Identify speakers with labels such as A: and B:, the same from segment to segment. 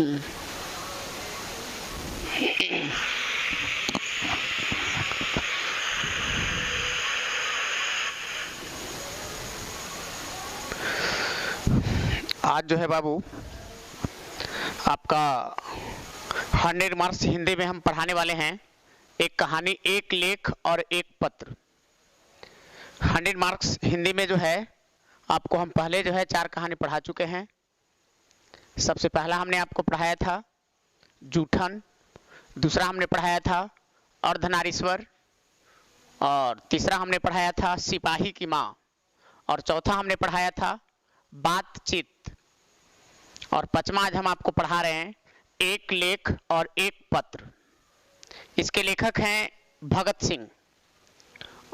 A: आज जो है बाबू आपका 100 मार्क्स हिंदी में हम पढ़ाने वाले हैं। एक कहानी, एक लेख और एक पत्र। 100 मार्क्स हिंदी में जो है आपको हम पहले जो है 4 कहानी पढ़ा चुके हैं। सबसे पहला हमने आपको पढ़ाया था जूठन, दूसरा हमने पढ़ाया था अर्धनारीश्वर, और तीसरा हमने पढ़ाया था सिपाही की माँ, और चौथा हमने पढ़ाया था बातचीत, और पांचवा आज हम आपको पढ़ा रहे हैं एक लेख और एक पत्र। इसके लेखक हैं भगत सिंह,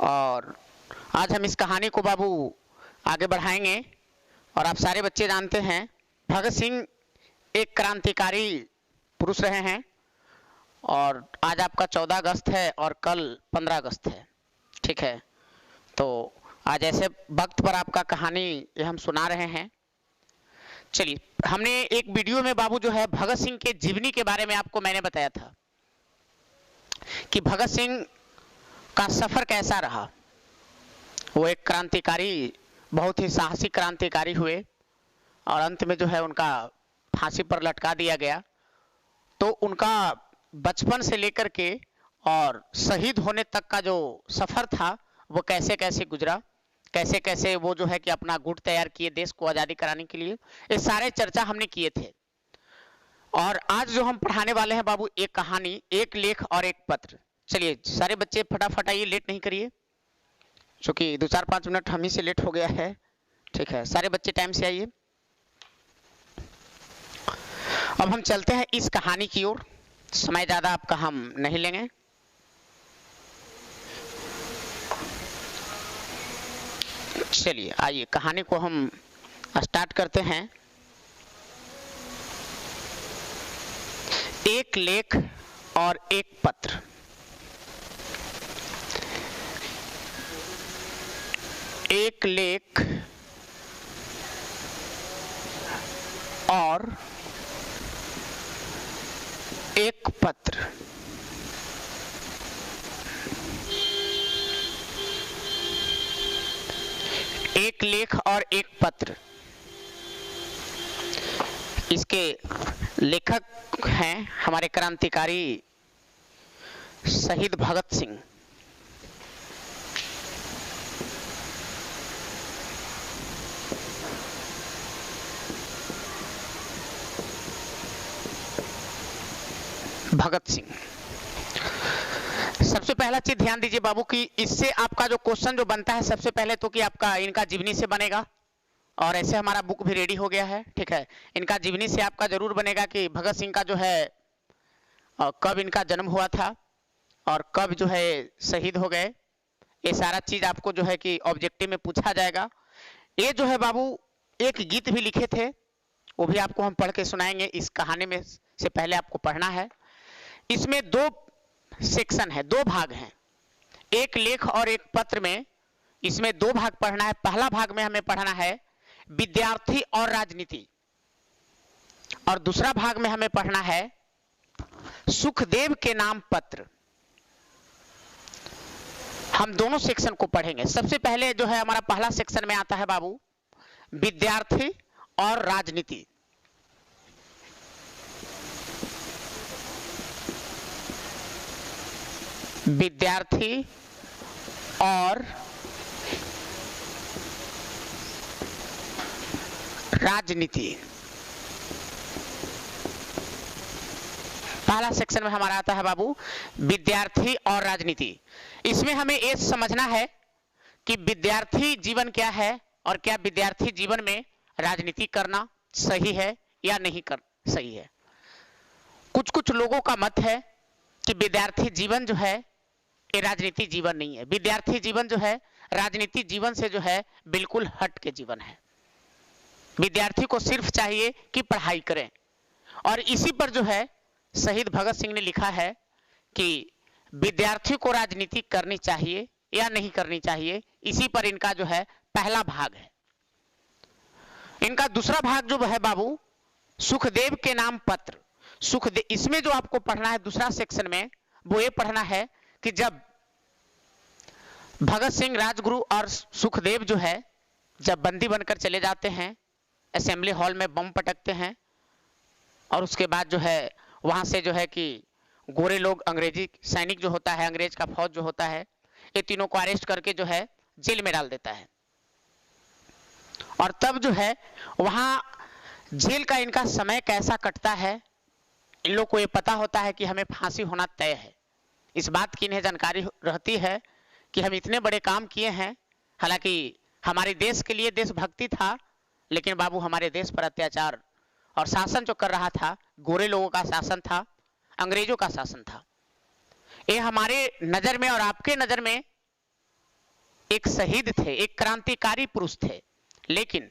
A: और आज हम इस कहानी को बाबू आगे बढ़ाएंगे। और आप सारे बच्चे जानते हैं भगत सिंह एक क्रांतिकारी पुरुष रहे हैं, और आज आपका 14 अगस्त है और कल 15 अगस्त है, ठीक है। तो आज ऐसे वक्त पर आपका कहानी ये हम सुना रहे हैं। चलिए, हमने एक वीडियो में बाबू जो है भगत सिंह के जीवनी के बारे में आपको मैंने बताया था कि भगत सिंह का सफर कैसा रहा। वो एक क्रांतिकारी, बहुत ही साहसी क्रांतिकारी हुए, और अंत में जो है उनका फांसी पर लटका दिया गया। तो उनका बचपन से लेकर के और शहीद होने तक का जो सफर था वो कैसे कैसे गुजरा, कैसे कैसे वो जो है कि अपना गुट तैयार किए देश को आज़ादी कराने के लिए, ये सारे चर्चा हमने किए थे। और आज जो हम पढ़ाने वाले हैं बाबू एक कहानी, एक लेख और एक पत्र। चलिए सारे बच्चे फटाफट आइए, लेट नहीं करिए, क्योंकि 2-4-5 मिनट हम ही से लेट हो गया है, ठीक है। सारे बच्चे टाइम से आइए। अब हम चलते हैं इस कहानी की ओर, समय ज़्यादा आपका हम नहीं लेंगे। चलिए आइए कहानी को हम स्टार्ट करते हैं। एक लेख और एक पत्र। एक लेख और एक पत्र। एक लेख और एक पत्र। इसके लेखक हैं हमारे क्रांतिकारी शहीद भगत सिंह। भगत सिंह, सबसे पहला चीज ध्यान दीजिए बाबू कि इससे आपका जो क्वेश्चन जो बनता है सबसे पहले तो कि आपका इनका जीवनी से बनेगा, और ऐसे हमारा बुक भी रेडी हो गया है, ठीक है। इनका जीवनी से आपका जरूर बनेगा कि भगत सिंह का जो है कब इनका जन्म हुआ था और कब जो है शहीद हो गए। ये सारा चीज आपको जो है कि ऑब्जेक्टिव में पूछा जाएगा। ये जो है बाबू एक गीत भी लिखे थे, वो भी आपको हम पढ़ के सुनाएंगे। इस कहानी में से पहले आपको पढ़ना है। इसमें 2 सेक्शन है, 2 भाग हैं। एक लेख और एक पत्र में इसमें 2 भाग पढ़ना है। पहला भाग में हमें पढ़ना है विद्यार्थी और राजनीति, और दूसरा भाग में हमें पढ़ना है सुखदेव के नाम पत्र। हम दोनों सेक्शन को पढ़ेंगे। सबसे पहले जो है हमारा पहला सेक्शन में आता है बाबू विद्यार्थी और राजनीति। विद्यार्थी और राजनीति। पहला सेक्शन में हमारा आता है बाबू विद्यार्थी और राजनीति। इसमें हमें ये समझना है कि विद्यार्थी जीवन क्या है और क्या विद्यार्थी जीवन में राजनीति करना सही है या नहीं कर सही है। कुछ कुछ लोगों का मत है कि विद्यार्थी जीवन जो है ये राजनीति जीवन नहीं है। विद्यार्थी जीवन जो है राजनीति जीवन से जो है बिल्कुल हट के जीवन है। विद्यार्थी को सिर्फ चाहिए कि पढ़ाई करें, और इसी पर जो है शहीद भगत सिंह ने लिखा है कि विद्यार्थी को राजनीति करनी चाहिए या नहीं करनी चाहिए। इसी पर इनका जो है पहला भाग है। इनका दूसरा भाग जो है बाबू सुखदेव के नाम पत्र। सुखदेव, इसमें जो आपको पढ़ना है दूसरा सेक्शन में, वो ये पढ़ना है कि जब भगत सिंह, राजगुरु और सुखदेव जो है जब बंदी बनकर चले जाते हैं, असेंबली हॉल में बम पटकते हैं, और उसके बाद जो है वहां से जो है कि गोरे लोग, अंग्रेजी सैनिक जो होता है, अंग्रेज का फौज जो होता है, ये तीनों को अरेस्ट करके जो है जेल में डाल देता है। और तब जो है वहां जेल का इनका समय कैसा कटता है, इन लोग को ये पता होता है कि हमें फांसी होना तय है। इस बात की इन्हें जानकारी रहती है कि हम इतने बड़े काम किए हैं, हालांकि हमारे देश के लिए देशभक्ति था, लेकिन बाबू हमारे देश पर अत्याचार और शासन जो कर रहा था, गोरे लोगों का शासन था, अंग्रेजों का शासन था। ये हमारे नजर में और आपके नजर में एक शहीद थे, एक क्रांतिकारी पुरुष थे, लेकिन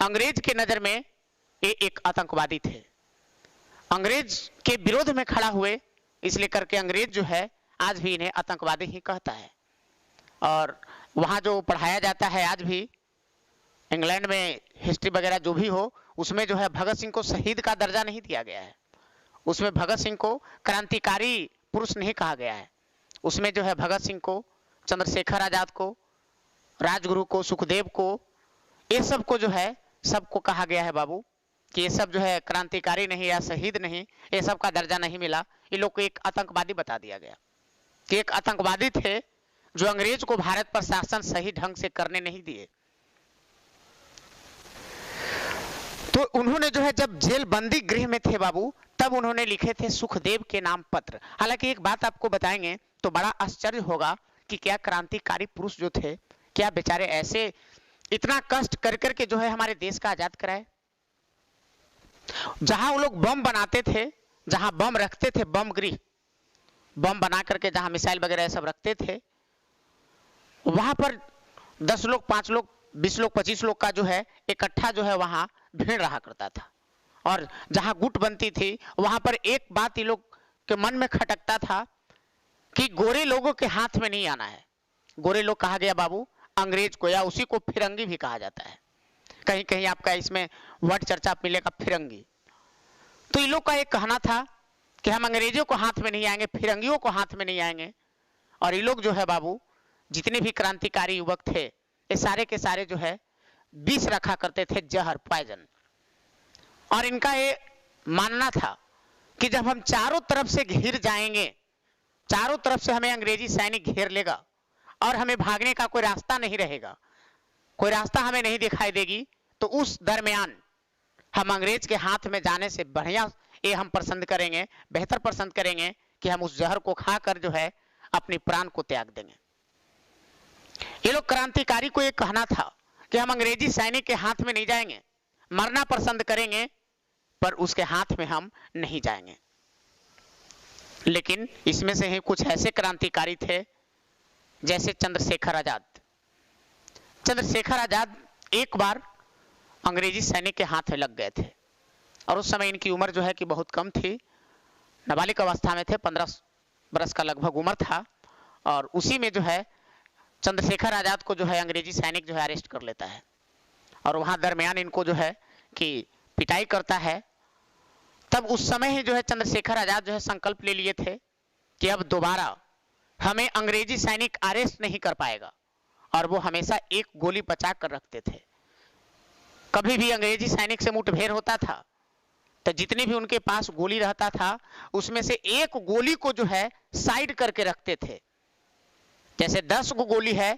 A: अंग्रेज के नजर में ये एक आतंकवादी थे। अंग्रेज के विरोध में खड़ा हुए, इसलिए करके अंग्रेज जो है आज भी इन्हें आतंकवादी ही कहता है। और वहां जो पढ़ाया जाता है आज भी, इंग्लैंड में हिस्ट्री वगैरह जो भी हो, उसमें जो है भगत सिंह को शहीद का दर्जा नहीं दिया गया है। उसमें भगत सिंह को क्रांतिकारी पुरुष नहीं कहा गया है। उसमें जो है भगत सिंह को, चंद्रशेखर आजाद को, राजगुरु को, सुखदेव को, ये सब को जो है सबको कहा गया है बाबू कि ये सब जो है क्रांतिकारी नहीं या शहीद नहीं, ये सब का दर्जा नहीं मिला। ये लोग को एक आतंकवादी बता दिया गया कि एक आतंकवादी थे जो अंग्रेज को भारत पर शासन सही ढंग से करने नहीं दिए। तो उन्होंने जो है जब जेल बंदी गृह में थे बाबू, तब उन्होंने लिखे थे सुखदेव के नाम पत्र। हालांकि एक बात आपको बताएंगे तो बड़ा आश्चर्य होगा कि क्या क्रांतिकारी पुरुष जो थे, क्या बेचारे ऐसे इतना कष्ट कर करके जो है हमारे देश का आजाद कराए। जहां वो लोग बम बनाते थे, जहां बम रखते थे, बम गृह, बम बना करके जहां मिसाइल वगैरह सब रखते थे, वहां पर 10 लोग, 5 लोग, 20 लोग, 25 लोग का जो है इकट्ठा जो है वहां भीड़ रहा करता था। और जहां गुट बनती थी, वहां पर एक बात ये लोग के मन में खटकता था कि गोरे लोगों के हाथ में नहीं आना है। गोरे लोग कहा गया बाबू अंग्रेज को, या उसी को फिरंगी भी कहा जाता है। कहीं कहीं आपका इसमें वर्ड चर्चा मिलेगा फिरंगी। तो इन लोग का एक कहना था कि हम अंग्रेजों को हाथ में नहीं आएंगे, फिरंगियों को हाथ में नहीं आएंगे। और ये लोग जो है बाबू, जितने भी क्रांतिकारी युवक थे, ये सारे के सारे जो है विष रखा करते थे, जहर, पॉइजन। और इनका ये मानना था कि जब हम चारों तरफ से घिर जाएंगे, चारों तरफ से हमें अंग्रेजी सैनिक घेर लेगा और हमें भागने का कोई रास्ता नहीं रहेगा, कोई रास्ता हमें नहीं दिखाई देगी, तो उस दरमियान हम अंग्रेज के हाथ में जाने से बढ़िया ये हम पसंद करेंगे, बेहतर पसंद करेंगे कि हम उस जहर को खाकर जो है अपने प्राण को त्याग देंगे। ये लोग क्रांतिकारी को ये कहना था कि हम अंग्रेजी सैनिक के हाथ में नहीं जाएंगे, मरना पसंद करेंगे, पर उसके हाथ में हम नहीं जाएंगे। लेकिन इसमें से ही कुछ ऐसे क्रांतिकारी थे जैसे चंद्रशेखर आजाद। चंद्रशेखर आजाद एक बार अंग्रेजी सैनिक के हाथ में लग गए थे, और उस समय इनकी उम्र जो है कि बहुत कम थी, नाबालिग अवस्था में थे, 15 बरस का लगभग उम्र था। और उसी में जो है चंद्रशेखर आजाद को जो है अंग्रेजी सैनिक जो है अरेस्ट कर लेता है, और वहां दरमियान इनको जो है कि पिटाई करता है। तब उस समय ही जो है चंद्रशेखर आजाद जो है संकल्प ले लिए थे कि अब दोबारा हमें अंग्रेजी सैनिक अरेस्ट नहीं कर पाएगा, और वो हमेशा एक गोली बचा कर रखते थे। कभी भी अंग्रेजी सैनिक से मुठभेड़ होता था तो जितनी भी उनके पास गोली रहता था, उसमें से एक गोली को जो है साइड करके रखते थे। जैसे 10 गो गोली है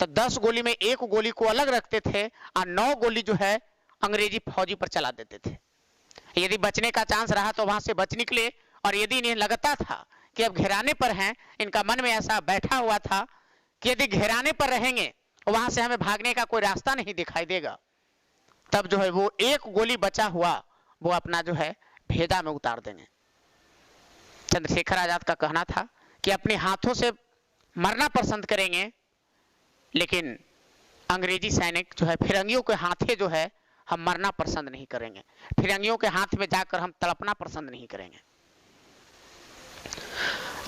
A: तो 10 गोली में एक गोली को अलग रखते थे, और 9 गोली जो है अंग्रेजी फौजी पर चला देते थे। यदि बचने का चांस रहा तो वहां से बच निकले, और यदि इन्हें लगता था कि अब घेराने पर हैं, इनका मन में ऐसा बैठा हुआ था कि यदि घेराने पर रहेंगे, वहां से हमें भागने का कोई रास्ता नहीं दिखाई देगा, तब जो है वो एक गोली बचा हुआ वो अपना जो है भेजा में उतार देंगे। चंद्रशेखर आजाद का कहना था कि अपने हाथों से मरना पसंद करेंगे, लेकिन अंग्रेजी सैनिक जो है फिरंगियों के हाथे जो है हम मरना पसंद नहीं करेंगे, फिरंगियों के हाथ में जाकर हम तड़पना पसंद नहीं करेंगे।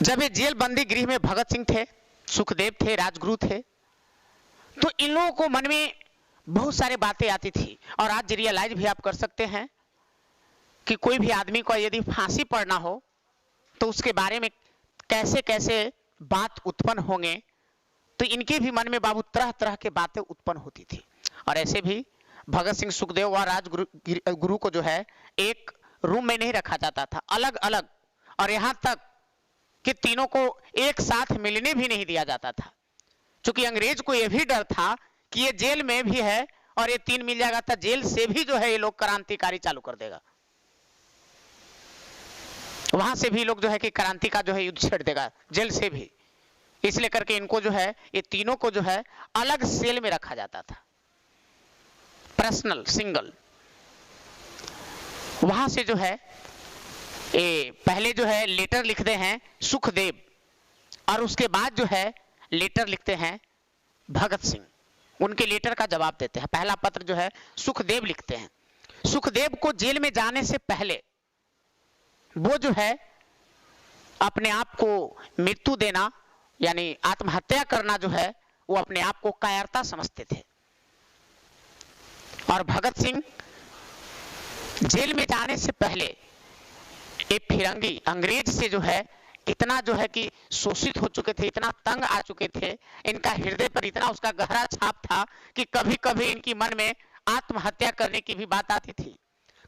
A: जब ये जेल बंदी गृह में भगत सिंह थे, सुखदेव थे, राजगुरु थे, तो इन लोगों को मन में बहुत सारी बातें आती थी, और आज रियलाइज भी आप कर सकते हैं कि कोई भी आदमी को यदि फांसी पड़ना हो तो उसके बारे में कैसे कैसे बात उत्पन्न होंगे, तो इनके भी मन में बाबू तरह तरह के बातें उत्पन्न होती थी। और ऐसे भी भगत सिंह, सुखदेव व राजगुरु को जो है एक रूम में नहीं रखा जाता था, अलग अलग, और यहां तक कि तीनों को एक साथ मिलने भी नहीं दिया जाता था, क्योंकि अंग्रेज को यह भी डर था कि ये जेल में भी है और ये तीन मिल जाएगा तो जेल से भी जो है ये लोग क्रांतिकारी चालू कर देगा, वहां से भी लोग जो है कि क्रांति का जो है युद्ध छेड़ देगा, जेल से भी। इसलिए करके इनको जो है ये तीनों को जो है अलग सेल में रखा जाता था, पर्सनल, सिंगल। वहां से जो है ये पहले जो है लेटर लिखते हैं सुखदेव, और उसके बाद जो है लेटर लिखते हैं भगत सिंह, उनके लेटर का जवाब देते हैं। पहला पत्र जो है सुखदेव लिखते हैं। सुखदेव को जेल में जाने से पहले वो जो है अपने आप को मृत्यु देना यानी आत्महत्या करना जो है वो अपने आप को कायरता समझते थे। और भगत सिंह जेल में जाने से पहले एक फिरंगी अंग्रेज से जो है इतना जो है कि शोषित हो चुके थे, इतना तंग आ चुके थे, इनका हृदय पर इतना उसका गहरा छाप था कि कभी कभी इनकी मन में आत्महत्या करने की भी बात आती थी।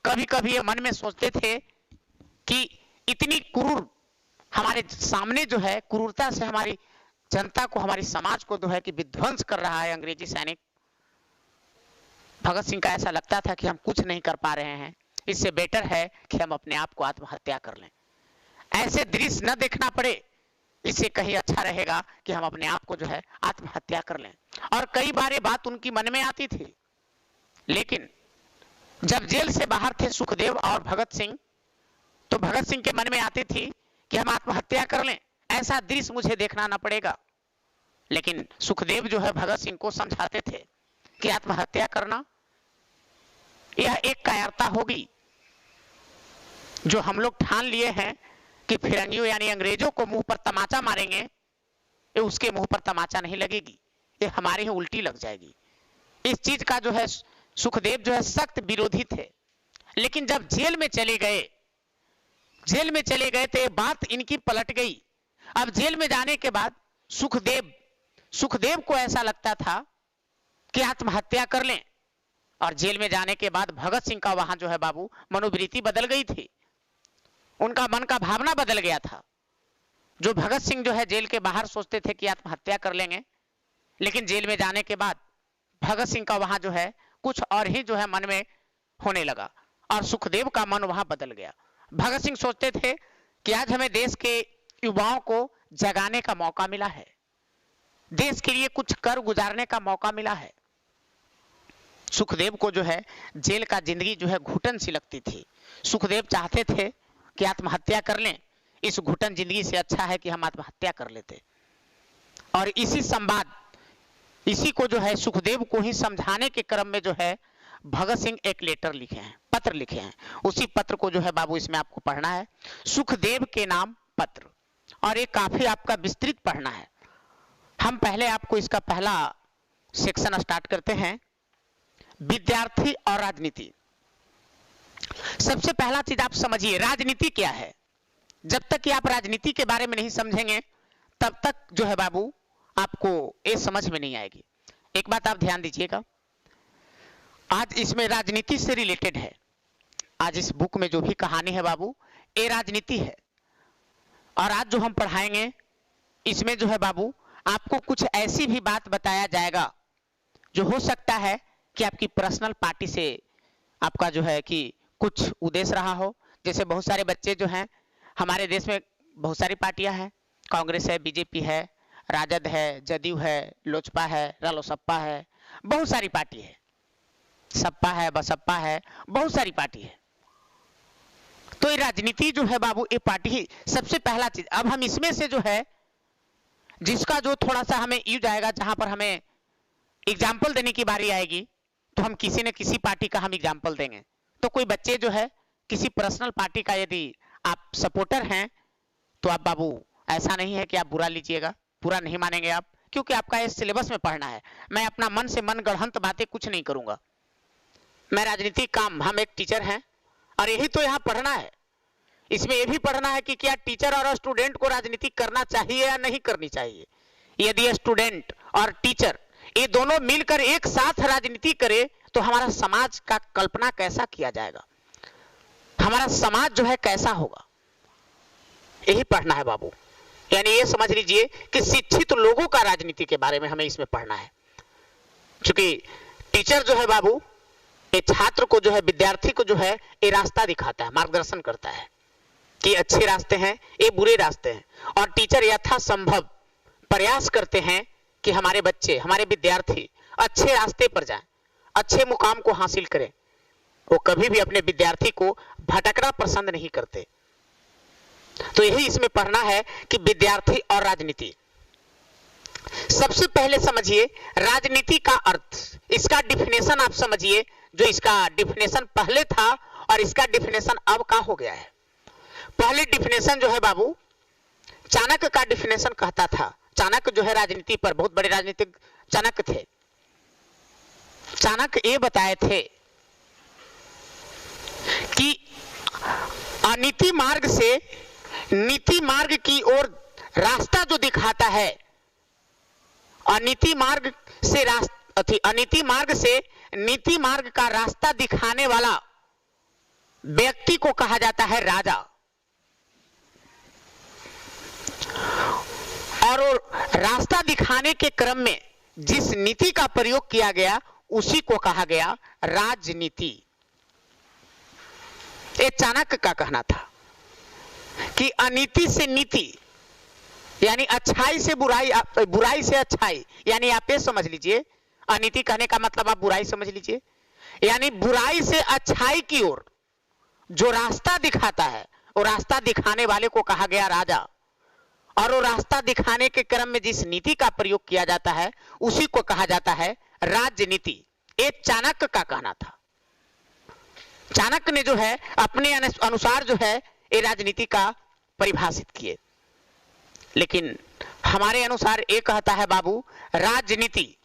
A: कभी कभी ये मन में सोचते थे कि इतनी क्रूर हमारे सामने जो है क्रूरता से हमारी जनता को, हमारी समाज को जो है कि विध्वंस कर रहा है अंग्रेजी सैनिक। भगत सिंह का ऐसा लगता था कि हम कुछ नहीं कर पा रहे हैं, इससे बेटर है कि हम अपने आप को आत्महत्या कर लें, ऐसे दृश्य न देखना पड़े, इससे कहीं अच्छा रहेगा कि हम अपने आप को जो है आत्महत्या कर लें। और कई बार ये बात उनकी मन में आती थी, लेकिन जब जेल से बाहर थे सुखदेव और भगत सिंह, तो भगत सिंह के मन में आती थी कि हम आत्महत्या कर लें, ऐसा दृश्य मुझे देखना न पड़ेगा। लेकिन सुखदेव जो है भगत सिंह को समझाते थे कि आत्महत्या करना यह एक कायरता होगी, जो हम लोग ठान लिए हैं कि फिरंगियों यानी अंग्रेजों को मुंह पर तमाचा मारेंगे, ये उसके मुंह पर तमाचा नहीं लगेगी, ये हमारे ही उल्टी लग जाएगी। इस चीज का जो है सुखदेव जो है सख्त विरोधी थे। लेकिन जब जेल में चले गए तो ये बात इनकी पलट गई। अब जेल में जाने के बाद सुखदेव को ऐसा लगता था कि आत्महत्या कर लें, और जेल में जाने के बाद भगत सिंह का वहां जो है बाबू मनोवृत्ति बदल गई थी, उनका मन का भावना बदल गया था। जो भगत सिंह जो है जेल के बाहर सोचते थे कि आत्महत्या कर लेंगे, लेकिन जेल में जाने के बाद भगत सिंह का वहां जो है कुछ और ही जो है मन में होने लगा, और सुखदेव का मन वहां बदल गया। भगत सिंह सोचते थे कि आज हमें देश के युवाओं को जगाने का मौका मिला है, देश के लिए कुछ कर गुजारने का मौका मिला है। सुखदेव को जो है जेल का जिंदगी जो है घुटन सी लगती थी। सुखदेव चाहते थे कि आत्महत्या कर लें, इस घुटन जिंदगी से अच्छा है कि हम आत्महत्या कर लेते। और इसी को जो है सुखदेव को ही समझाने के क्रम में जो है भगत सिंह एक लेटर लिखे हैं, पत्र लिखे हैं। उसी पत्र को जो है बाबू इसमें आपको पढ़ना है, सुखदेव के नाम पत्र, और ये काफी आपका विस्तृत पढ़ना है। हम पहले आपको इसका पहला सेक्शन स्टार्ट करते हैं, विद्यार्थी और राजनीति। सबसे पहला चीज आप समझिए, राजनीति क्या है। जब तक कि आप राजनीति के बारे में नहीं समझेंगे तब तक जो है बाबू आपको ये समझ में नहीं आएगी। एक बात आप ध्यान दीजिएगा, आज इसमें राजनीति से रिलेटेड है। आज इस बुक में जो भी कहानी है बाबू ये राजनीति है, और आज जो हम पढ़ाएंगे इसमें जो है बाबू आपको कुछ ऐसी भी बात बताया जाएगा जो हो सकता है कि आपकी पर्सनल पार्टी से आपका जो है कि कुछ उद्देश्य रहा हो। जैसे बहुत सारे बच्चे जो हैं, हमारे देश में बहुत सारी पार्टियां हैं, कांग्रेस है, बीजेपी है, राजद है, जदयू है, लोजपा है, रालोसपा है, बहुत सारी पार्टी है, सपा है, बसपा है, बहुत सारी पार्टी है। तो ये राजनीति जो है बाबू ये पार्टी ही सबसे पहला चीज। अब हम इसमें से जो है जिसका जो थोड़ा सा हमें यूज आएगा, जहां पर हमें एग्जाम्पल देने की बारी आएगी, तो हम किसी न किसी पार्टी का हम एग्जाम्पल देंगे। तो कोई बच्चे जो है किसी पर्सनल पार्टी का यदि आप सपोर्टर हैं तो आप बाबू ऐसा नहीं है कि आप बुरा लीजिएगा, बुरा नहीं मानेंगे आप, क्योंकि आपका इस सिलेबस में पढ़ना है। मैं अपना मन से मन गढ़ंत बातें कुछ नहीं करूंगा। मैं राजनीतिक काम, हम एक टीचर हैं, और यही तो यहाँ पढ़ना है। इसमें यह भी पढ़ना है कि क्या टीचर और स्टूडेंट को राजनीति करना चाहिए या नहीं करनी चाहिए। यदि स्टूडेंट और टीचर ये दोनों मिलकर एक साथ राजनीति करे तो हमारा समाज का कल्पना कैसा किया जाएगा, हमारा समाज जो है कैसा होगा, यही पढ़ना है बाबू। यानी ये समझ लीजिए कि शिक्षित लोगों का राजनीति के बारे में हमें इसमें पढ़ना है। क्योंकि टीचर जो है बाबू, ये छात्र को जो है, विद्यार्थी को जो है, ये रास्ता दिखाता है, मार्गदर्शन करता है कि अच्छे रास्ते हैं, ये बुरे रास्ते हैं। और टीचर यथासंभव प्रयास करते हैं कि हमारे बच्चे, हमारे विद्यार्थी अच्छे रास्ते पर जाएं, अच्छे मुकाम को हासिल करें। वो कभी भी अपने विद्यार्थी को भटकना पसंद नहीं करते। तो यही इसमें पढ़ना है कि विद्यार्थी और राजनीति। सबसे पहले समझिए राजनीति का अर्थ, इसका डिफिनेशन आप समझिए। जो इसका डिफिनेशन पहले था और इसका डिफिनेशन अब का हो गया है। पहले डिफिनेशन जो है बाबू, चाणक्य का डिफिनेशन कहता था। चाणक्य जो है राजनीति पर बहुत बड़े राजनीतिक चाणक्य थे। चाणक्य ये बताए थे कि अनीति मार्ग से नीति मार्ग की ओर रास्ता जो दिखाता है, अनीति मार्ग से नीति मार्ग का रास्ता दिखाने वाला व्यक्ति को कहा जाता है राजा। और रास्ता दिखाने के क्रम में जिस नीति का प्रयोग किया गया उसी को कहा गया राजनीति। ये चाणक्य का कहना था कि अनीति से नीति यानी अच्छाई से बुराई, बुराई से अच्छाई। यानी आप ये समझ लीजिए, अनीति कहने का मतलब आप बुराई समझ लीजिए। यानी बुराई से अच्छाई की ओर जो रास्ता दिखाता है, वो रास्ता दिखाने वाले को कहा गया राजा। और वो रास्ता दिखाने के क्रम में जिस नीति का प्रयोग किया जाता है उसी को कहा जाता है राजनीति। ये चाणक्य का कहना था। चाणक्य ने जो है अपने अनुसार जो है ये राजनीति का परिभाषित किए। लेकिन हमारे अनुसार ये कहता है बाबू, राजनीति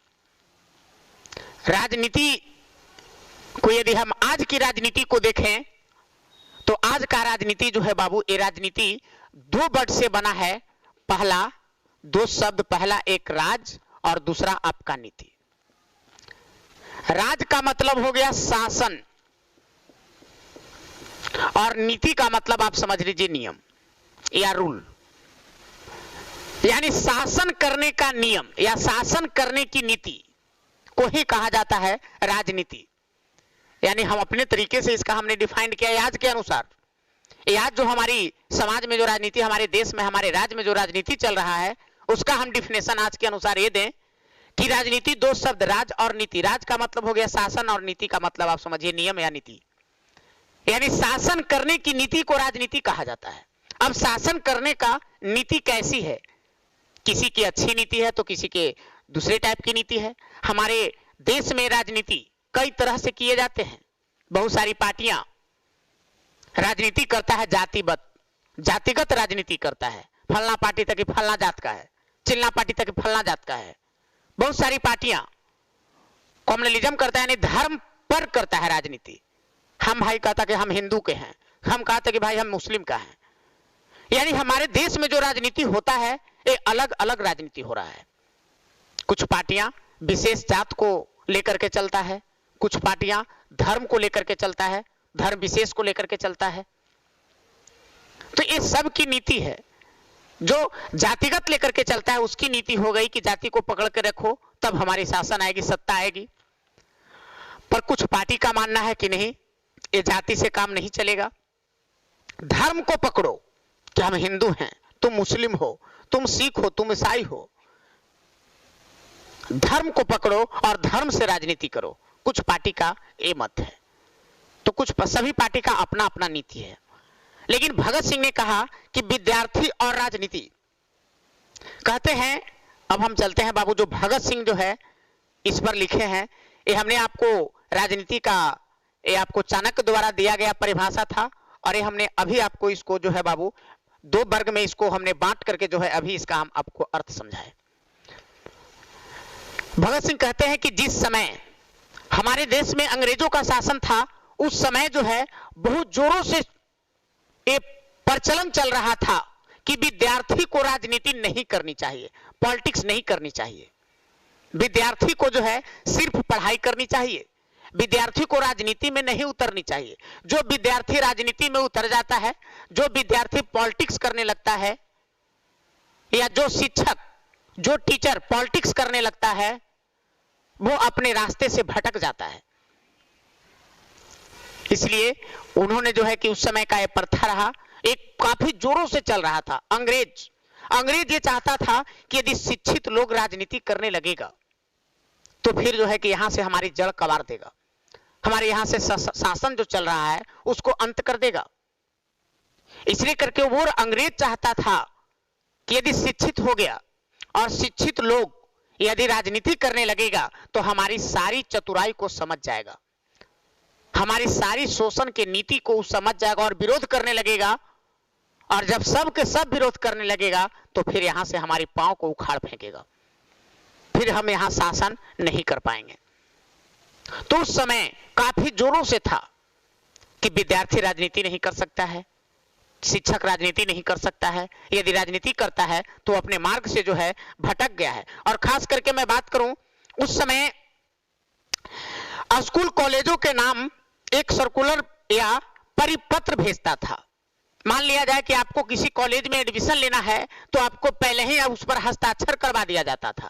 A: को यदि हम आज की राजनीति को देखें तो आज का राजनीति जो है बाबू, ये राजनीति दो वर्ड से बना है। पहला दो शब्द, पहला एक राज और दूसरा आपका नीति। राज का मतलब हो गया शासन और नीति का मतलब आप समझ लीजिए नियम या रूल। यानी शासन करने का नियम या शासन करने की नीति को ही कहा जाता है राजनीति। यानी हम अपने तरीके से इसका हमने डिफाइन किया आज के अनुसार। आज जो हमारी समाज में जो राजनीति, हमारे देश में, हमारे राज्य में जो राजनीति चल रहा है, उसका हम डिफिनेशन आज के अनुसार ये दें कि राजनीति दो शब्द, राज और नीति। राज का मतलब हो गया शासन और नीति का मतलब आप समझिए नियम या नीति। यानी शासन करने की नीति को राजनीति कहा जाता है। अब शासन करने का नीति कैसी है, किसी की अच्छी नीति है तो किसी के दूसरे टाइप की नीति है। हमारे देश में राजनीति कई तरह से किए जाते हैं। बहुत सारी पार्टियां राजनीति करता है, जातिगत राजनीति करता है। फलना पार्टी तक फलना जात का है, चिल्ला पार्टी तक फलना जात का है। बहुत सारी पार्टियां कम्युनलिज्म करता है, यानी धर्म पर करता है राजनीति। हम भाई कहता कि हम हिंदू के हैं, हम कहता कि भाई हम मुस्लिम का है। यानी हमारे देश में जो राजनीति होता है ये अलग अलग राजनीति हो रहा है। कुछ पार्टियां विशेष जात को लेकर के चलता है, कुछ पार्टियां धर्म को लेकर के चलता है, धर्म विशेष को लेकर के चलता है। तो ये सब की नीति है। जो जातिगत लेकर के चलता है उसकी नीति हो गई कि जाति को पकड़ के रखो तब हमारी शासन आएगी, सत्ता आएगी। पर कुछ पार्टी का मानना है कि नहीं, ये जाति से काम नहीं चलेगा। धर्म को पकड़ो कि हम हिंदू हैं, तुम मुस्लिम हो, तुम सिख हो, तुम ईसाई हो। धर्म को पकड़ो और धर्म से राजनीति करो। कुछ पार्टी का ये मत है। तो कुछ सभी पार्टी का अपना अपना नीति है। लेकिन भगत सिंह ने कहा कि विद्यार्थी और राजनीति कहते हैं। अब हम चलते हैं बाबू, जो भगत सिंह जो है इस पर लिखे हैं, ये हमने आपको राजनीति का, ये आपको चाणक्य द्वारा दिया गया परिभाषा था और ये हमने अभी आपको इसको जो है बाबू दो वर्ग में इसको हमने बांट करके जो है अभी इसका हम आपको अर्थ समझाए। भगत सिंह कहते हैं कि जिस समय हमारे देश में अंग्रेजों का शासन था उस समय जो है बहुत जोरों से ये प्रचलन चल रहा था कि विद्यार्थी को राजनीति नहीं करनी चाहिए, पॉलिटिक्स नहीं करनी चाहिए। विद्यार्थी को जो है सिर्फ पढ़ाई करनी चाहिए, विद्यार्थी को राजनीति में नहीं उतरनी चाहिए। जो विद्यार्थी राजनीति में उतर जाता है, जो विद्यार्थी पॉलिटिक्स करने लगता है, या जो शिक्षक, जो टीचर पॉलिटिक्स करने लगता है, वो अपने रास्ते से भटक जाता है। इसलिए उन्होंने जो है कि उस समय का यह प्रथा रहा, एक काफी जोरों से चल रहा था। अंग्रेज ये चाहता था कि यदि शिक्षित लोग राजनीति करने लगेगा तो फिर जो है कि यहां से हमारी जड़ कबार देगा, हमारे यहां से शासन जो चल रहा है उसको अंत कर देगा। इसलिए करके वो अंग्रेज चाहता था कि यदि शिक्षित हो गया और शिक्षित लोग यदि राजनीति करने लगेगा तो हमारी सारी चतुराई को समझ जाएगा, हमारी सारी शोषण के नीति को समझ जाएगा और विरोध करने लगेगा। और जब सब के सब विरोध करने लगेगा तो फिर यहां से हमारी पांव को उखाड़ फेंकेगा, फिर हम यहां शासन नहीं कर पाएंगे। तो उस समय काफी जोरों से था कि विद्यार्थी राजनीति नहीं कर सकता है, शिक्षक राजनीति नहीं कर सकता है, यदि राजनीति करता है तो अपने मार्ग से जो है भटक गया है। और खास करके मैं बात करूं, उस समय स्कूल कॉलेजों के नाम एक सर्कुलर या परिपत्र भेजता था। मान लिया जाए कि आपको किसी कॉलेज में एडमिशन लेना है तो आपको पहले ही उस पर हस्ताक्षर करवा दिया जाता था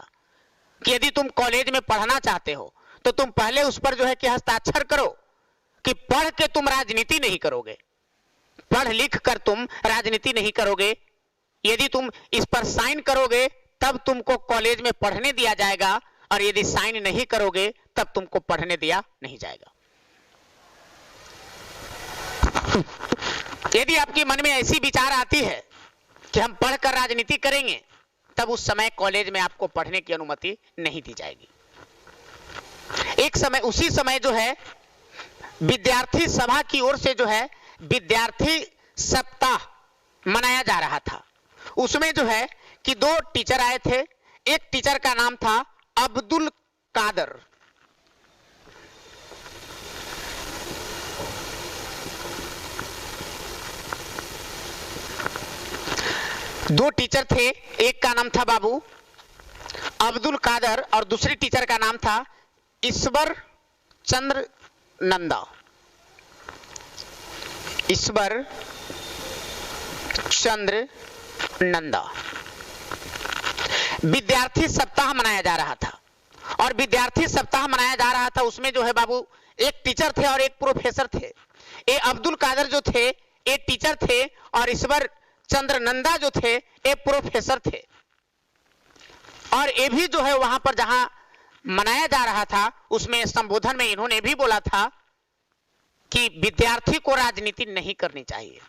A: कि यदि तुम कॉलेज में पढ़ना चाहते हो तो तुम पहले उस पर जो है कि हस्ताक्षर करो कि पढ़ के तुम राजनीति नहीं करोगे, पढ़ लिख कर तुम राजनीति नहीं करोगे। यदि तुम इस पर साइन करोगे तब तुमको कॉलेज में पढ़ने दिया जाएगा, और यदि साइन नहीं करोगे तब तुमको पढ़ने दिया नहीं जाएगा। यदि आपके मन में ऐसी विचार आती है कि हम पढ़कर राजनीति करेंगे, तब उस समय कॉलेज में आपको पढ़ने की अनुमति नहीं दी जाएगी। एक समय, उसी समय जो है विद्यार्थी सभा की ओर से जो है विद्यार्थी सप्ताह मनाया जा रहा था। उसमें जो है कि 2 टीचर आए थे। एक टीचर का नाम था अब्दुल कादर, दो टीचर थे, एक का नाम था बाबू अब्दुल कादर और दूसरे टीचर का नाम था ईश्वर चंद्र नंदा। ईश्वर चंद्र नंदा। विद्यार्थी सप्ताह मनाया जा रहा था, और विद्यार्थी सप्ताह मनाया जा रहा था उसमें जो है बाबू एक टीचर थे और एक प्रोफेसर थे। ये अब्दुल कादर जो थे ये टीचर थे, और ईश्वर चंद्र नंदा जो थे ये प्रोफेसर थे। और ये भी जो है वहां पर जहां मनाया जा रहा था उसमें संबोधन में इन्होंने भी बोला था कि विद्यार्थी को राजनीति नहीं करनी चाहिए,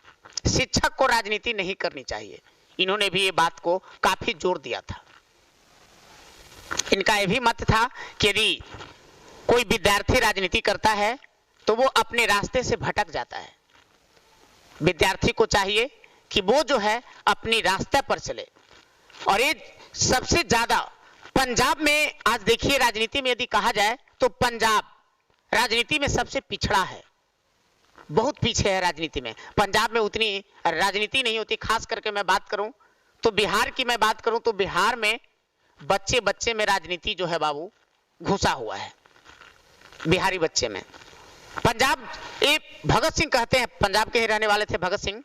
A: शिक्षक को राजनीति नहीं करनी चाहिए। इन्होंने भी ये बात को काफी जोर दिया था। इनका यह भी मत था कि यदि कोई विद्यार्थी राजनीति करता है तो वो अपने रास्ते से भटक जाता है। विद्यार्थी को चाहिए कि वो जो है अपनी रास्ते पर चले। और ये सबसे ज्यादा पंजाब में, आज देखिए राजनीति में यदि कहा जाए तो पंजाब राजनीति में सबसे पिछड़ा है, बहुत पीछे है राजनीति में। पंजाब में उतनी राजनीति नहीं होती। खास करके मैं बात करूं तो बिहार की मैं बात करूं तो बिहार में बच्चे बच्चे में राजनीति जो है बाबू घुसा हुआ है, बिहारी बच्चे में। पंजाब, ये भगत सिंह कहते हैं, पंजाब के ही रहने वाले थे भगत सिंह,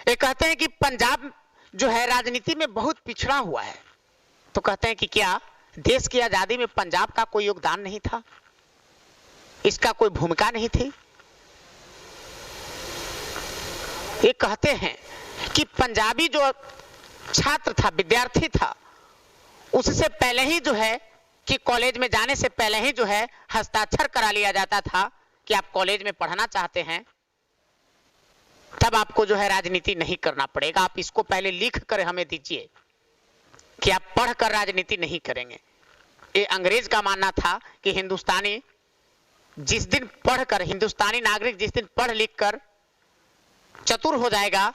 A: ये कहते हैं कि पंजाब जो है राजनीति में बहुत पिछड़ा हुआ है। तो कहते हैं कि क्या देश की आजादी में पंजाब का कोई योगदान नहीं था, इसका कोई भूमिका नहीं थी। ये कहते हैं कि पंजाबी जो छात्र था, विद्यार्थी था, उससे पहले ही जो है कि कॉलेज में जाने से पहले ही जो है हस्ताक्षर करा लिया जाता था कि आप कॉलेज में पढ़ना चाहते हैं, तब आपको जो है राजनीति नहीं करना पड़ेगा, आप इसको पहले लिख कर हमें दीजिए कि आप पढ़कर राजनीति नहीं करेंगे। ये अंग्रेज का मानना था कि हिंदुस्तानी जिस दिन पढ़कर, हिंदुस्तानी नागरिक जिस दिन पढ़ लिख कर चतुर हो जाएगा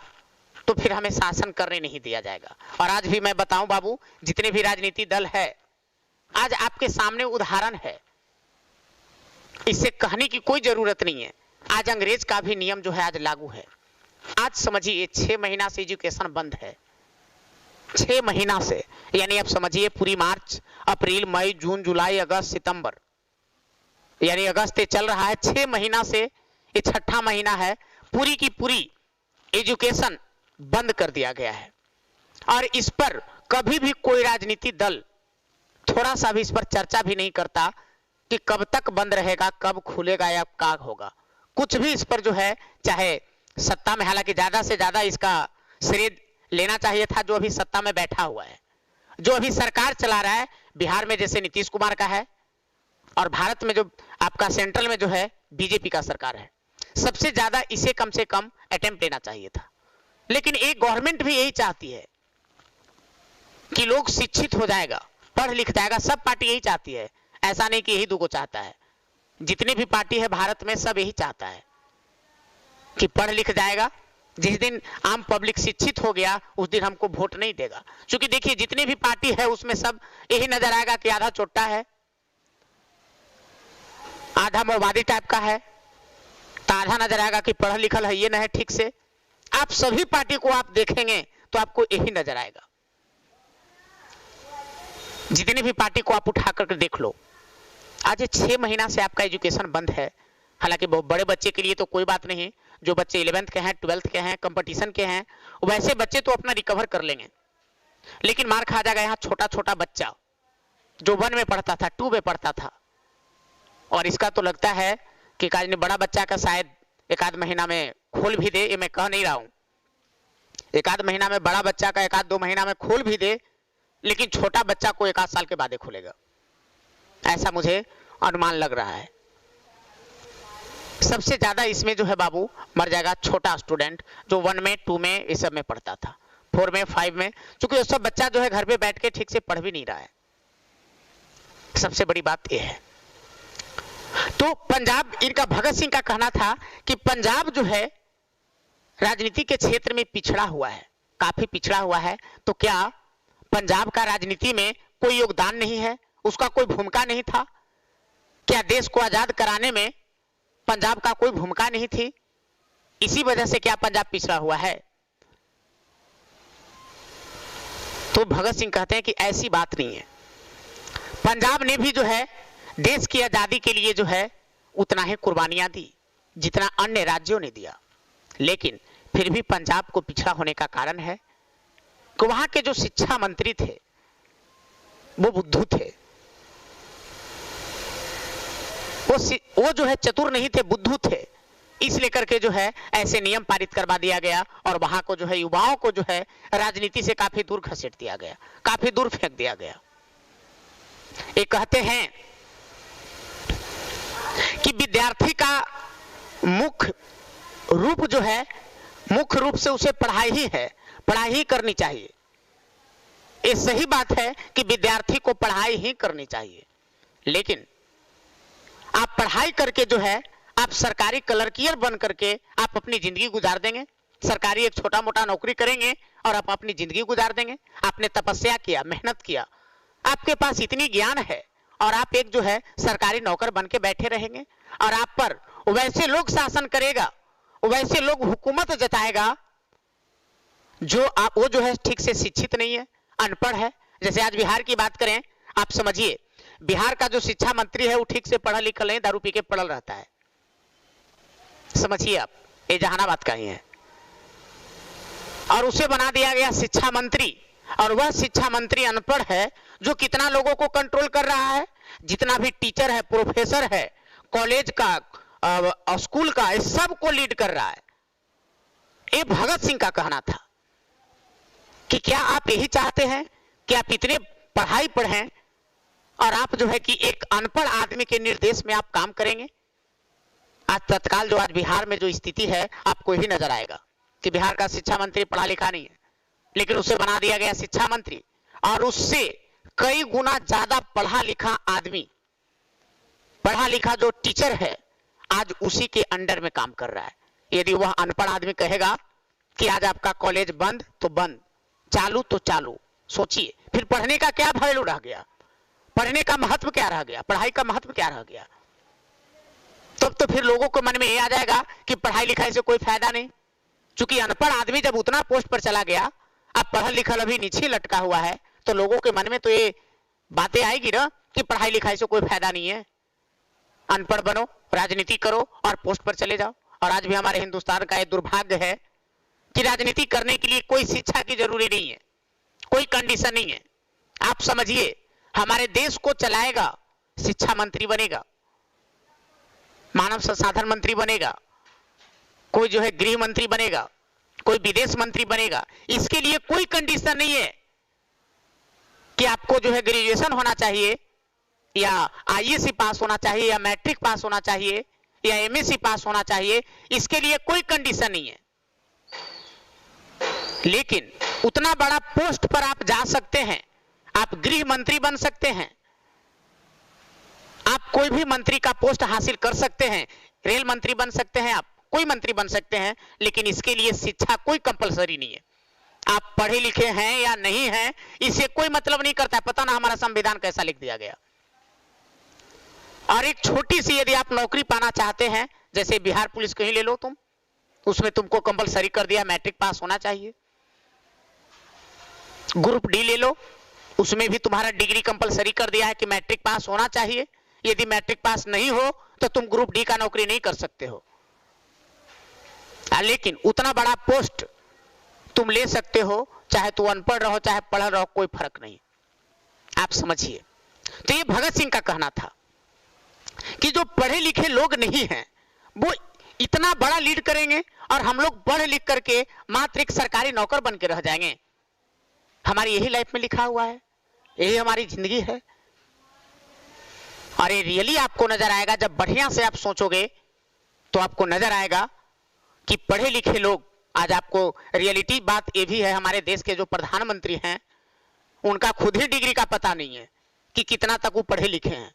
A: तो फिर हमें शासन करने नहीं दिया जाएगा। और आज भी मैं बताऊं बाबू, जितने भी राजनीति दल है आज आपके सामने उदाहरण है, इसे कहने की कोई जरूरत नहीं है। आज अंग्रेज का भी नियम जो है आज लागू है। आज समझिए 6 महीना से एजुकेशन बंद है, 6 महीना से, यानी आप समझिए पूरी मार्च, अप्रैल, मई, जून, जुलाई, अगस्त, सितंबर, यानी अगस्त से चल रहा है, 6 महीना से ये छठा महीना है, पूरी की पूरी एजुकेशन बंद कर दिया गया है। और इस पर कभी भी कोई राजनीतिक दल थोड़ा सा भी इस पर चर्चा भी नहीं करता कि कब तक बंद रहेगा, कब खुलेगा या क्या होगा, कुछ भी इस पर जो है, चाहे सत्ता में, हालांकि ज्यादा से ज्यादा इसका श्रेय लेना चाहिए था जो अभी सत्ता में बैठा हुआ है, जो अभी सरकार चला रहा है। बिहार में जैसे नीतीश कुमार का है और भारत में जो आपका सेंट्रल में जो है बीजेपी का सरकार है, सबसे ज्यादा इसे कम से कम अटेम्प्ट लेना चाहिए था। लेकिन एक गवर्नमेंट भी यही चाहती है कि लोग शिक्षित हो जाएगा, पढ़ लिख जाएगा, सब पार्टी यही चाहती है, ऐसा नहीं कि यही दो को चाहता है, जितनी भी पार्टी है भारत में सब यही चाहता है कि पढ़ लिख जाएगा, जिस दिन आम पब्लिक शिक्षित हो गया उस दिन हमको वोट नहीं देगा। क्योंकि देखिए जितनी भी पार्टी है उसमें सब यही नजर आएगा कि आधा चोट्टा है, आधा मोरवादी टाइप का है, तो आधा नजर आएगा कि पढ़ा लिखल है ये ना है ठीक से। आप सभी पार्टी को आप देखेंगे तो आपको यही नजर आएगा, जितनी भी पार्टी को आप उठा करके देख लो। आज 6 महीना से आपका एजुकेशन बंद है। हालांकि बहुत बड़े बच्चे के लिए तो कोई बात नहीं, जो बच्चे 11th के हैं, 12th के हैं, कंपटीशन के हैं, वैसे बच्चे तो अपना रिकवर कर लेंगे, लेकिन मार खा जाएगा यहाँ छोटा छोटा बच्चा जो 1 में पढ़ता था, 2 में पढ़ता था। और इसका तो लगता है कि काज बड़ा बच्चा का शायद एक आध महीना में खोल भी दे, ये मैं कह नहीं रहा हूं, एक आध महीना में बड़ा बच्चा का एक आध 2 महीना में खोल भी दे, लेकिन छोटा बच्चा को 1 आध साल के बाद खोलेगा, ऐसा मुझे अनुमान लग रहा है। सबसे ज्यादा इसमें जो है बाबू मर जाएगा छोटा स्टूडेंट जो 1 में, 2 में, इस सब में पढ़ता था, 4 में, 5 में, क्योंकि वो सब बच्चा जो है घर पे बैठ के ठीक से पढ़ भी नहीं रहा है। सबसे बड़ी बात यह है। तो पंजाब, इनका भगत सिंह का कहना था कि पंजाब जो है राजनीति के क्षेत्र में पिछड़ा हुआ है, काफी पिछड़ा हुआ है। तो क्या पंजाब का राजनीति में कोई योगदान नहीं है, उसका कोई भूमिका नहीं था? क्या देश को आजाद कराने में पंजाब का कोई भूमिका नहीं थी? इसी वजह से क्या पंजाब पिछड़ा हुआ है? तो भगत सिंह कहते हैं कि ऐसी बात नहीं है, पंजाब ने भी जो है देश की आजादी के लिए जो है उतना ही कुर्बानियां दी जितना अन्य राज्यों ने दिया। लेकिन फिर भी पंजाब को पिछड़ा होने का कारण है कि वहां के जो शिक्षा मंत्री थे वो बुद्धू थे, वो जो है चतुर नहीं थे, बुद्धू थे। इस लेकर के जो है ऐसे नियम पारित करवा दिया गया और वहां को जो है युवाओं को जो है राजनीति से काफी दूर घसीट दिया गया, काफी दूर फेंक दिया गया। ये कहते हैं कि विद्यार्थी का मुख्य रूप जो है, मुख्य रूप से उसे पढ़ाई ही है, पढ़ाई ही करनी चाहिए। ये सही बात है कि विद्यार्थी को पढ़ाई ही करनी चाहिए, लेकिन आप पढ़ाई करके जो है आप सरकारी क्लर्कियर बन करके आप अपनी जिंदगी गुजार देंगे, सरकारी एक छोटा मोटा नौकरी करेंगे और आप अपनी जिंदगी गुजार देंगे। आपने तपस्या किया, मेहनत किया, आपके पास इतनी ज्ञान है और आप एक जो है सरकारी नौकर बन के बैठे रहेंगे और आप पर वैसे लोग शासन करेगा, वैसे लोग हुकूमत जताएगा जो आप, वो जो है ठीक से शिक्षित नहीं है, अनपढ़ है। जैसे आज बिहार की बात करें, आप समझिए बिहार का जो शिक्षा मंत्री है वो ठीक से पढ़ा लिखा नहीं, दारू पी के पड़ल रहता है। समझिए आप, ये जहानाबाद का ही है और उसे बना दिया गया शिक्षा मंत्री, और वह शिक्षा मंत्री अनपढ़ है जो कितना लोगों को कंट्रोल कर रहा है, जितना भी टीचर है, प्रोफेसर है, कॉलेज का, स्कूल का, इस सब को लीड कर रहा है। ये भगत सिंह का कहना था कि क्या आप यही चाहते हैं कि आप इतने पढ़ाई पढ़ें और आप जो है कि एक अनपढ़ आदमी के निर्देश में आप काम करेंगे? आज तत्काल जो आज बिहार में जो स्थिति है आपको यही नजर आएगा कि बिहार का शिक्षा मंत्री पढ़ा लिखा नहीं है, लेकिन उसे बना दिया गया शिक्षा मंत्री और उससे कई गुना ज्यादा पढ़ा लिखा आदमी, पढ़ा लिखा जो टीचर है आज उसी के अंडर में काम कर रहा है। यदि वह अनपढ़ आदमी कहेगा कि आज आपका कॉलेज बंद तो बंद, चालू तो चालू, सोचिए फिर पढ़ने का क्या वैल्यू रह गया, पढ़ने का महत्व क्या रह गया, पढ़ाई का महत्व क्या रह गया? तब तो फिर लोगों को मन में ये आ जाएगा कि पढ़ाई लिखाई से कोई फायदा नहीं। चूंकि अनपढ़ आदमी जब उतना पोस्ट पर चला गया, अब पढ़ा लिखा अभी नीचे लटका हुआ है, तो लोगों के मन में तो ये बातें आएगी ना कि पढ़ाई लिखाई से कोई फायदा नहीं है, अनपढ़ बनो, राजनीति करो और पोस्ट पर चले जाओ। और आज भी हमारे हिंदुस्तान का ये दुर्भाग्य है कि राजनीति करने के लिए कोई शिक्षा की जरूरी नहीं है, कोई कंडीशन नहीं है। आप समझिए, हमारे देश को चलाएगा शिक्षा मंत्री बनेगा, मानव संसाधन मंत्री बनेगा, कोई जो है गृह मंत्री बनेगा, कोई विदेश मंत्री बनेगा। इसके लिए कोई कंडीशन नहीं है कि आपको जो है ग्रेजुएशन होना चाहिए या आईएससी पास होना चाहिए या मैट्रिक पास होना चाहिए या एमएससी पास होना चाहिए। इसके लिए कोई कंडीशन नहीं है। लेकिन उतना बड़ा पोस्ट पर आप जा सकते हैं, आप गृह मंत्री बन सकते हैं, आप कोई भी मंत्री का पोस्ट हासिल कर सकते हैं, रेल मंत्री बन सकते हैं, आप कोई मंत्री बन सकते हैं। लेकिन इसके लिए शिक्षा कोई कंपलसरी नहीं है। आप पढ़े लिखे हैं या नहीं हैं, इससे कोई मतलब नहीं करता है। पता ना हमारा संविधान कैसा लिख दिया गया। और एक छोटी सी यदि आप नौकरी पाना चाहते हैं, जैसे बिहार पुलिस को ही ले लो तुम, उसमें तुमको कंपलसरी कर दिया मैट्रिक पास होना चाहिए। ग्रुप डी ले लो, उसमें भी तुम्हारा डिग्री कंपलसरी कर दिया है कि मैट्रिक पास होना चाहिए। यदि मैट्रिक पास नहीं हो तो तुम ग्रुप डी का नौकरी नहीं कर सकते हो। लेकिन उतना बड़ा पोस्ट तुम ले सकते हो, चाहे तू अनपढ़ रहो चाहे पढ़ रहो, कोई फर्क नहीं। आप समझिए। तो ये भगत सिंह का कहना था कि जो पढ़े लिखे लोग नहीं हैं वो इतना बड़ा लीड करेंगे और हम लोग पढ़ लिख करके मात्र एक सरकारी नौकर बन के रह जाएंगे। हमारी यही लाइफ में लिखा हुआ है, यही हमारी जिंदगी है। और ये रियली आपको नजर आएगा, जब बढ़िया से आप सोचोगे तो आपको नजर आएगा कि पढ़े लिखे लोग, आज आपको रियलिटी बात ये भी है, हमारे देश के जो प्रधानमंत्री हैं उनका खुद ही डिग्री का पता नहीं है कि कितना तक वो पढ़े लिखे हैं,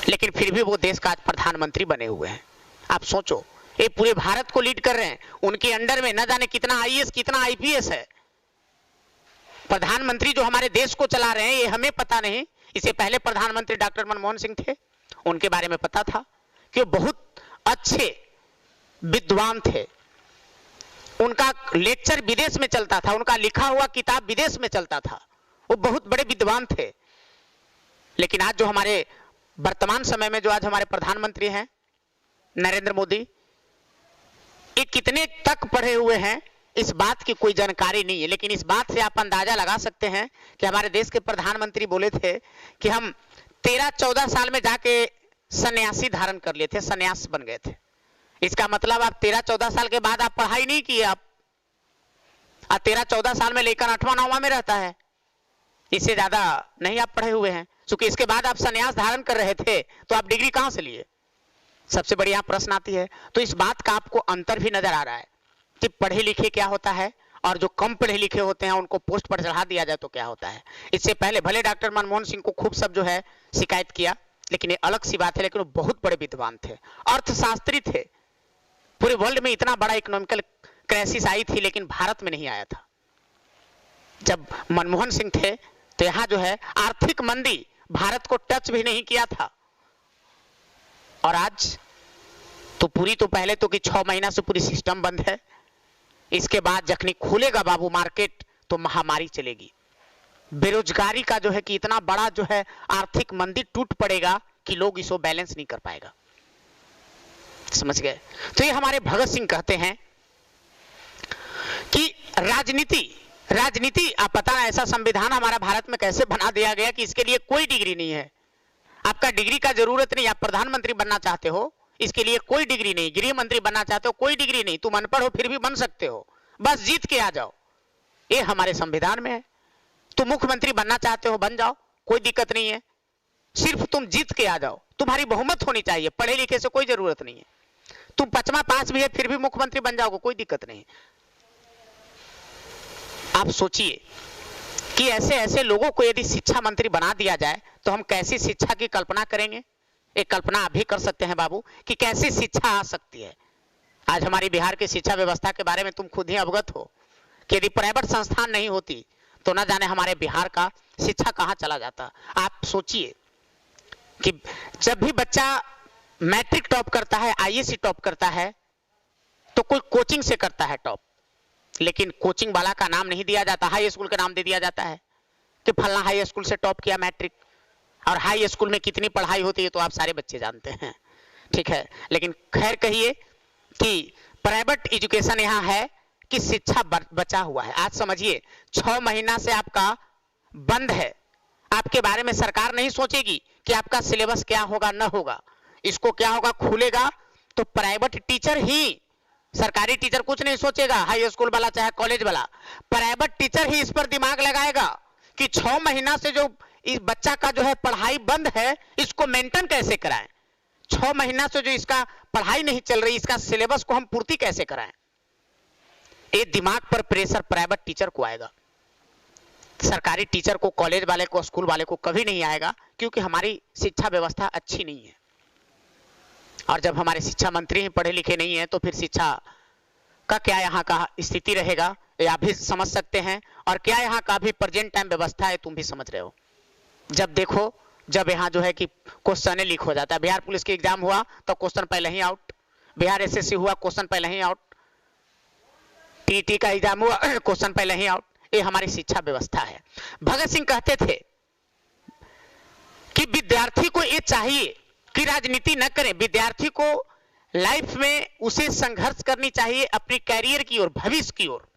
A: लेकिन फिर भी वो देश का आज प्रधानमंत्री बने हुए हैं। आप सोचो, ये पूरे भारत को लीड कर रहे हैं। उनके अंडर में न जाने कितना आईएएस कितना आईपीएस है। प्रधानमंत्री जो हमारे देश को चला रहे हैं ये हमें पता नहीं। इससे पहले प्रधानमंत्री डॉक्टर मनमोहन सिंह थे, उनके बारे में पता था कि वो बहुत अच्छे विद्वान थे। उनका लेक्चर विदेश में चलता था, उनका लिखा हुआ किताब विदेश में चलता था, वो बहुत बड़े विद्वान थे। लेकिन आज जो हमारे वर्तमान समय में जो आज हमारे प्रधानमंत्री हैं नरेंद्र मोदी, ये कितने तक पढ़े हुए हैं इस बात की कोई जानकारी नहीं है। लेकिन इस बात से आप अंदाजा लगा सकते हैं कि हमारे देश के प्रधानमंत्री बोले थे कि हम 13-14 साल में जाके सन्यासी धारण कर लिए थे, सन्यास बन गए थे। इसका मतलब आप 13-14 साल के बाद आप पढ़ाई नहीं किए, आप 13-14 साल में लेकर 8वां-9वां में रहता है, इससे ज्यादा नहीं आप पढ़े हुए हैं। क्योंकि इसके बाद आप सन्यास धारण कर रहे थे तो आप डिग्री कहां से लिए? सबसे बड़ी यहाँ प्रश्न आती है। तो इस बात का आपको अंतर भी नजर आ रहा है कि पढ़े लिखे क्या होता है और जो कम पढ़े लिखे होते हैं उनको पोस्ट पर चढ़ा दिया जाए तो क्या होता है। इससे पहले भले डॉक्टर मनमोहन सिंह को खूब सब जो है शिकायत किया, लेकिन ये अलग सी बात है। लेकिन वो बहुत बड़े विद्वान थे, अर्थशास्त्री थे। पूरे वर्ल्ड में इतना बड़ा इकोनॉमिकल क्राइसिस आई थी, लेकिन भारत में नहीं आया था। जब मनमोहन सिंह थे तो यहाँ जो है आर्थिक मंदी भारत को टच भी नहीं किया था। और आज तो पूरी तो पहले तो कि 6 महीना से पूरी सिस्टम बंद है। इसके बाद जखनी खुलेगा बाबू मार्केट तो महामारी चलेगी। बेरोजगारी का जो है कि इतना बड़ा जो है आर्थिक मंदी टूट पड़ेगा कि लोग इसको बैलेंस नहीं कर पाएगा। समझ गए? तो ये हमारे भगत सिंह कहते हैं कि राजनीति आप पता है ऐसा संविधान हमारा भारत में कैसे बना दिया गया कि इसके लिए कोई डिग्री नहीं है। आपका डिग्री का जरूरत नहीं। आप प्रधानमंत्री बनना चाहते हो, इसके लिए कोई डिग्री नहीं। गृह मंत्री बनना चाहते हो, कोई डिग्री नहीं। तुम अनपढ़ हो फिर भी बन सकते हो, बस जीत के आ जाओ। ये हमारे संविधान में है। तुम मुख्यमंत्री बनना चाहते हो, बन जाओ, कोई दिक्कत नहीं है। सिर्फ तुम जीत के आ जाओ, तुम्हारी बहुमत होनी चाहिए। पढ़े लिखे से कोई जरूरत नहीं है। तुम 5वां पास भी है फिर भी मुख्यमंत्री बन जाओगे, कोई दिक्कत नहीं। आप सोचिए कि ऐसे ऐसे लोगों को यदि शिक्षा मंत्री बना दिया जाए तो हम कैसी शिक्षा की कल्पना करेंगे? एक कल्पना आप भी कर सकते हैं बाबू कि कैसी शिक्षा आ सकती है। आज हमारी बिहार की शिक्षा व्यवस्था के बारे में तुम खुद ही अवगत हो कि यदि प्राइवेट संस्थान नहीं होती तो ना जाने हमारे बिहार का शिक्षा कहां चला जाता। आप सोचिए कि जब भी बच्चा मैट्रिक टॉप करता है, आईएससी टॉप करता है, तो कोई कोचिंग से करता है टॉप, लेकिन कोचिंग वाला का नाम नहीं दिया जाता, हाई स्कूल का नाम दे दिया जाता है कि फलना हाई स्कूल से टॉप किया मैट्रिक। और हाई स्कूल में कितनी पढ़ाई होती है तो आप सारे बच्चे जानते हैं, ठीक है। लेकिन खैर कहिए कि प्राइवेट एजुकेशन यहाँ है कि शिक्षा बचा हुआ है। आज समझिए 6 महीना से आपका बंद है, आपके बारे में सरकार नहीं सोचेगी कि आपका सिलेबस क्या होगा न होगा, इसको क्या होगा, खुलेगा तो प्राइवेट टीचर ही, सरकारी टीचर कुछ नहीं सोचेगा, हाई स्कूल वाला चाहे कॉलेज वाला, प्राइवेट टीचर ही इस पर दिमाग लगाएगा कि 6 महीना से जो इस बच्चा का जो है पढ़ाई बंद है, इसको मेंटेन कैसे कराएं, 6 महीना से जो इसका पढ़ाई नहीं चल रही, इसका सिलेबस को हम पूर्ति कैसे कराएं। ये दिमाग पर प्रेशर प्राइवेट टीचर को आएगा, सरकारी टीचर को, कॉलेज वाले को, स्कूल वाले को कभी नहीं आएगा, क्योंकि हमारी शिक्षा व्यवस्था अच्छी नहीं है। और जब हमारे शिक्षा मंत्री ही पढ़े लिखे नहीं है तो फिर शिक्षा का क्या यहाँ का स्थिति रहेगा, ये आप भी समझ सकते हैं। और क्या यहाँ का भी प्रेजेंट टाइम व्यवस्था है, तुम भी समझ रहे हो। जब देखो, जब यहाँ जो है कि क्वेश्चन लीक हो जाता है, बिहार पुलिस के एग्जाम हुआ तो क्वेश्चन पहले ही आउट, बिहार एसएससी हुआ क्वेश्चन पहले ही आउट, टीटी का एग्जाम हुआ क्वेश्चन पहले ही आउट। ये हमारी शिक्षा व्यवस्था है। भगत सिंह कहते थे कि विद्यार्थी को ये चाहिए कि राजनीति न करें, विद्यार्थी को लाइफ में उसे संघर्ष करनी चाहिए अपने कैरियर की ओर, भविष्य की ओर,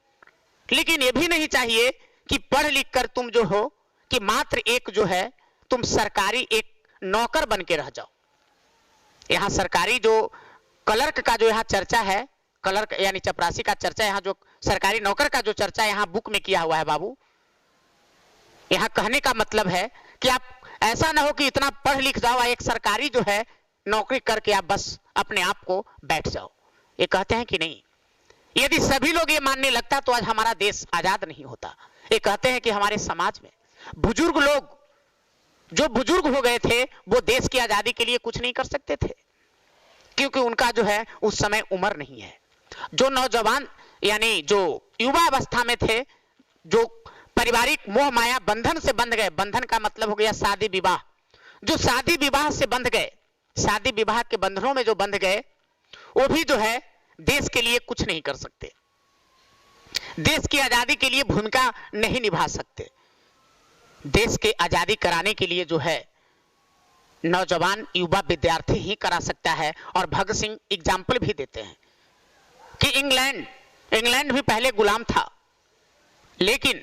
A: लेकिन ये भी नहीं चाहिए कि पढ़ लिख कर तुम जो हो कि मात्र एक जो है तुम सरकारी एक नौकर बन के रह जाओ। यहां सरकारी जो क्लर्क का जो यहां चर्चा है, क्लर्क यानी चपरासी का चर्चा, यहां जो सरकारी नौकर का जो चर्चा यहां बुक में किया हुआ है बाबू, यहां कहने का मतलब है कि आप ऐसा ना हो कि इतना पढ़ लिख जाओ, एक सरकारी जो है नौकरी करके आप बस अपने आप को बैठ जाओ। ये कहते हैं कि नहीं, यदि सभी लोग ये मानने लगता तो आज हमारा देश आजाद नहीं होता। ये कहते हैं कि हमारे समाज में बुजुर्ग लोग, जो बुजुर्ग हो गए थे, वो देश की आजादी के लिए कुछ नहीं कर सकते थे, क्योंकि उनका जो है उस समय उम्र नहीं है। जो नौजवान यानी जो युवा अवस्था में थे, जो पारिवारिक मोह माया बंधन से बंध गए, बंधन का मतलब हो गया शादी विवाह, जो शादी विवाह से बंध गए, शादी विवाह के बंधनों में जो बंध गए, वो भी जो है देश के लिए कुछ नहीं कर सकते, देश की आजादी के लिए भूमिका नहीं निभा सकते। देश के आजादी कराने के लिए जो है नौजवान युवा विद्यार्थी ही करा सकता है। और भगत सिंह एग्जाम्पल भी देते हैं कि इंग्लैंड भी पहले गुलाम था, लेकिन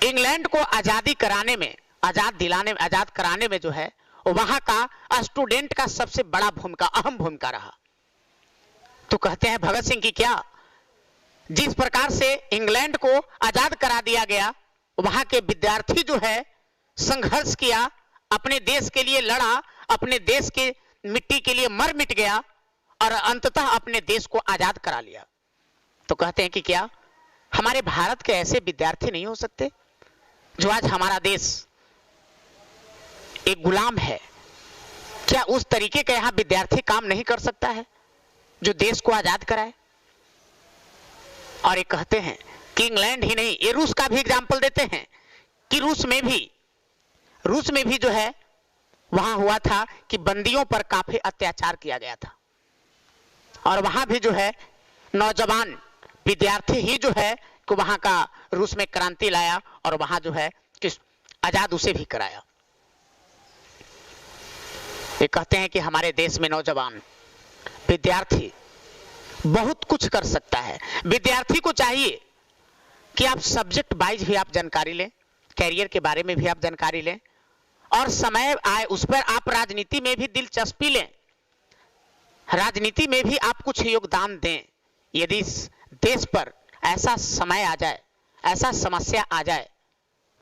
A: इंग्लैंड को आजादी कराने में, आजाद दिलाने में, आजाद कराने में जो है वहां का स्टूडेंट का सबसे बड़ा भूमिका, अहम भूमिका रहा। तो कहते हैं भगत सिंह की क्या, जिस प्रकार से इंग्लैंड को आजाद करा दिया गया, वहां के विद्यार्थी जो है संघर्ष किया, अपने देश के लिए लड़ा, अपने देश के मिट्टी के लिए मर मिट गया और अंततः अपने देश को आजाद करा लिया। तो कहते हैं कि क्या हमारे भारत के ऐसे विद्यार्थी नहीं हो सकते जो आज हमारा देश एक गुलाम है? क्या उस तरीके का यहां विद्यार्थी काम नहीं कर सकता है जो देश को आजाद कराए? और ये कहते हैं कि इंग्लैंड ही नहीं, ये रूस का भी एग्जाम्पल देते हैं कि रूस में भी जो है वहां हुआ था कि बंदियों पर काफी अत्याचार किया गया था, और वहां भी जो है नौजवान विद्यार्थी ही जो है कि वहां का रूस में क्रांति लाया और वहां जो है कि आजाद उसे भी कराया। ये कहते हैं कि हमारे देश में नौजवान विद्यार्थी बहुत कुछ कर सकता है। विद्यार्थी को चाहिए कि आप सब्जेक्ट वाइज भी आप जानकारी लें, कैरियर के बारे में भी आप जानकारी लें, और समय आए उस पर आप राजनीति में भी दिलचस्पी लें, राजनीति में भी आप कुछ योगदान दें। यदि देश पर ऐसा समय आ जाए, ऐसा समस्या आ जाए,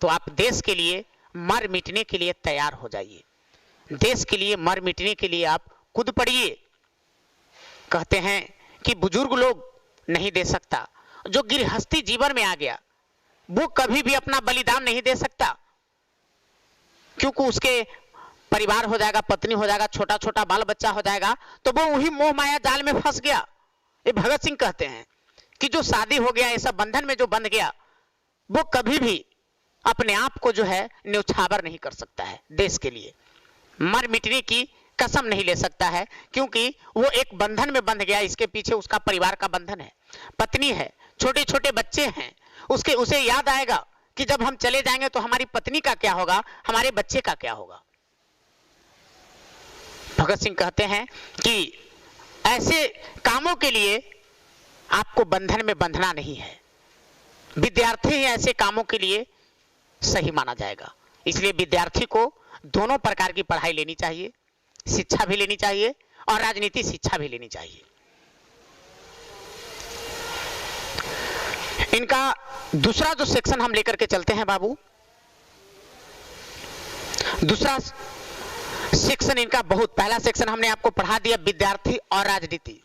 A: तो आप देश के लिए मर मिटने के लिए तैयार हो जाइए, देश के लिए मर मिटने के लिए आप खुद पढ़िए। कहते हैं कि बुजुर्ग लोग नहीं दे सकता, जो गृहस्थी जीवन में आ गया वो कभी भी अपना बलिदान नहीं दे सकता, क्योंकि उसके परिवार हो जाएगा, पत्नी हो जाएगा, छोटा छोटा बाल बच्चा हो जाएगा, तो वो वही मोह माया जाल में फंस गया। ये भगत सिंह कहते हैं कि जो शादी हो गया, ऐसा बंधन में जो बंध गया, वो कभी भी अपने आप को जो है न्यौछावर नहीं कर सकता है देश के लिए। मर मिटने की कसम नहीं ले सकता है, क्योंकि वो एक बंधन में बंध गया। इसके पीछे उसका परिवार का बंधन है, पत्नी है, छोटे छोटे बच्चे हैं। उसे याद आएगा कि जब हम चले जाएंगे तो हमारी पत्नी का क्या होगा, हमारे बच्चे का क्या होगा। भगत सिंह कहते हैं कि ऐसे कामों के लिए आपको बंधन में बंधना नहीं है। विद्यार्थी ही ऐसे कामों के लिए सही माना जाएगा। इसलिए विद्यार्थी को दोनों प्रकार की पढ़ाई लेनी चाहिए, शिक्षा भी लेनी चाहिए और राजनीति शिक्षा भी लेनी चाहिए। इनका दूसरा जो सेक्शन हम लेकर के चलते हैं बाबू, दूसरा सेक्शन इनका बहुत, पहला सेक्शन हमने आपको पढ़ा दिया विद्यार्थी और राजनीति।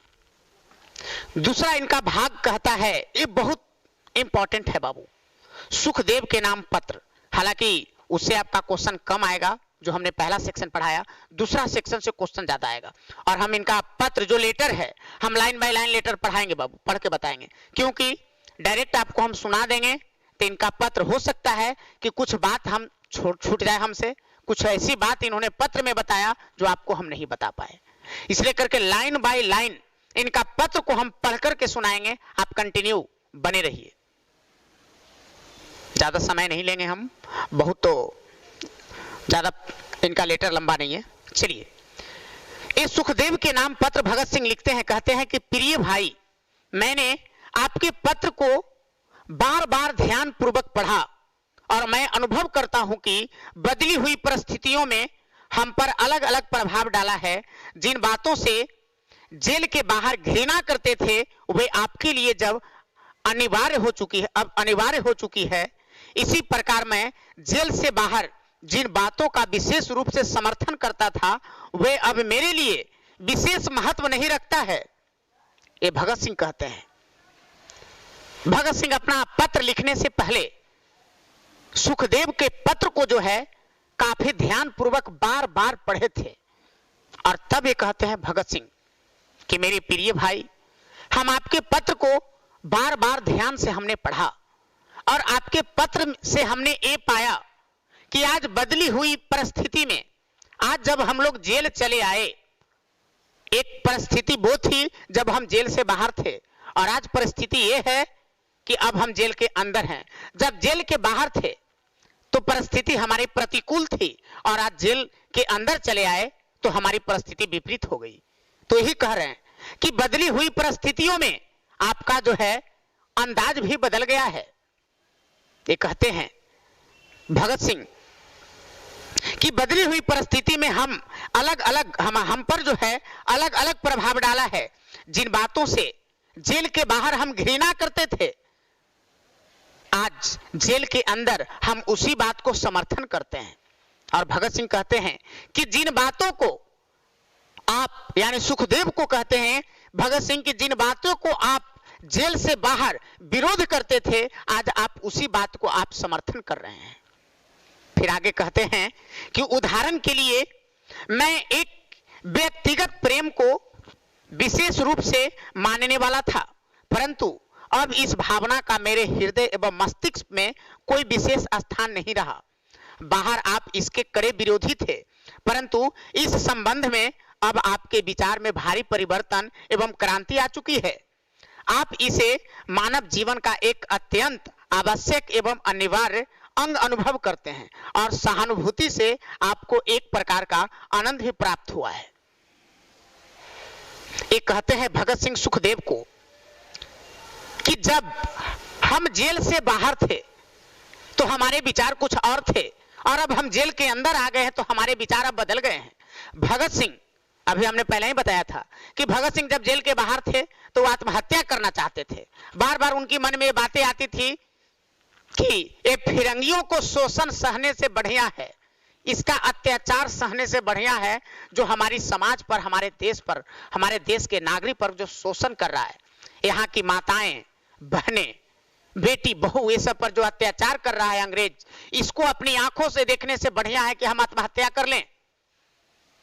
A: दूसरा इनका भाग कहता है, ये बहुत इंपॉर्टेंट है बाबू, सुखदेव के नाम पत्र। हालांकि उससे आपका क्वेश्चन कम आएगा जो हमने पहला सेक्शन पढ़ाया, दूसरा सेक्शन से क्वेश्चन ज्यादा आएगा। और हम इनका पत्र जो लेटर है, हम लाइन बाय लाइन लेटर पढ़ाएंगे बाबू, पढ़ के बताएंगे, क्योंकि डायरेक्ट आपको हम सुना देंगे तो इनका पत्र हो सकता है कि कुछ बात हम छूट जाए हमसे, कुछ ऐसी बात इन्होंने पत्र में बताया जो आपको हम नहीं बता पाए। इसलिए करके लाइन बाय लाइन इनका पत्र को हम पढ़ करके सुनाएंगे। आप कंटिन्यू बने रहिए, ज्यादा समय नहीं लेंगे हम, बहुत तो ज्यादा इनका लेटर लंबा नहीं है। चलिए, इस सुखदेव के नाम पत्र भगत सिंह लिखते हैं, कहते हैं कि प्रिय भाई, मैंने आपके पत्र को बार बार ध्यान पूर्वक पढ़ा और मैं अनुभव करता हूं कि बदली हुई परिस्थितियों में हम पर अलग अलग प्रभाव डाला है। जिन बातों से जेल के बाहर घृणा करते थे वे आपके लिए जब अनिवार्य हो चुकी है, अब अनिवार्य हो चुकी है। इसी प्रकार मैं जेल से बाहर जिन बातों का विशेष रूप से समर्थन करता था वे अब मेरे लिए विशेष महत्व नहीं रखता है। ये भगत सिंह कहते हैं। भगत सिंह अपना पत्र लिखने से पहले सुखदेव के पत्र को जो है काफी ध्यान पूर्वक बार बार पढ़े थे और तब ये कहते हैं भगत सिंह कि मेरे प्रिय भाई, हम आपके पत्र को बार बार ध्यान से हमने पढ़ा और आपके पत्र से हमने ये पाया कि आज बदली हुई परिस्थिति में, आज जब हम लोग जेल चले आए, एक परिस्थिति वो थी जब हम जेल से बाहर थे और आज परिस्थिति ये है कि अब हम जेल के अंदर हैं। जब जेल के बाहर थे तो परिस्थिति हमारी प्रतिकूल थी और आज जेल के अंदर चले आए तो हमारी परिस्थिति विपरीत हो गई। तो यही कह रहे हैं कि बदली हुई परिस्थितियों में आपका जो है अंदाज भी बदल गया है। ये कहते हैं भगत सिंह कि बदली हुई परिस्थिति में हम अलग अलग हम पर जो है अलग अलग प्रभाव डाला है। जिन बातों से जेल के बाहर हम घृणा करते थे, आज जेल के अंदर हम उसी बात को समर्थन करते हैं। और भगत सिंह कहते हैं कि जिन बातों को आप, यानी सुखदेव को कहते हैं भगत सिंह की, जिन बातों को आप जेल से बाहर विरोध करते थे, आज आप उसी बात को आप समर्थन कर रहे हैं। फिर आगे कहते हैं कि उदाहरण के लिए मैं एक व्यक्तिगत प्रेम को विशेष रूप से मानने वाला था, परंतु अब इस भावना का मेरे हृदय एवं मस्तिष्क में कोई विशेष स्थान नहीं रहा। बाहर आप इसके कड़े विरोधी थे, परंतु इस संबंध में अब आपके विचार में भारी परिवर्तन एवं क्रांति आ चुकी है। आप इसे मानव जीवन का एक अत्यंत आवश्यक एवं अनिवार्य अंग अनुभव करते हैं और सहानुभूति से आपको एक प्रकार का आनंद भी प्राप्त हुआ है। ये कहते हैं भगत सिंह सुखदेव को कि जब हम जेल से बाहर थे तो हमारे विचार कुछ और थे और अब हम जेल के अंदर आ गए हैं तो हमारे विचार अब बदल गए हैं। भगत सिंह, अभी हमने पहले ही बताया था कि भगत सिंह जब जेल के बाहर थे तो वो आत्महत्या करना चाहते थे। बार बार उनकी मन में ये बातें आती थी कि ये फिरंगियों को शोषण सहने से बढ़िया है, इसका अत्याचार सहने से बढ़िया है जो हमारी समाज पर, हमारे देश पर, हमारे देश के नागरिक पर जो शोषण कर रहा है, यहाँ की माताएं, बहनें, बेटी, बहू, ये सब पर जो अत्याचार कर रहा है अंग्रेज, इसको अपनी आंखों से देखने से बढ़िया है कि हम आत्महत्या कर लें।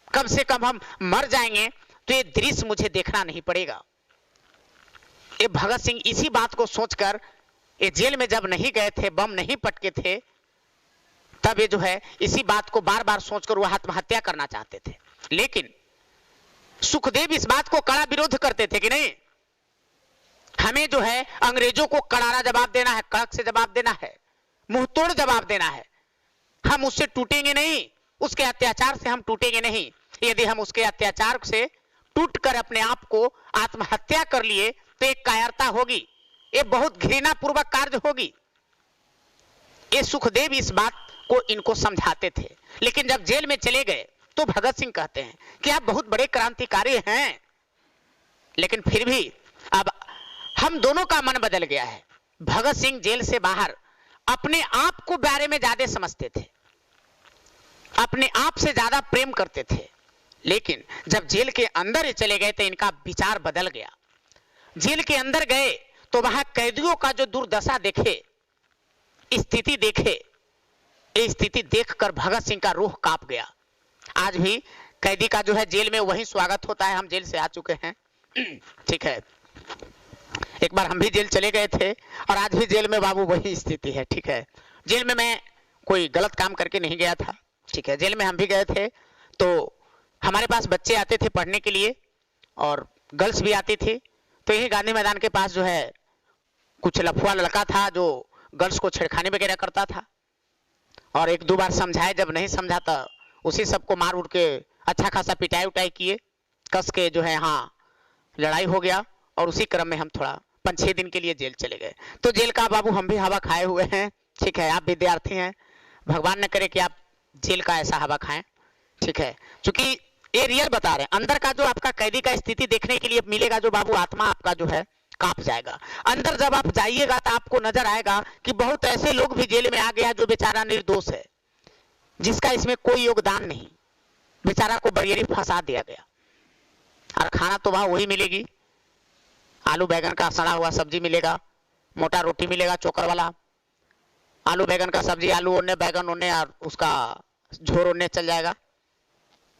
A: कम से कम हम मर जाएंगे तो ये दृश्य मुझे देखना नहीं पड़ेगा। ये भगत सिंह इसी बात को सोचकर ये जेल में जब नहीं गए थे, बम नहीं पटके थे, तब ये जो है इसी बात को बार बार सोचकर वो आत्महत्या करना चाहते थे। लेकिन सुखदेव इस बात को कड़ा विरोध करते थे कि नहीं, हमें जो है अंग्रेजों को करारा जवाब देना है, कड़क से जवाब देना है, मुंहतोड़ जवाब देना है। हम उससे टूटेंगे नहीं, उसके अत्याचार से हम टूटेंगे नहीं। यदि हम उसके अत्याचार से टूटकर अपने आप को आत्महत्या कर लिए तो एक कायरता होगी, ये बहुत घृणापूर्वक कार्य होगी। ये सुखदेव इस बात को इनको समझाते थे। लेकिन जब जेल में चले गए तो भगत सिंह कहते हैं कि आप बहुत बड़े क्रांतिकारी हैं, लेकिन फिर भी अब हम दोनों का मन बदल गया है। भगत सिंह जेल से बाहर अपने आप को बारे में ज्यादा समझते थे, अपने आप से ज्यादा प्रेम करते थे। लेकिन जब जेल के अंदर चले गए तो इनका विचार बदल गया। जेल के अंदर गए तो वहां कैदियों का जो दुर्दशा देखे, स्थिति देखे, ये स्थिति देखकर भगत सिंह का रूह कांप गया। आज भी कैदी का जो है जेल में वही स्वागत होता है। हम जेल से आ चुके हैं, ठीक है, एक बार हम भी जेल चले गए थे और आज भी जेल में बाबू वही स्थिति है, ठीक है। जेल में मैं कोई गलत काम करके नहीं गया था, ठीक है। जेल में हम भी गए थे तो हमारे पास बच्चे आते थे पढ़ने के लिए और गर्ल्स भी आती थी। तो यही गांधी मैदान के पास जो है कुछ लफुआ लड़का था जो गर्ल्स को छेड़खानी वगैरह करता था, और एक दो बार समझाए, जब नहीं समझा तो उसी सबको मार उड़ के अच्छा खासा पिटाई उटाई किए, कस के जो है हाँ लड़ाई हो गया। और उसी क्रम में हम थोड़ा 5-6 दिन के लिए जेल चले गए। तो जेल का बाबू हम भी हवा खाए हुए हैं, ठीक है। आप विद्यार्थी हैं, भगवान न करे कि आप जेल का ऐसा हवा खाएं, ठीक है। क्योंकि ये रियल बता रहे हैं, अंदर का जो आपका कैदी का स्थिति देखने के लिए मिलेगा जो बाबू, आत्मा आपका जो है कांप जाएगा। अंदर जब आप जाइएगा तो आपको नजर आएगा कि बहुत ऐसे लोग भी जेल में आ गया जो बेचारा निर्दोष है, जिसका इसमें कोई योगदान नहीं, बेचारा को बरियरी फंसा दिया गया। और खाना तो वहां वही मिलेगी, आलू बैगन का सड़ा हुआ सब्जी मिलेगा, मोटा रोटी मिलेगा चोकर वाला, आलू बैगन का सब्जी, आलू ओढ़ने बैगन ओढ़ने और उसका झोर ओढ़ने चल जाएगा।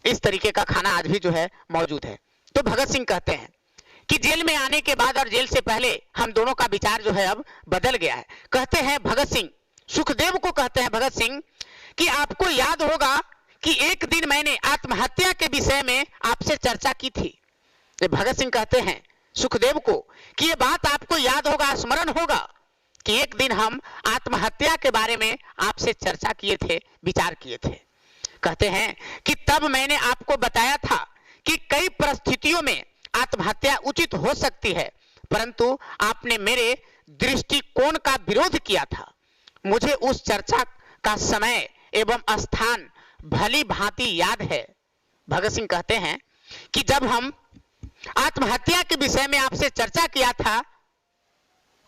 A: इस तरीके का खाना आज भी जो है मौजूद है। तो भगत सिंह कहते हैं कि जेल में आने के बाद और जेल से पहले हम दोनों का विचार जो है अब बदल गया है। कहते हैं भगत सिंह, सुखदेव को कहते हैं भगत सिंह कि आपको याद होगा कि एक दिन मैंने आत्महत्या के विषय में आपसे चर्चा की थी। भगत सिंह कहते हैं सुखदेव को कि ये बात आपको याद होगा, स्मरण होगा कि एक दिन हम आत्महत्या के बारे में आपसे चर्चा किए थे, विचार किए थे। कहते हैं कि तब मैंने आपको बताया था कि कई परिस्थितियों में आत्महत्या उचित हो सकती है, परंतु आपने मेरे दृष्टिकोण का विरोध किया था। मुझे उस चर्चा का समय एवं स्थान भली भांति याद है। भगत सिंह कहते हैं कि जब हम आत्महत्या के विषय में आपसे चर्चा किया था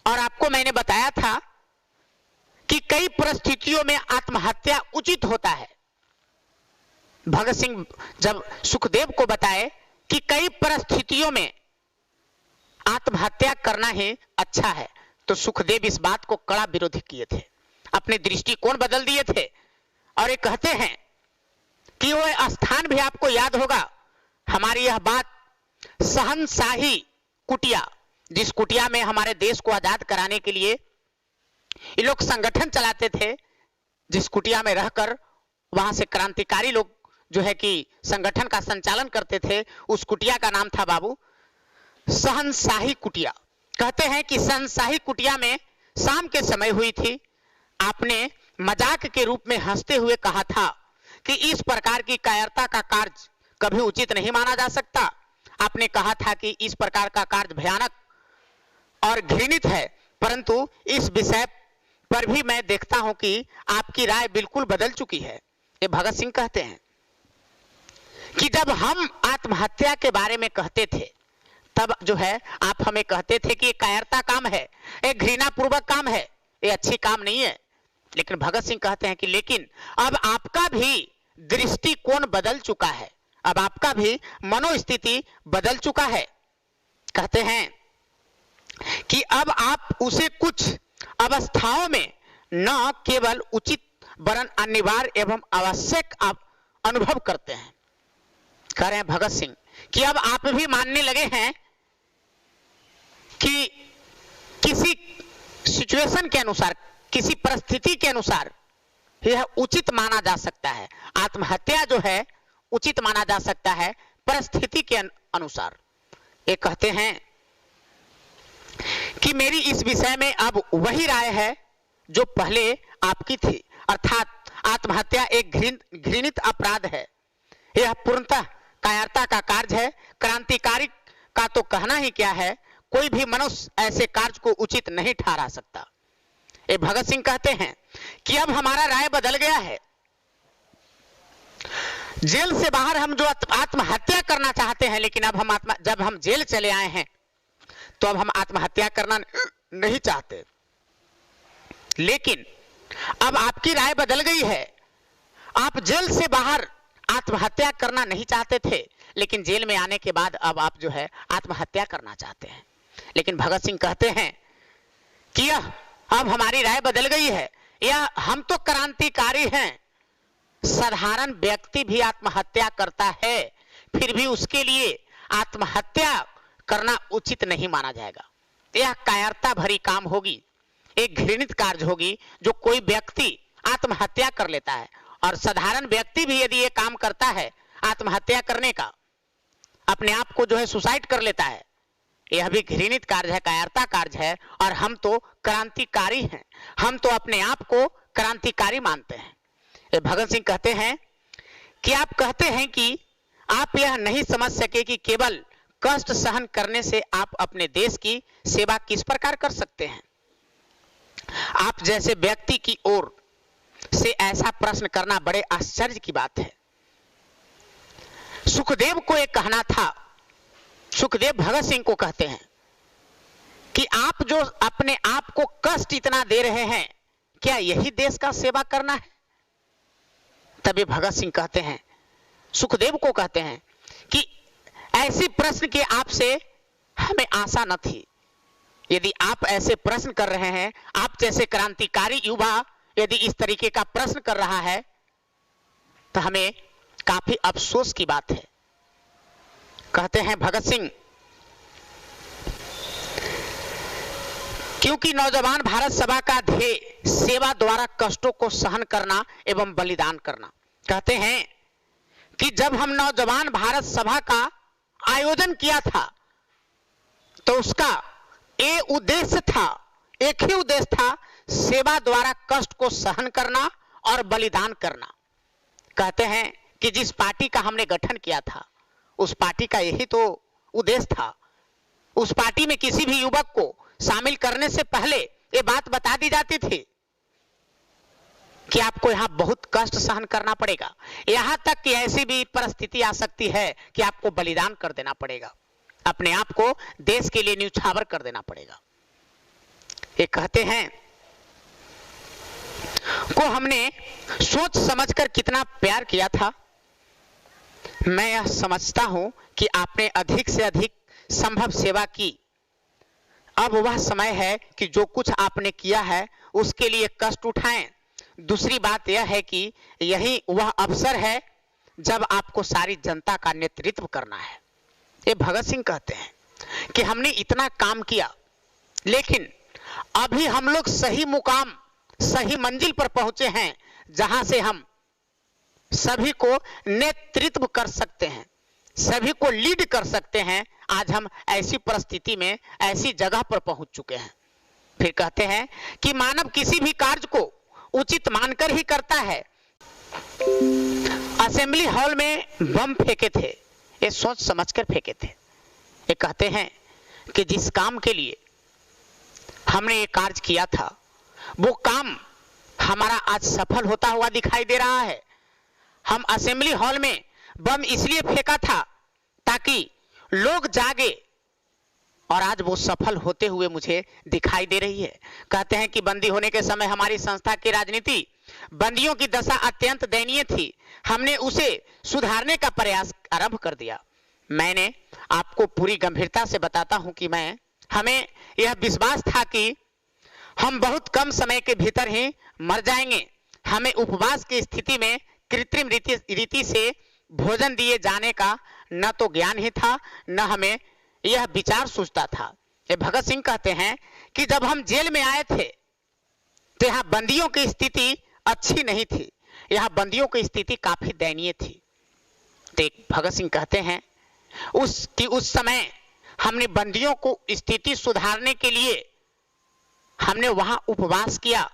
A: और आपको मैंने बताया था कि कई परिस्थितियों में आत्महत्या उचित होता है। भगत सिंह जब सुखदेव को बताए कि कई परिस्थितियों में आत्महत्या करना ही अच्छा है, तो सुखदेव इस बात को कड़ा विरोध किए थे, अपने दृष्टिकोण बदल दिए थे। और ये कहते हैं कि वो स्थान भी आपको याद होगा, हमारी यह बात शहंशाही कुटिया, जिस कुटिया में हमारे देश को आजाद कराने के लिए ये लोग संगठन चलाते थे, जिस कुटिया में रहकर वहां से क्रांतिकारी लोग जो है कि संगठन का संचालन करते थे, उस कुटिया का नाम था बाबू शहंशाही कुटिया। कहते हैं कि शहंशाही कुटिया में शाम के समय हुई थी। आपने मजाक के रूप में हंसते हुए कहा था कि इस प्रकार की कायरता का कार्य कभी उचित नहीं माना जा सकता। आपने कहा था कि इस प्रकार का कार्य भयानक और घृणित है, परंतु इस विषय पर भी मैं देखता हूं कि आपकी राय बिल्कुल बदल चुकी है। ये भगत सिंह कहते हैं कि जब हम आत्महत्या के बारे में कहते थे तब जो है आप हमें कहते थे कि ये कायरता काम है, ये घृणापूर्वक काम है, ये अच्छी काम नहीं है। लेकिन भगत सिंह कहते हैं कि लेकिन अब आपका भी दृष्टिकोण बदल चुका है, अब आपका भी मनोस्थिति बदल चुका है। कहते हैं कि अब आप उसे कुछ अवस्थाओं में न केवल उचित वरन अनिवार्य एवं आवश्यक आप अनुभव करते हैं। कह रहे हैं भगत सिंह कि अब आप भी मानने लगे हैं कि किसी सिचुएशन के अनुसार, किसी परिस्थिति के अनुसार यह उचित माना जा सकता है। आत्महत्या जो है उचित माना जा सकता है परिस्थिति के अनुसार। ये कहते हैं कि मेरी इस विषय में अब वही राय है जो पहले आपकी थी, अर्थात आत्महत्या एक घृणित अपराध है। यह पूर्णतः कायरता का कार्य है। क्रांतिकारी का तो कहना ही क्या है, कोई भी मनुष्य ऐसे कार्य को उचित नहीं ठहरा सकता। ये भगत सिंह कहते हैं कि अब हमारा राय बदल गया है। जेल से बाहर हम जो आत्महत्या करना चाहते हैं, लेकिन अब जब हम जेल चले आए हैं तो अब हम आत्महत्या करना नहीं चाहते। लेकिन अब आपकी राय बदल गई है। आप जेल से बाहर आत्महत्या करना नहीं चाहते थे, लेकिन जेल में आने के बाद अब आप जो है आत्महत्या करना चाहते हैं। लेकिन भगत सिंह कहते हैं कि यह अब हमारी राय बदल गई है। यह हम तो क्रांतिकारी हैं, साधारण व्यक्ति भी आत्महत्या करता है, फिर भी उसके लिए आत्महत्या करना उचित नहीं माना जाएगा। यह कायरता भरी काम होगी, एक घृणित कार्य होगी जो कोई व्यक्ति आत्महत्या कर लेता है। और साधारण व्यक्ति भी यदि ये काम करता है आत्महत्या करने का, अपने आप को जो है सुसाइड कर लेता है, यह भी घृणित कार्य है, कायरता कार्य है। और हम तो क्रांतिकारी हैं, हम तो अपने आप को क्रांतिकारी मानते हैं। ये भगत सिंह कहते हैं कि आप कहते हैं कि आप यह नहीं समझ सके कि केवल कष्ट सहन करने से आप अपने देश की सेवा किस प्रकार कर सकते हैं। आप जैसे व्यक्ति की ओर से ऐसा प्रश्न करना बड़े आश्चर्य की बात है। सुखदेव को एक कहना था, सुखदेव भगत सिंह को कहते हैं कि आप जो अपने आप को कष्ट इतना दे रहे हैं, क्या यही देश का सेवा करना है? तभी भगत सिंह कहते हैं, सुखदेव को कहते हैं कि ऐसे प्रश्न के आपसे हमें आशा न थी। यदि आप ऐसे प्रश्न कर रहे हैं, आप जैसे क्रांतिकारी युवा यदि इस तरीके का प्रश्न कर रहा है, तो हमें काफी अफसोस की बात है। कहते हैं भगत सिंह, क्योंकि नौजवान भारत सभा का ध्येय सेवा द्वारा कष्टों को सहन करना एवं बलिदान करना। कहते हैं कि जब हम नौजवान भारत सभा का आयोजन किया था तो उसका एक उद्देश्य था, एक ही उद्देश्य था, सेवा द्वारा कष्ट को सहन करना और बलिदान करना। कहते हैं कि जिस पार्टी का हमने गठन किया था उस पार्टी का यही तो उद्देश्य था। उस पार्टी में किसी भी युवक को शामिल करने से पहले ये बात बता दी जाती थी कि आपको यहां बहुत कष्ट सहन करना पड़ेगा, यहां तक कि ऐसी भी परिस्थिति आ सकती है कि आपको बलिदान कर देना पड़ेगा, अपने आप को देश के लिए न्यौछावर कर देना पड़ेगा। ये कहते हैं को हमने सोच समझकर कितना प्यार किया था। मैं यह समझता हूं कि आपने अधिक से अधिक संभव सेवा की। अब वह समय है कि जो कुछ आपने किया है उसके लिए कष्ट उठाएं। दूसरी बात यह है कि यही वह अवसर है जब आपको सारी जनता का नेतृत्व करना है। ये भगत सिंह कहते हैं कि हमने इतना काम किया, लेकिन अभी हम लोग सही मुकाम, सही मंजिल पर पहुंचे हैं जहां से हम सभी को नेतृत्व कर सकते हैं, सभी को लीड कर सकते हैं। आज हम ऐसी परिस्थिति में, ऐसी जगह पर पहुंच चुके हैं। फिर कहते हैं कि मानव किसी भी कार्य को उचित मानकर ही करता है। असेंबली हॉल में बम फेंके थे, ये सोच समझकर फेंके थे। ये कहते हैं कि जिस काम के लिए हमने ये कार्य किया था वो काम हमारा आज सफल होता हुआ दिखाई दे रहा है। हम असेंबली हॉल में बम इसलिए फेंका था ताकि लोग जागे, और आज वो सफल होते हुए मुझे दिखाई दे रही है। कहते हैं कि बंदी होने के समय हमारी संस्था की राजनीति, बंदियों की दशा अत्यंत दयनीय थी। हमने उसे सुधारने का प्रयास आरंभ कर दिया। मैंने आपको पूरी गंभीरता से बताता हूं कि हमें यह विश्वास था कि हम बहुत कम समय के भीतर ही मर जाएंगे। हमें उपवास की स्थिति में कृत्रिम रीति से भोजन दिए जाने का न तो ज्ञान ही था, न हमें यह विचार सूझता था। ये भगत सिंह कहते हैं कि जब हम जेल में आए थे तो यहाँ बंदियों की स्थिति अच्छी नहीं थी, यहाँ बंदियों की स्थिति काफी दयनीय थी। तो भगत सिंह कहते हैं उस समय हमने बंदियों को स्थिति सुधारने के लिए हमने वहां उपवास किया,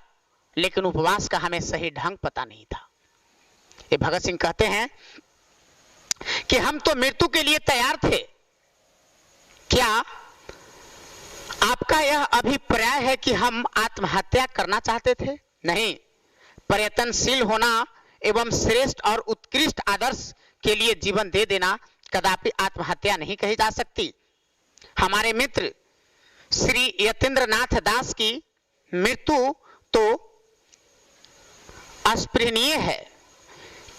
A: लेकिन उपवास का हमें सही ढंग पता नहीं था। ये भगत सिंह कहते हैं कि हम तो मृत्यु के लिए तैयार थे। क्या आपका यह अभिप्राय है कि हम आत्महत्या करना चाहते थे? नहीं, प्रयत्नशील होना एवं श्रेष्ठ और उत्कृष्ट आदर्श के लिए जीवन दे देना कदापि आत्महत्या नहीं कही जा सकती। हमारे मित्र श्री यतीन्द्रनाथ दास की मृत्यु तो अस्पृहनीय है,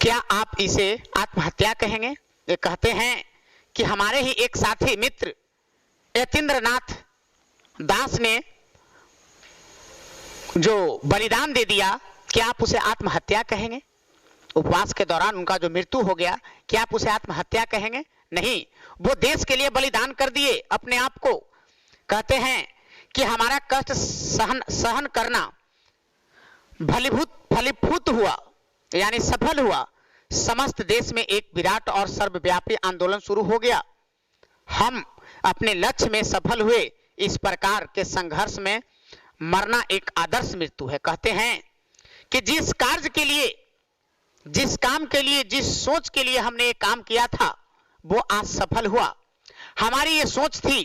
A: क्या आप इसे आत्महत्या कहेंगे? ये कहते हैं कि हमारे ही एक साथी मित्र यतीन्द्रनाथ दास ने जो बलिदान दे दिया, क्या आप उसे आत्महत्या कहेंगे? उपवास के दौरान उनका जो मृत्यु हो गया, क्या आप उसे आत्महत्या कहेंगे? नहीं, वो देश के लिए बलिदान कर दिए अपने आप को। कहते हैं कि हमारा कष्ट सहन करना फलीभूत हुआ, यानी सफल हुआ। समस्त देश में एक विराट और सर्वव्यापी आंदोलन शुरू हो गया। हम अपने लक्ष्य में सफल हुए। इस प्रकार के संघर्ष में मरना एक आदर्श मृत्यु है। कहते हैं कि जिस कार्य के लिए, जिस काम के लिए, जिस सोच के लिए हमने ये काम किया था, वो आज सफल हुआ। हमारी ये सोच थी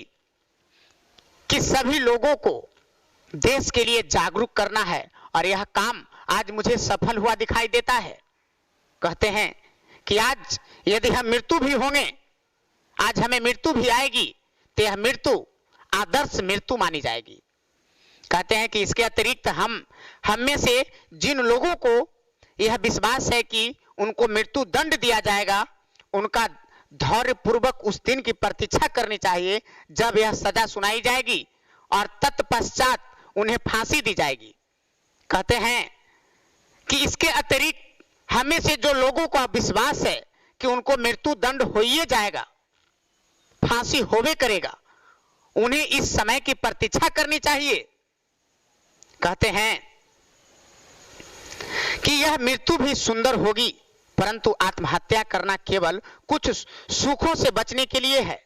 A: कि सभी लोगों को देश के लिए जागरूक करना है, और यह काम आज मुझे सफल हुआ दिखाई देता है। कहते हैं कि आज यदि हम मृत्यु भी होंगे, आज हमें मृत्यु भी आएगी, तो यह मृत्यु आदर्श मृत्यु मानी जाएगी। कहते हैं कि इसके अतिरिक्त हम में से जिन लोगों को यह विश्वास है कि उनको मृत्यु दंड दिया जाएगा, उनका धैर्य पूर्वक उस दिन की प्रतीक्षा करनी चाहिए जब यह सजा सुनाई जाएगी और तत्पश्चात उन्हें फांसी दी जाएगी। कहते हैं कि इसके अतिरिक्त हमें से जो लोगों को विश्वास है कि उनको मृत्यु दंड हो ही जाएगा, फांसी होवे करेगा, उन्हें इस समय की प्रतीक्षा करनी चाहिए। कहते हैं कि यह मृत्यु भी सुंदर होगी, परंतु आत्महत्या करना केवल कुछ सुखों से बचने के लिए है।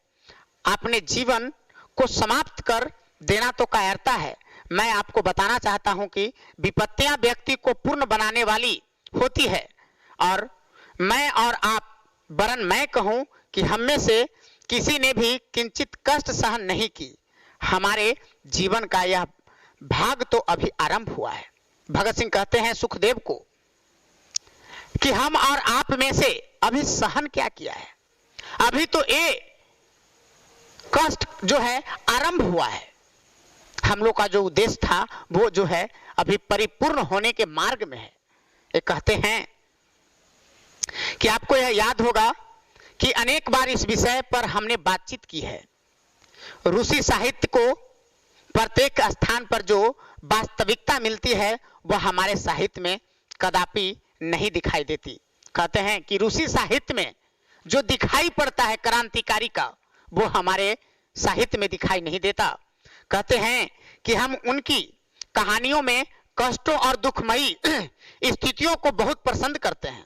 A: अपने जीवन को समाप्त कर देना तो कायरता है। मैं आपको बताना चाहता हूं कि विपत्तियां व्यक्ति को पूर्ण बनाने वाली होती है, और मैं और आप, वरन मैं कहूं कि हम में से किसी ने भी किंचित कष्ट सहन नहीं की। हमारे जीवन का यह भाग तो अभी आरंभ हुआ है। भगत सिंह कहते हैं सुखदेव को कि हम और आप में से अभी सहन क्या किया है, अभी तो ये कष्ट जो है आरंभ हुआ है। हम लोग का जो उद्देश्य था वो जो है अभी परिपूर्ण होने के मार्ग में है। ये कहते हैं कि आपको यह याद होगा कि अनेक बार इस विषय पर हमने बातचीत की है। रूसी साहित्य को प्रत्येक स्थान पर जो वास्तविकता मिलती है वह हमारे साहित्य में कदापि नहीं दिखाई देती। कहते हैं कि रूसी साहित्य में जो दिखाई पड़ता है क्रांतिकारी का, वो हमारे साहित्य में दिखाई नहीं देता। कहते हैं कि हम उनकी कहानियों में कष्टों और दुखमयी स्थितियों को बहुत पसंद करते हैं,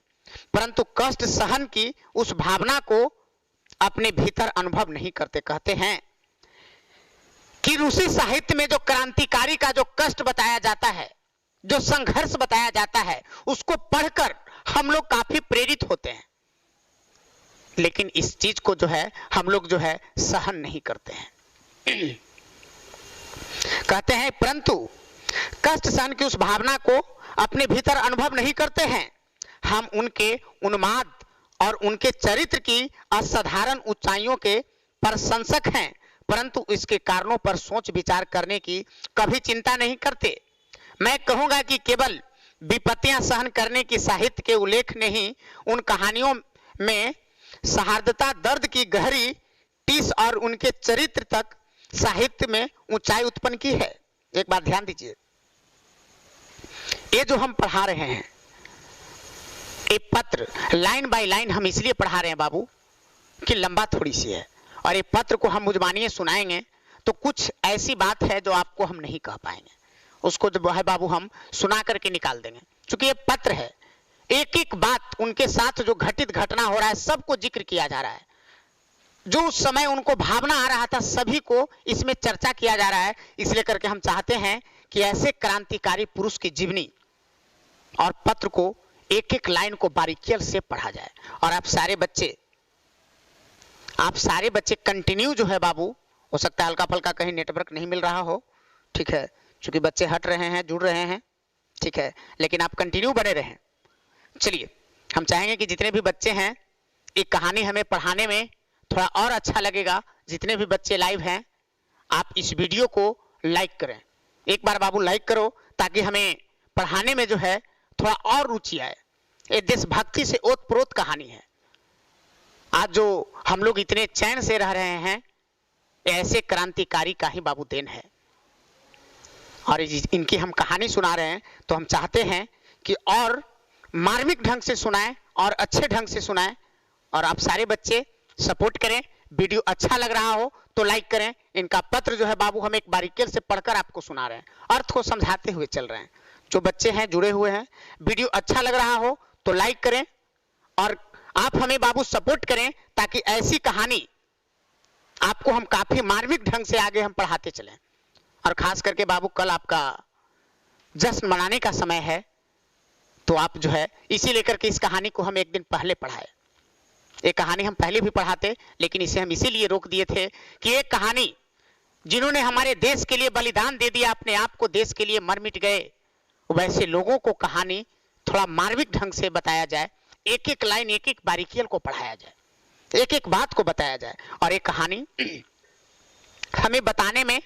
A: परंतु कष्ट सहन की उस भावना को अपने भीतर अनुभव नहीं करते। कहते हैं कि रूसी साहित्य में जो क्रांतिकारी का जो कष्ट बताया जाता है, जो संघर्ष बताया जाता है, उसको पढ़कर हम लोग काफी प्रेरित होते हैं, लेकिन इस चीज को जो है हम लोग जो है सहन नहीं करते हैं। कहते हैं परंतु कष्ट सहन की उस भावना को अपने भीतर अनुभव नहीं करते हैं। हम उनके उन्माद और उनके चरित्र की असाधारण ऊंचाइयों के प्रशंसक हैं, परंतु इसके कारणों पर सोच विचार करने की कभी चिंता नहीं करते। मैं कहूंगा कि केवल विपत्तियां सहन करने की साहित्य के उल्लेख ने ही उन कहानियों में सौहार्दता, दर्द की गहरी टीस और उनके चरित्र तक साहित्य में ऊंचाई उत्पन्न की है। एक बात ध्यान दीजिए, ये जो हम पढ़ा रहे हैं, ये पत्र लाइन बाय लाइन हम इसलिए पढ़ा रहे हैं बाबू कि लंबा थोड़ी सी है, और ये पत्र को हम मुजमानिए सुनाएंगे तो कुछ ऐसी बात है जो आपको हम नहीं कह पाएंगे, उसको जो है बाबू हम सुना करके निकाल देंगे। चूंकि ये पत्र है, एक एक बात उनके साथ जो घटित घटना हो रहा है सबको जिक्र किया जा रहा है। जो उस समय उनको भावना आ रहा था सभी को इसमें चर्चा किया जा रहा है। इसलिए करके हम चाहते हैं कि ऐसे क्रांतिकारी पुरुष की जीवनी और पत्र को एक एक लाइन को बारीकियों से पढ़ा जाए। और आप सारे बच्चे कंटिन्यू जो है बाबू, हो सकता है हल्का फल्का कहीं नेटवर्क नहीं मिल रहा हो, ठीक है, क्योंकि बच्चे हट रहे हैं, जुड़ रहे हैं, ठीक है, लेकिन आप कंटिन्यू बने रहें। चलिए, हम चाहेंगे कि जितने भी बच्चे हैं, एक कहानी हमें पढ़ाने में थोड़ा और अच्छा लगेगा। जितने भी बच्चे लाइव हैं, आप इस वीडियो को लाइक करें। एक बार बाबू लाइक करो, ताकि हमें पढ़ाने में जो है थोड़ा और रुचि आए। ये देशभक्ति से ओतप्रोत कहानी है। आज जो हम लोग इतने चैन से रह रहे हैं, ऐसे क्रांतिकारी का ही बाबू देन है। और इनकी हम कहानी सुना रहे हैं, तो हम चाहते हैं कि और मार्मिक ढंग से सुनाएं और अच्छे ढंग से सुनाएं। और आप सारे बच्चे सपोर्ट करें। वीडियो अच्छा लग रहा हो तो लाइक करें। इनका पत्र जो है बाबू हम एक बारीकियों से पढ़कर आपको सुना रहे हैं, अर्थ को समझाते हुए चल रहे हैं। जो बच्चे हैं जुड़े हुए हैं, वीडियो अच्छा लग रहा हो तो लाइक करें और आप हमें बाबू सपोर्ट करें, ताकि ऐसी कहानी आपको हम काफी मार्मिक ढंग से आगे हम पढ़ाते चलें। और खास करके बाबू कल आपका जश्न मनाने का समय है, तो आप जो है इसी लेकर के इस कहानी को हम एक दिन पहले पढ़ाए। एक कहानी हम पहले भी पढ़ाते, लेकिन इसे हम इसीलिए रोक दिए थे कि एक कहानी जिन्होंने हमारे देश के लिए बलिदान दे दिया, अपने आप को देश के लिए मर मिट गए, वैसे लोगों को कहानी थोड़ा मार्मिक ढंग से बताया जाए। एक एक लाइन, एक एक बारीकियों को पढ़ाया जाए, एक एक बात को बताया जाए। और एक कहानी हमें बताने में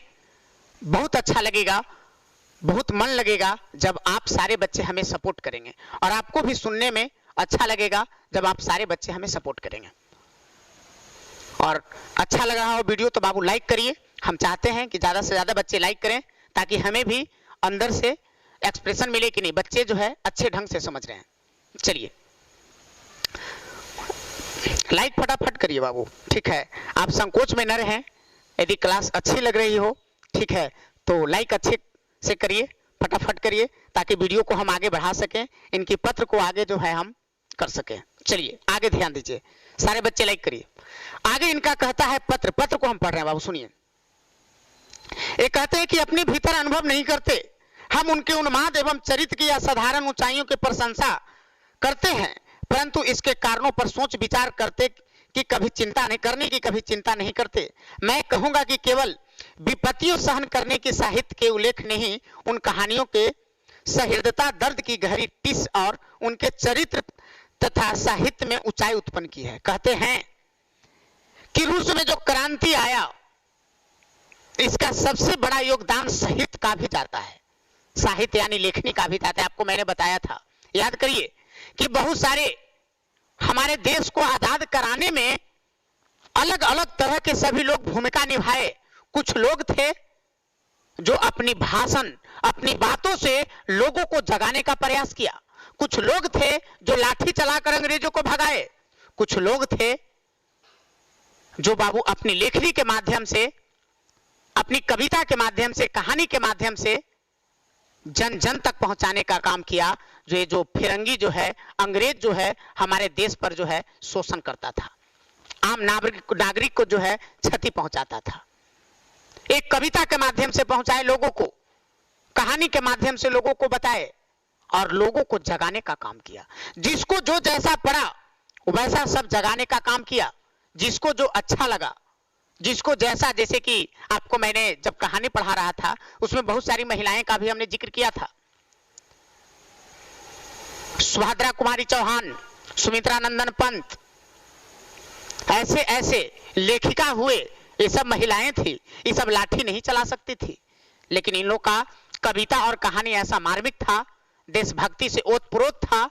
A: बहुत अच्छा लगेगा, बहुत मन लगेगा जब आप सारे बच्चे हमें सपोर्ट करेंगे। और आपको भी सुनने में अच्छा लगेगा जब आप सारे बच्चे हमें सपोर्ट करेंगे। और अच्छा लग रहा हो वीडियो तो बाबू लाइक करिए। हम चाहते हैं कि ज्यादा से ज्यादा बच्चे लाइक करें, ताकि हमें भी अंदर से एक्सप्रेशन मिले कि नहीं बच्चे जो है अच्छे ढंग से समझ रहे हैं। चलिए, लाइक फटाफट करिए बाबू, ठीक है। आप संकोच में न रहें। यदि क्लास अच्छी लग रही हो, ठीक है, तो लाइक अच्छे से करिए, फटाफट करिए, ताकि वीडियो को हम आगे बढ़ा सकें, इनकी पत्र को आगे जो है हम कर सकें। चलिए आगे ध्यान दीजिए, सारे बच्चे लाइक करिए। आगे इनका कहता है पत्र को हम पढ़ रहे हैं बाबू, सुनिए। ये कहते हैं कि अपने भीतर अनुभव नहीं करते, हम उनके उन्माद एवं चरित्र की असाधारण ऊंचाइयों की प्रशंसा करते हैं, परंतु इसके कारणों पर सोच विचार करते कि कभी चिंता नहीं करते। मैं कहूंगा कि केवल विपत्तियों सहन करने के साहित्य के उल्लेख ने ही उन कहानियों के सहृदयता, दर्द की गहरी टिस और उनके चरित्र तथा साहित्य में ऊंचाई उत्पन्न की है। कहते हैं कि रूस में जो क्रांति आया, इसका सबसे बड़ा योगदान साहित्य का भी जाता है, साहित्य यानी लेखनी का भी जाता है। आपको मैंने बताया था, याद करिए कि बहुत सारे हमारे देश को आजाद कराने में अलग अलग तरह के सभी लोग भूमिका निभाए। कुछ लोग थे जो अपनी भाषण, अपनी बातों से लोगों को जगाने का प्रयास किया। कुछ लोग थे जो लाठी चलाकर अंग्रेजों को भगाए। कुछ लोग थे जो बाबू अपनी लेखनी के माध्यम से, अपनी कविता के माध्यम से, कहानी के माध्यम से जन जन तक पहुंचाने का काम किया। जो फिरंगी जो है, अंग्रेज जो है, हमारे देश पर जो है शोषण करता था, आम नागरिक को जो है क्षति पहुंचाता था। एक कविता के माध्यम से पहुंचाए लोगों को, कहानी के माध्यम से लोगों को बताए और लोगों को जगाने का काम किया। जिसको जो जैसा पड़ा वैसा सब जगाने का काम किया, जिसको जो अच्छा लगा, जिसको जैसा, जैसे कि आपको मैंने जब कहानी पढ़ा रहा था उसमें बहुत सारी महिलाएं का भी हमने जिक्र किया था। सुभद्रा कुमारी चौहान, सुमित्रा नंदन पंत, ऐसे ऐसे लेखिका हुए, ये सब महिलाएं थी। ये सब लाठी नहीं चला सकती थी, लेकिन इन लोग का कविता और कहानी ऐसा मार्मिक था, देशभक्ति से ओतप्रोत था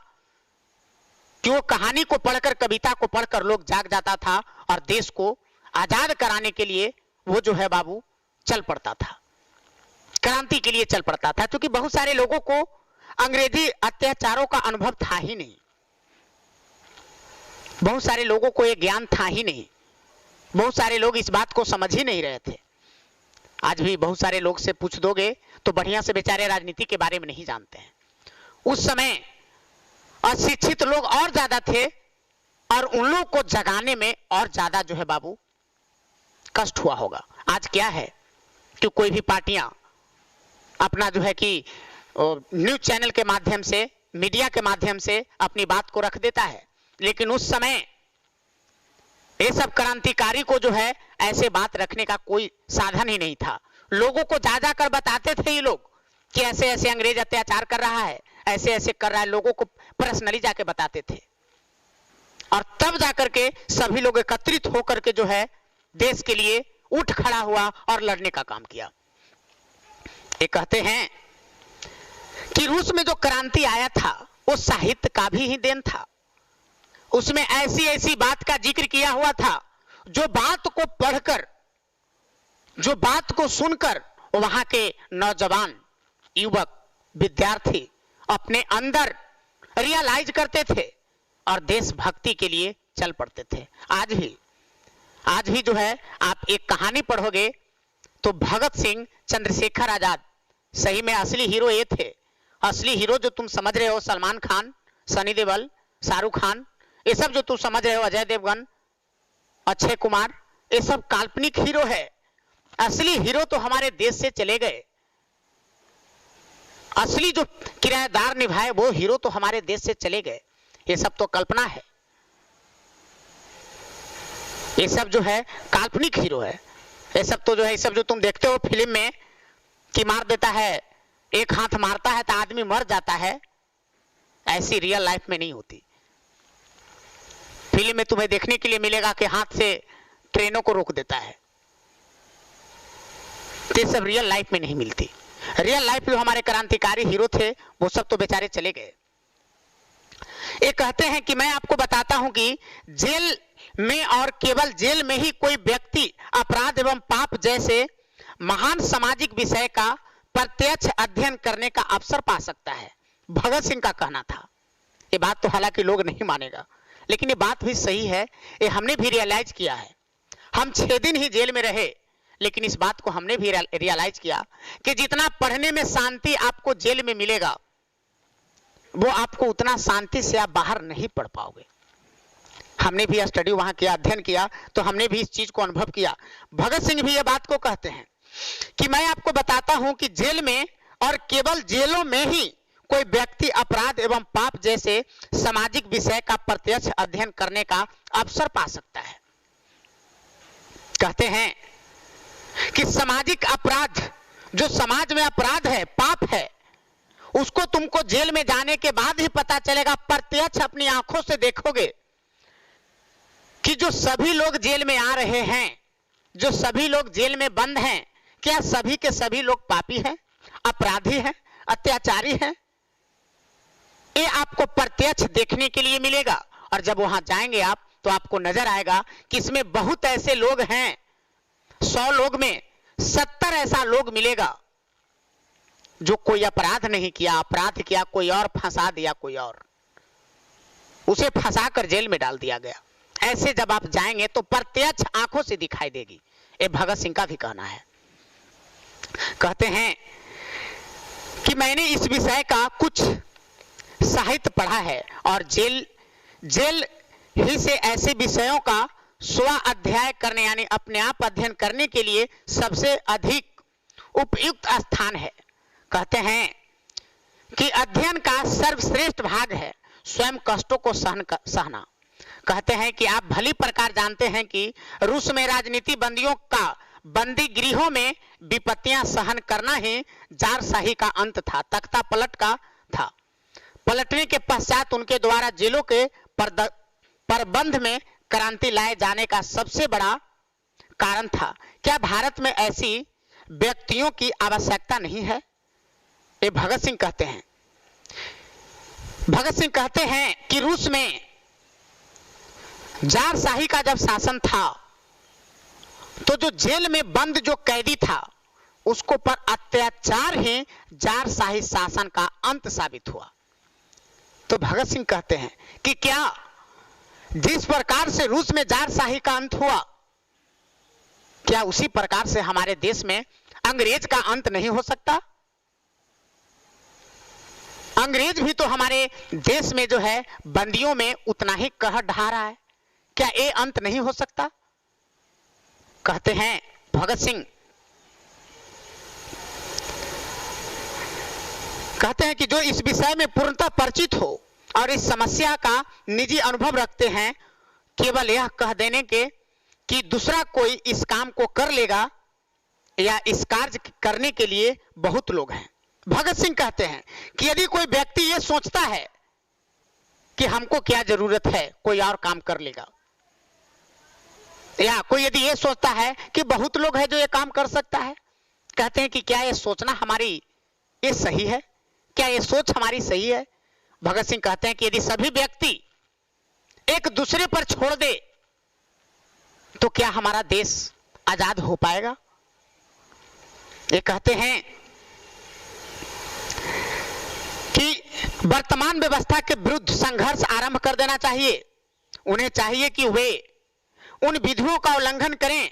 A: कि वो कहानी को पढ़कर, कविता को पढ़कर लोग जाग जाता था और देश को आजाद कराने के लिए वो जो है बाबू चल पड़ता था, क्रांति के लिए चल पड़ता था। क्योंकि बहुत सारे लोगों को अंग्रेजी अत्याचारों का अनुभव था ही नहीं, बहुत सारे लोगों को ये ज्ञान था ही नहीं, बहुत सारे लोग इस बात को समझ ही नहीं रहे थे। आज भी बहुत सारे लोग से पूछ दोगे तो बढ़िया से बेचारे राजनीति के बारे में नहीं जानते हैं। उस समय अशिक्षित लोग और ज्यादा थे और उन लोगों को जगाने में और ज्यादा जो है बाबू कष्ट हुआ होगा। आज क्या है कि कोई भी पार्टियां अपना जो है कि न्यूज चैनल के माध्यम से, मीडिया के माध्यम से अपनी बात को रख देता है, लेकिन उस समय ये सब क्रांतिकारी को जो है ऐसे बात रखने का कोई साधन ही नहीं था। लोगों को जा जा कर बताते थे ये लोग कि ऐसे ऐसे अंग्रेज अत्याचार कर रहा है, ऐसे ऐसे कर रहा है, लोगों को पर्सनली जाके बताते थे और तब जाकर के सभी लोग एकत्रित होकर के जो है देश के लिए उठ खड़ा हुआ और लड़ने का काम किया। ये कहते हैं कि रूस में जो क्रांति आया था वो साहित्य का भी ही देन था। उसमें ऐसी ऐसी बात का जिक्र किया हुआ था जो बात को पढ़कर, जो बात को सुनकर वहां के नौजवान, युवक, विद्यार्थी अपने अंदर रियलाइज करते थे और देशभक्ति के लिए चल पड़ते थे। आज भी जो है आप एक कहानी पढ़ोगे तो भगत सिंह, चंद्रशेखर आजाद सही में असली हीरो ये थे। असली हीरो जो तुम समझ रहे हो सलमान खान, सनी देओल, शाहरुख खान, ये सब जो तुम समझ रहे हो, अजय देवगन, अक्षय कुमार, ये सब काल्पनिक हीरो है। असली हीरो तो हमारे देश से चले गए। असली जो किरदार निभाए वो हीरो तो हमारे देश से चले गए। ये सब तो कल्पना है, ये सब जो है काल्पनिक हीरो है। ये सब तो जो है, ये सब जो तुम देखते हो फिल्म में कि मार देता है, एक हाथ मारता है तो आदमी मर जाता है, ऐसी रियल लाइफ में नहीं होती। फिल्म में तुम्हें देखने के लिए मिलेगा कि हाथ से ट्रेनों को रोक देता है, ये सब रियल लाइफ में नहीं मिलती। रियल लाइफ जो हमारे क्रांतिकारी हीरो थे वो सब तो बेचारे चले गए। ये कहते हैं कि मैं आपको बताता हूं कि जेल में और केवल जेल में ही कोई व्यक्ति अपराध एवं पाप जैसे महान सामाजिक विषय का प्रत्यक्ष अध्ययन करने का अवसर पा सकता है। भगत सिंह का कहना था। ये बात तो हालांकि लोग नहीं मानेगा, लेकिन ये बात भी सही है। ये हमने भी रियलाइज किया है। हम 6 दिन ही जेल में रहे, लेकिन इस बात को हमने भी रियलाइज किया कि जितना पढ़ने में शांति आपको जेल में मिलेगा, वो आपको उतना शांति से आप बाहर नहीं पढ़ पाओगे। हमने भी स्टडी वहां किया, अध्ययन किया, तो हमने भी इस चीज को अनुभव किया। भगत सिंह भी ये बात को कहते हैं कि मैं आपको बताता हूं कि जेल में और केवल जेलों में ही कोई व्यक्ति अपराध एवं पाप जैसे सामाजिक विषय का प्रत्यक्ष अध्ययन करने का अवसर पा सकता है। कहते हैं कि सामाजिक अपराध, जो समाज में अपराध है, पाप है, उसको तुमको जेल में जाने के बाद ही पता चलेगा। प्रत्यक्ष अपनी आंखों से देखोगे कि जो सभी लोग जेल में आ रहे हैं, जो सभी लोग जेल में बंद हैं, क्या सभी के सभी लोग पापी हैं, अपराधी हैं, अत्याचारी हैं? ये आपको प्रत्यक्ष देखने के लिए मिलेगा। और जब वहां जाएंगे आप तो आपको नजर आएगा कि इसमें बहुत ऐसे लोग हैं, 100 लोग में 70 ऐसा लोग मिलेगा जो कोई अपराध नहीं किया, अपराध किया कोई और, फंसा दिया कोई और, उसे फंसाकर जेल में डाल दिया गया। ऐसे जब आप जाएंगे तो प्रत्यक्ष आंखों से दिखाई देगी। ये भगत सिंह का भी कहना है। कहते हैं कि मैंने इस विषय का कुछ साहित्य पढ़ा है और जेल ही से ऐसे विषयों का स्व अध्ययन करने यानी अपने आप अध्ययन करने के लिए सबसे अधिक उपयुक्त स्थान है। कहते हैं कि अध्ययन का सर्वश्रेष्ठ भाग है स्वयं कष्टों को सहना। कहते हैं कि आप भली प्रकार जानते हैं कि रूस में राजनीति बंदियों का बंदी गृहों में विपत्तियां सहन करना ही जारशाही का अंत था, तख्ता पलट का था। पलटने के पश्चात उनके द्वारा जेलों के प्रबंध में क्रांति लाए जाने का सबसे बड़ा कारण था। क्या भारत में ऐसी व्यक्तियों की आवश्यकता नहीं है? ये भगत सिंह कहते हैं। भगत सिंह कहते हैं कि रूस में जारशाही का जब शासन था तो जो जेल में बंद जो कैदी था उसको पर अत्याचार ही जारशाही शासन का अंत साबित हुआ। तो भगत सिंह कहते हैं कि क्या जिस प्रकार से रूस में जारशाही का अंत हुआ, क्या उसी प्रकार से हमारे देश में अंग्रेज का अंत नहीं हो सकता? अंग्रेज भी तो हमारे देश में जो है बंदियों में उतना ही कहर ढा रहा है, क्या ये अंत नहीं हो सकता? कहते हैं भगत सिंह, कहते हैं कि जो इस विषय में पूर्णतः परिचित हो और इस समस्या का निजी अनुभव रखते हैं, केवल यह कह देने के कि दूसरा कोई इस काम को कर लेगा या इस कार्य करने के लिए बहुत लोग हैं। भगत सिंह कहते हैं कि यदि कोई व्यक्ति यह सोचता है कि हमको क्या जरूरत है, कोई और काम कर लेगा, या कोई यदि यह सोचता है कि बहुत लोग हैं जो ये काम कर सकता है, कहते हैं कि क्या यह सोचना हमारी ये सही है? क्या यह सोच हमारी सही है? भगत सिंह कहते हैं कि यदि सभी व्यक्ति एक दूसरे पर छोड़ दे तो क्या हमारा देश आजाद हो पाएगा? ये कहते हैं कि वर्तमान व्यवस्था के विरुद्ध संघर्ष आरंभ कर देना चाहिए। उन्हें चाहिए कि वे उन विधियों का उल्लंघन करें,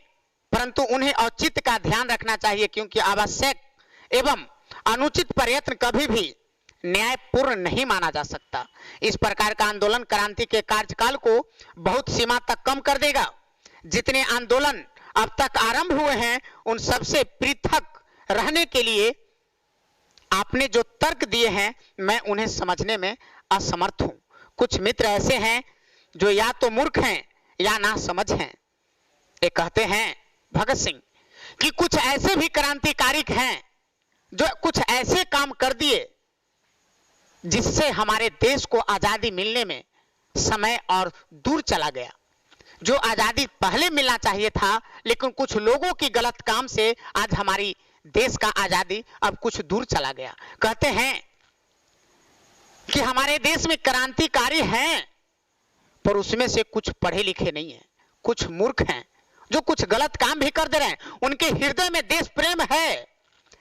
A: परंतु उन्हें औचित्य का ध्यान रखना चाहिए, क्योंकि आवश्यक एवं अनुचित प्रयत्न कभी भी न्यायपूर्ण नहीं माना जा सकता। इस प्रकार का आंदोलन क्रांति के कार्यकाल को बहुत सीमा तक कम कर देगा। जितने आंदोलन अब तक आरंभ हुए हैं उन सबसे पृथक रहने के लिए आपने जो तर्क दिए हैं मैं उन्हें समझने में असमर्थ हूं। कुछ मित्र ऐसे हैं जो या तो मूर्ख हैं या ना समझ हैं। ये कहते हैं भगत सिंह कि कुछ ऐसे भी क्रांतिकारी हैं जो कुछ ऐसे काम कर दिए जिससे हमारे देश को आजादी मिलने में समय और दूर चला गया। जो आजादी पहले मिलना चाहिए था, लेकिन कुछ लोगों की गलत काम से आज हमारी देश का आजादी अब कुछ दूर चला गया। कहते हैं कि हमारे देश में क्रांतिकारी हैं, पर उसमें से कुछ पढ़े लिखे नहीं हैं, कुछ मूर्ख हैं जो कुछ गलत काम भी कर दे रहे हैं। उनके हृदय में देश प्रेम है,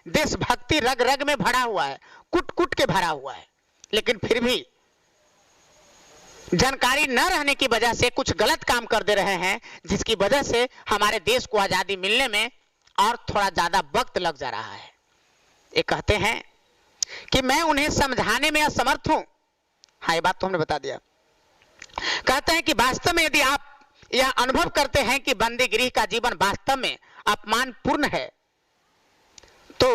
A: देशभक्ति रग रग में भरा हुआ है, कुट कुट के भरा हुआ है, लेकिन फिर भी जानकारी न रहने की वजह से कुछ गलत काम कर दे रहे हैं, जिसकी वजह से हमारे देश को आजादी मिलने में और थोड़ा ज्यादा वक्त लग जा रहा है। ये कहते हैं कि मैं उन्हें समझाने में असमर्थ हूं। हाँ, ये बात तो हमने बता दिया। कहते हैं कि वास्तव में यदि आप यह अनुभव करते हैं कि बंदीगृह का जीवन वास्तव में अपमानपूर्ण है, तो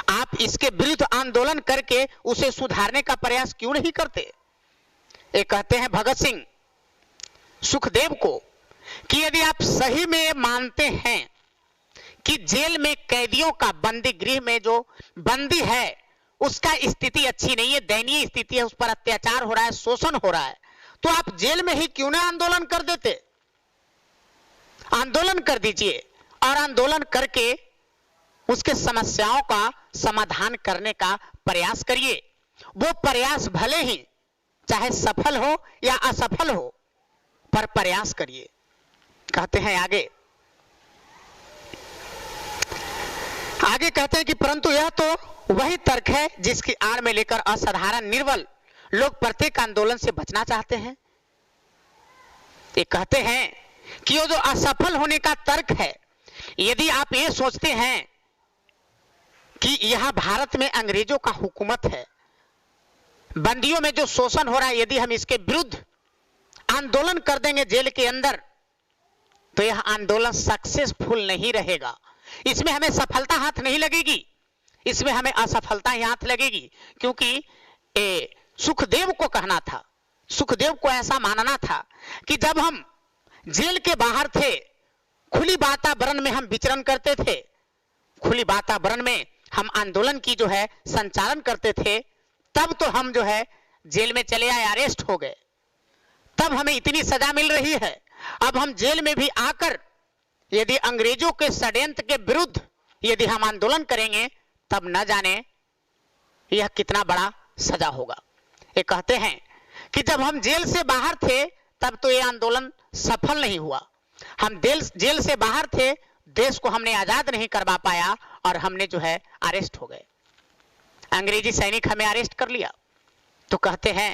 A: आप इसके विरुद्ध आंदोलन करके उसे सुधारने का प्रयास क्यों नहीं करते? ये कहते हैं भगत सिंह सुखदेव को कि यदि आप सही में मानते हैं कि जेल में कैदियों का, बंदी गृह में जो बंदी है उसका स्थिति अच्छी नहीं है, दयनीय स्थिति है, उस पर अत्याचार हो रहा है, शोषण हो रहा है, तो आप जेल में ही क्यों ना आंदोलन कर देते? आंदोलन कर दीजिए और आंदोलन करके उसके समस्याओं का समाधान करने का प्रयास करिए। वो प्रयास भले ही चाहे सफल हो या असफल हो, पर प्रयास करिए। कहते हैं आगे कहते हैं कि परंतु यह तो वही तर्क है जिसकी आड़ में लेकर असाधारण निर्बल लोग प्रत्येक आंदोलन से बचना चाहते हैं। ये कहते हैं कि वो जो असफल होने का तर्क है, यदि आप ये सोचते हैं कि यहां भारत में अंग्रेजों का हुकूमत है, बंदियों में जो शोषण हो रहा है, यदि हम इसके विरुद्ध आंदोलन कर देंगे जेल के अंदर, तो यह आंदोलन सक्सेसफुल नहीं रहेगा। इसमें हमें सफलता हाथ नहीं लगेगी, इसमें हमें असफलता ही हाथ लगेगी। क्योंकि सुखदेव को कहना था, सुखदेव को ऐसा मानना था कि जब हम जेल के बाहर थे, खुली वातावरण में हम विचरण करते थे, खुली वातावरण में हम आंदोलन की जो है संचालन करते थे, तब तो हम जो है जेल में चले आए, अरेस्ट हो गए, तब हमें इतनी सजा मिल रही है। अब हम जेल में भी आकर यदि अंग्रेजों के षड्यंत्र के विरुद्ध यदि हम आंदोलन करेंगे, तब न जाने यह कितना बड़ा सजा होगा। ये कहते हैं कि जब हम जेल से बाहर थे तब तो यह आंदोलन सफल नहीं हुआ। हम जेल से बाहर थे, देश को हमने आजाद नहीं करवा पाया और हमने जो है अरेस्ट हो गए, अंग्रेजी सैनिक हमें अरेस्ट कर लिया। तो कहते हैं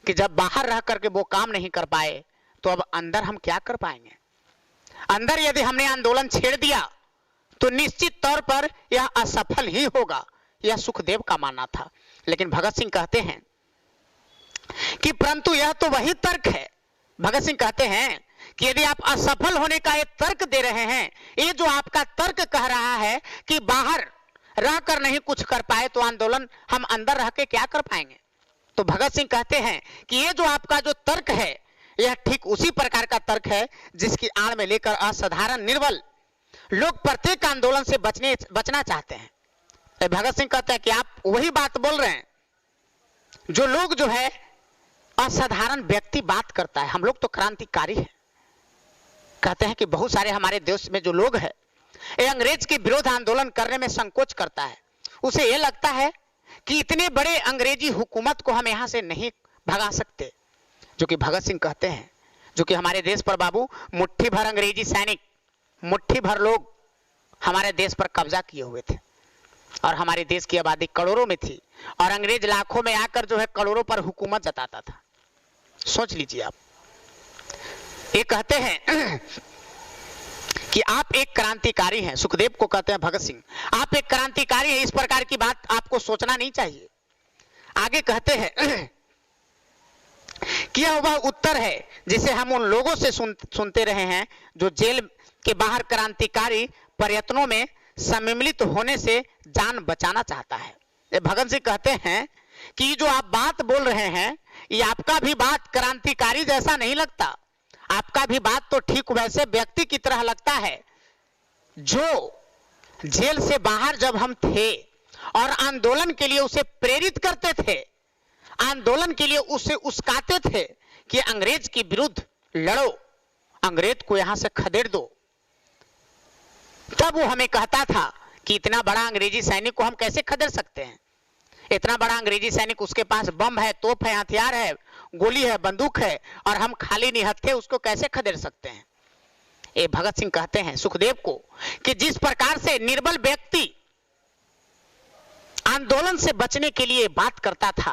A: कि जब बाहर रह करके वो काम नहीं कर पाए, तो अब अंदर हम क्या कर पाएंगे? अंदर यदि हमने आंदोलन छेड़ दिया तो निश्चित तौर पर यह असफल ही होगा, यह सुखदेव का मानना था। लेकिन भगत सिंह कहते हैं कि परंतु यह तो वही तर्क है। भगत सिंह कहते हैं कि यदि आप असफल होने का एक तर्क दे रहे हैं, ये जो आपका तर्क कह रहा है कि बाहर रहकर नहीं कुछ कर पाए तो आंदोलन हम अंदर रह के क्या कर पाएंगे। तो भगत सिंह कहते हैं कि ये जो आपका जो तर्क है यह ठीक उसी प्रकार का तर्क है जिसकी आड़ में लेकर असाधारण निर्बल लोग प्रत्येक आंदोलन से बचना चाहते हैं। भगत सिंह कहते हैं कि आप वही बात बोल रहे हैं जो लोग जो है असाधारण व्यक्ति बात करता है, हम लोग तो क्रांतिकारी हैं। कहते हैं कि बहुत सारे हमारे देश में जो लोग हैं ये अंग्रेज के विरोध आंदोलन करने में संकोच करता है। उसे यह लगता है कि इतने बड़े अंग्रेजी हुकूमत को हम यहां से नहीं भगा सकते। जो कि भगत सिंह कहते हैं, जो कि हमारे देश पर बाबू मुट्ठी भर अंग्रेजी सैनिक, मुट्ठी भर लोग हमारे देश पर कब्जा किए हुए थे और हमारे देश की आबादी करोड़ों में थी और अंग्रेज लाखों में आकर जो है करोड़ों पर हुकूमत जताता था। सोच लीजिए आप। ये कहते हैं कि आप एक क्रांतिकारी हैं। सुखदेव को कहते हैं भगत सिंह आप एक क्रांतिकारी हैं, इस प्रकार की बात आपको सोचना नहीं चाहिए। आगे कहते हैं कि यह वह उत्तर है जिसे हम उन लोगों से सुनते रहे हैं जो जेल के बाहर क्रांतिकारी प्रयत्नों में सम्मिलित होने से जान बचाना चाहता है। भगत सिंह कहते हैं कि जो आप बात बोल रहे हैं ये आपका भी बात क्रांतिकारी जैसा नहीं लगता। आपका भी बात तो ठीक वैसे व्यक्ति की तरह लगता है जो जेल से बाहर जब हम थे और आंदोलन के लिए उसे प्रेरित करते थे, आंदोलन के लिए उसे उस्काते थे कि अंग्रेज के विरुद्ध लड़ो, अंग्रेज को यहां से खदेड़ दो। तब वो हमें कहता था कि इतना बड़ा अंग्रेजी सैनिक को हम कैसे खदेड़ सकते हैं। इतना बड़ा अंग्रेजी सैनिक, उसके पास बम है, तोप है, हथियार है, गोली है, बंदूक है और हम खाली निहत्थे उसको कैसे खदेड़ सकते हैं। ये भगत सिंह कहते हैं सुखदेव को कि जिस प्रकार से निर्बल व्यक्ति आंदोलन से बचने के लिए बात करता था,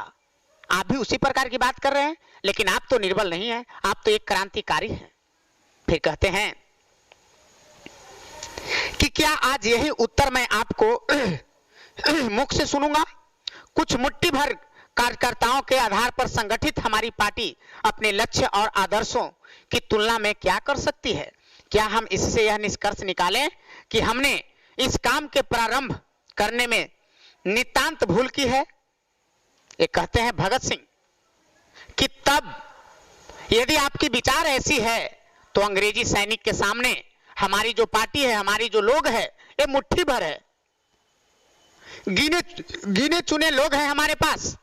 A: आप भी उसी प्रकार की बात कर रहे हैं। लेकिन आप तो निर्बल नहीं हैं, आप तो एक क्रांतिकारी हैं। फिर कहते हैं कि क्या आज यही उत्तर मैं आपको मुख से सुनूंगा। कुछ मुट्ठी भर कार्यकर्ताओं के आधार पर संगठित हमारी पार्टी अपने लक्ष्य और आदर्शों की तुलना में क्या कर सकती है। क्या हम इससे यह निष्कर्ष निकालें कि हमने इस काम के प्रारंभ करने में नितांत भूल की है। ये कहते हैं भगत सिंह कि तब यदि आपकी विचार ऐसी है तो अंग्रेजी सैनिक के सामने हमारी जो पार्टी है, हमारी जो लोग है, ये मुट्ठी भर है, गिने चुने लोग हैं हमारे पास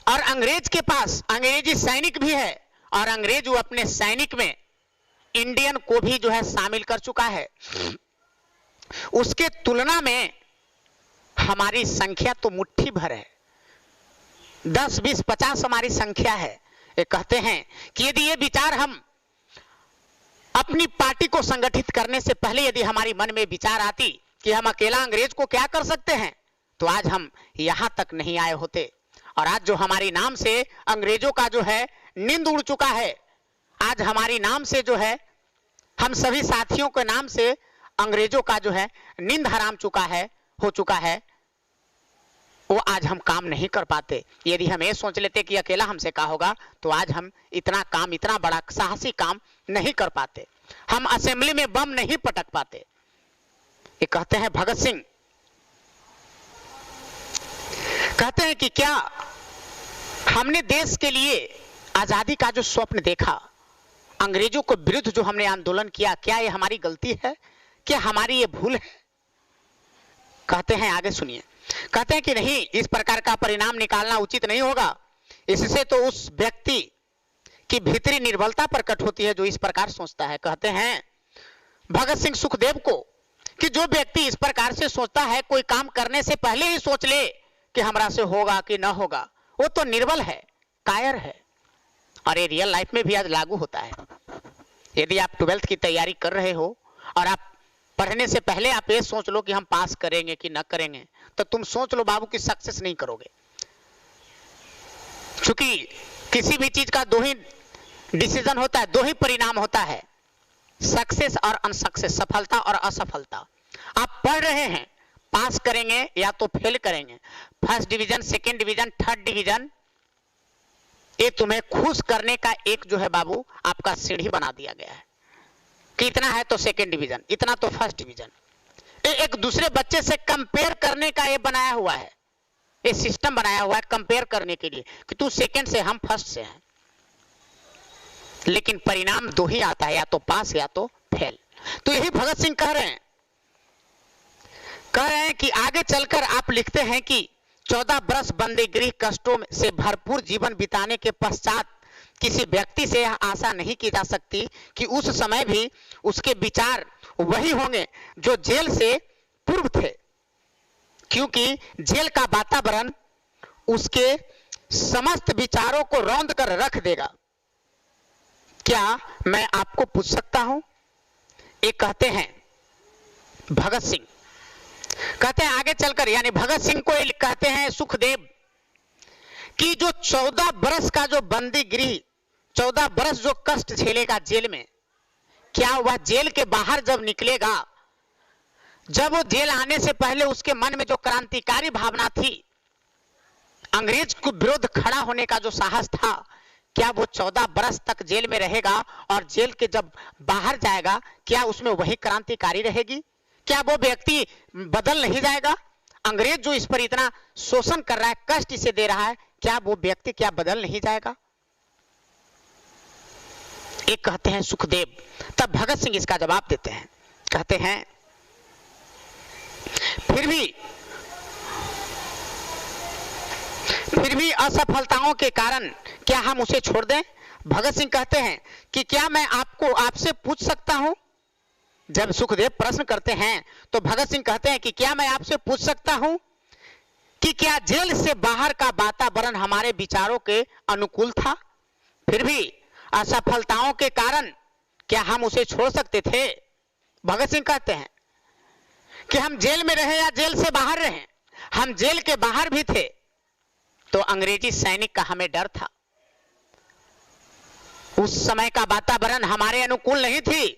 A: और अंग्रेज के पास अंग्रेजी सैनिक भी है और अंग्रेज वो अपने सैनिक में इंडियन को भी जो है शामिल कर चुका है। उसके तुलना में हमारी संख्या तो मुट्ठी भर है, 10, 20, 50 हमारी संख्या है। ये कहते हैं कि यदि ये विचार हम अपनी पार्टी को संगठित करने से पहले यदि हमारी मन में विचार आती कि हम अकेला अंग्रेज को क्या कर सकते हैं, तो आज हम यहां तक नहीं आए होते। और आज जो हमारी नाम से अंग्रेजों का जो है नींद उड़ चुका है, आज हमारी नाम से जो है हम सभी साथियों के नाम से अंग्रेजों का जो है नींद हराम हो चुका है, वो आज हम काम नहीं कर पाते। यदि हम ये सोच लेते कि अकेला हमसे क्या होगा, तो आज हम इतना काम, इतना बड़ा साहसी काम नहीं कर पाते, हम असेंबली में बम नहीं पटक पाते। ये कहते हैं भगत सिंह, कहते हैं कि क्या हमने देश के लिए आजादी का जो स्वप्न देखा, अंग्रेजों के विरुद्ध जो हमने आंदोलन किया, क्या ये हमारी गलती है, क्या हमारी ये भूल है। कहते हैं आगे सुनिए, कहते हैं कि नहीं, इस प्रकार का परिणाम निकालना उचित नहीं होगा। इससे तो उस व्यक्ति की भीतरी निर्बलता प्रकट होती है जो इस प्रकार सोचता है। कहते हैं भगत सिंह सुखदेव को कि जो व्यक्ति इस प्रकार से सोचता है, कोई काम करने से पहले ही सोच ले कि हमरा से होगा कि ना होगा, वो तो निर्बल है, कायर है। और ये रियल लाइफ में भी आज लागू होता है। यदि आप 12th की तैयारी कर रहे हो और आप पढ़ने से पहले आप ये सोच लो कि हम पास करेंगे कि ना करेंगे, तो तुम सोच लो बाबू कि सक्सेस नहीं करोगे। क्योंकि किसी भी चीज का दो ही डिसीजन होता है, दो ही परिणाम होता है, सक्सेस और अनसक्सेस, सफलता और असफलता। आप पढ़ रहे हैं, पास करेंगे या तो फेल करेंगे। First division, second division, third division, ये तुम्हें खुश करने का एक जो है बाबू आपका सीढ़ी बना दिया गया है कि इतना है तो सेकेंड डिवीजन, इतना तो फर्स्ट डिवीजन। एक दूसरे बच्चे से कंपेयर करने का ये बनाया हुआ है, ये सिस्टम बनाया हुआ है कंपेयर करने के लिए कि तू सेकेंड से हम फर्स्ट से हैं। लेकिन परिणाम दो ही आता है, या तो पास या तो फेल। तो यही भगत सिंह कह रहे हैं कि आगे चलकर आप लिखते हैं कि 14 बरस बंदीगृह कष्टों से भरपूर जीवन बिताने के पश्चात किसी व्यक्ति से यह आशा नहीं की जा सकती कि उस समय भी उसके विचार वही होंगे जो जेल से पूर्व थे, क्योंकि जेल का वातावरण उसके समस्त विचारों को रौंद कर रख देगा। क्या मैं आपको पूछ सकता हूं? एक कहते हैं भगत सिंह, कहते हैं आगे चलकर, यानी भगत सिंह को कहते हैं सुखदेव, कि जो 14 बरस का जो बंदी गृह, 14 बरस जो कष्ट झेलेगा जेल में, क्या वह जेल के बाहर जब निकलेगा, जब वो जेल आने से पहले उसके मन में जो क्रांतिकारी भावना थी, अंग्रेज को विरोध खड़ा होने का जो साहस था, क्या वो 14 बरस तक जेल में रहेगा और जेल के जब बाहर जाएगा क्या उसमें वही क्रांतिकारी रहेगी? क्या वो व्यक्ति बदल नहीं जाएगा? अंग्रेज जो इस पर इतना शोषण कर रहा है, कष्ट इसे दे रहा है, क्या वो व्यक्ति क्या बदल नहीं जाएगा? एक कहते हैं सुखदेव। तब भगत सिंह इसका जवाब देते हैं, कहते हैं फिर भी असफलताओं के कारण क्या हम उसे छोड़ दें? भगत सिंह कहते हैं कि क्या मैं आपसे पूछ सकता हूं? जब सुखदेव प्रश्न करते हैं तो भगत सिंह कहते हैं कि क्या मैं आपसे पूछ सकता हूं कि क्या जेल से बाहर का वातावरण हमारे विचारों के अनुकूल था? फिर भी असफलताओं के कारण क्या हम उसे छोड़ सकते थे? भगत सिंह कहते हैं कि हम जेल में रहे या जेल से बाहर रहे, हम जेल के बाहर भी थे तो अंग्रेजी सैनिक का हमें डर था। उस समय का वातावरण हमारे अनुकूल नहीं थी,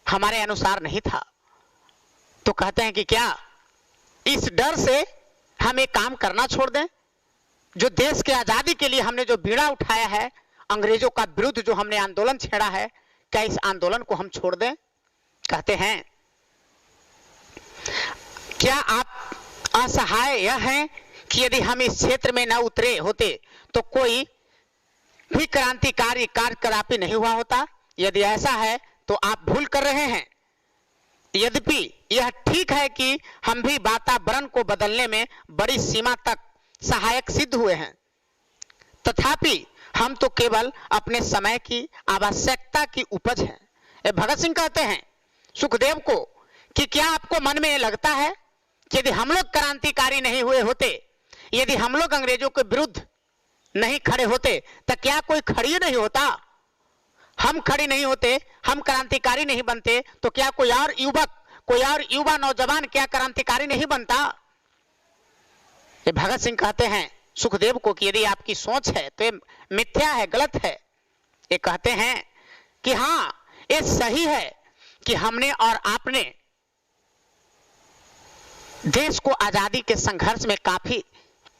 A: हमारे अनुसार नहीं था। तो कहते हैं कि क्या इस डर से हम एक काम करना छोड़ दें? जो देश के आजादी के लिए हमने जो बीड़ा उठाया है, अंग्रेजों का विरुद्ध जो हमने आंदोलन छेड़ा है, क्या इस आंदोलन को हम छोड़ दें? कहते हैं क्या आप असहाय यह हैं कि यदि हम इस क्षेत्र में न उतरे होते तो कोई भी क्रांतिकारी कार्यकलापी नहीं हुआ होता? यदि ऐसा है तो आप भूल कर रहे हैं। यद्यपि यह ठीक है कि हम भी वातावरण को बदलने में बड़ी सीमा तक सहायक सिद्ध हुए हैं, तथापि हम तो केवल अपने समय की आवश्यकता की उपज हैं। भगत सिंह कहते हैं सुखदेव को कि क्या आपको मन में लगता है कि यदि हम लोग क्रांतिकारी नहीं हुए होते, यदि हम लोग अंग्रेजों के विरुद्ध नहीं खड़े होते, तो क्या कोई खड़ी नहीं होता? हम खड़ी नहीं होते, हम क्रांतिकारी नहीं बनते, तो क्या कोई और युवक, कोई और युवा नौजवान क्या क्रांतिकारी नहीं बनता? ये भगत सिंह कहते हैं सुखदेव को कि यदि आपकी सोच है तो ये मिथ्या है, गलत है। ये कहते हैं कि हां, ये सही है कि हमने और आपने देश को आजादी के संघर्ष में काफी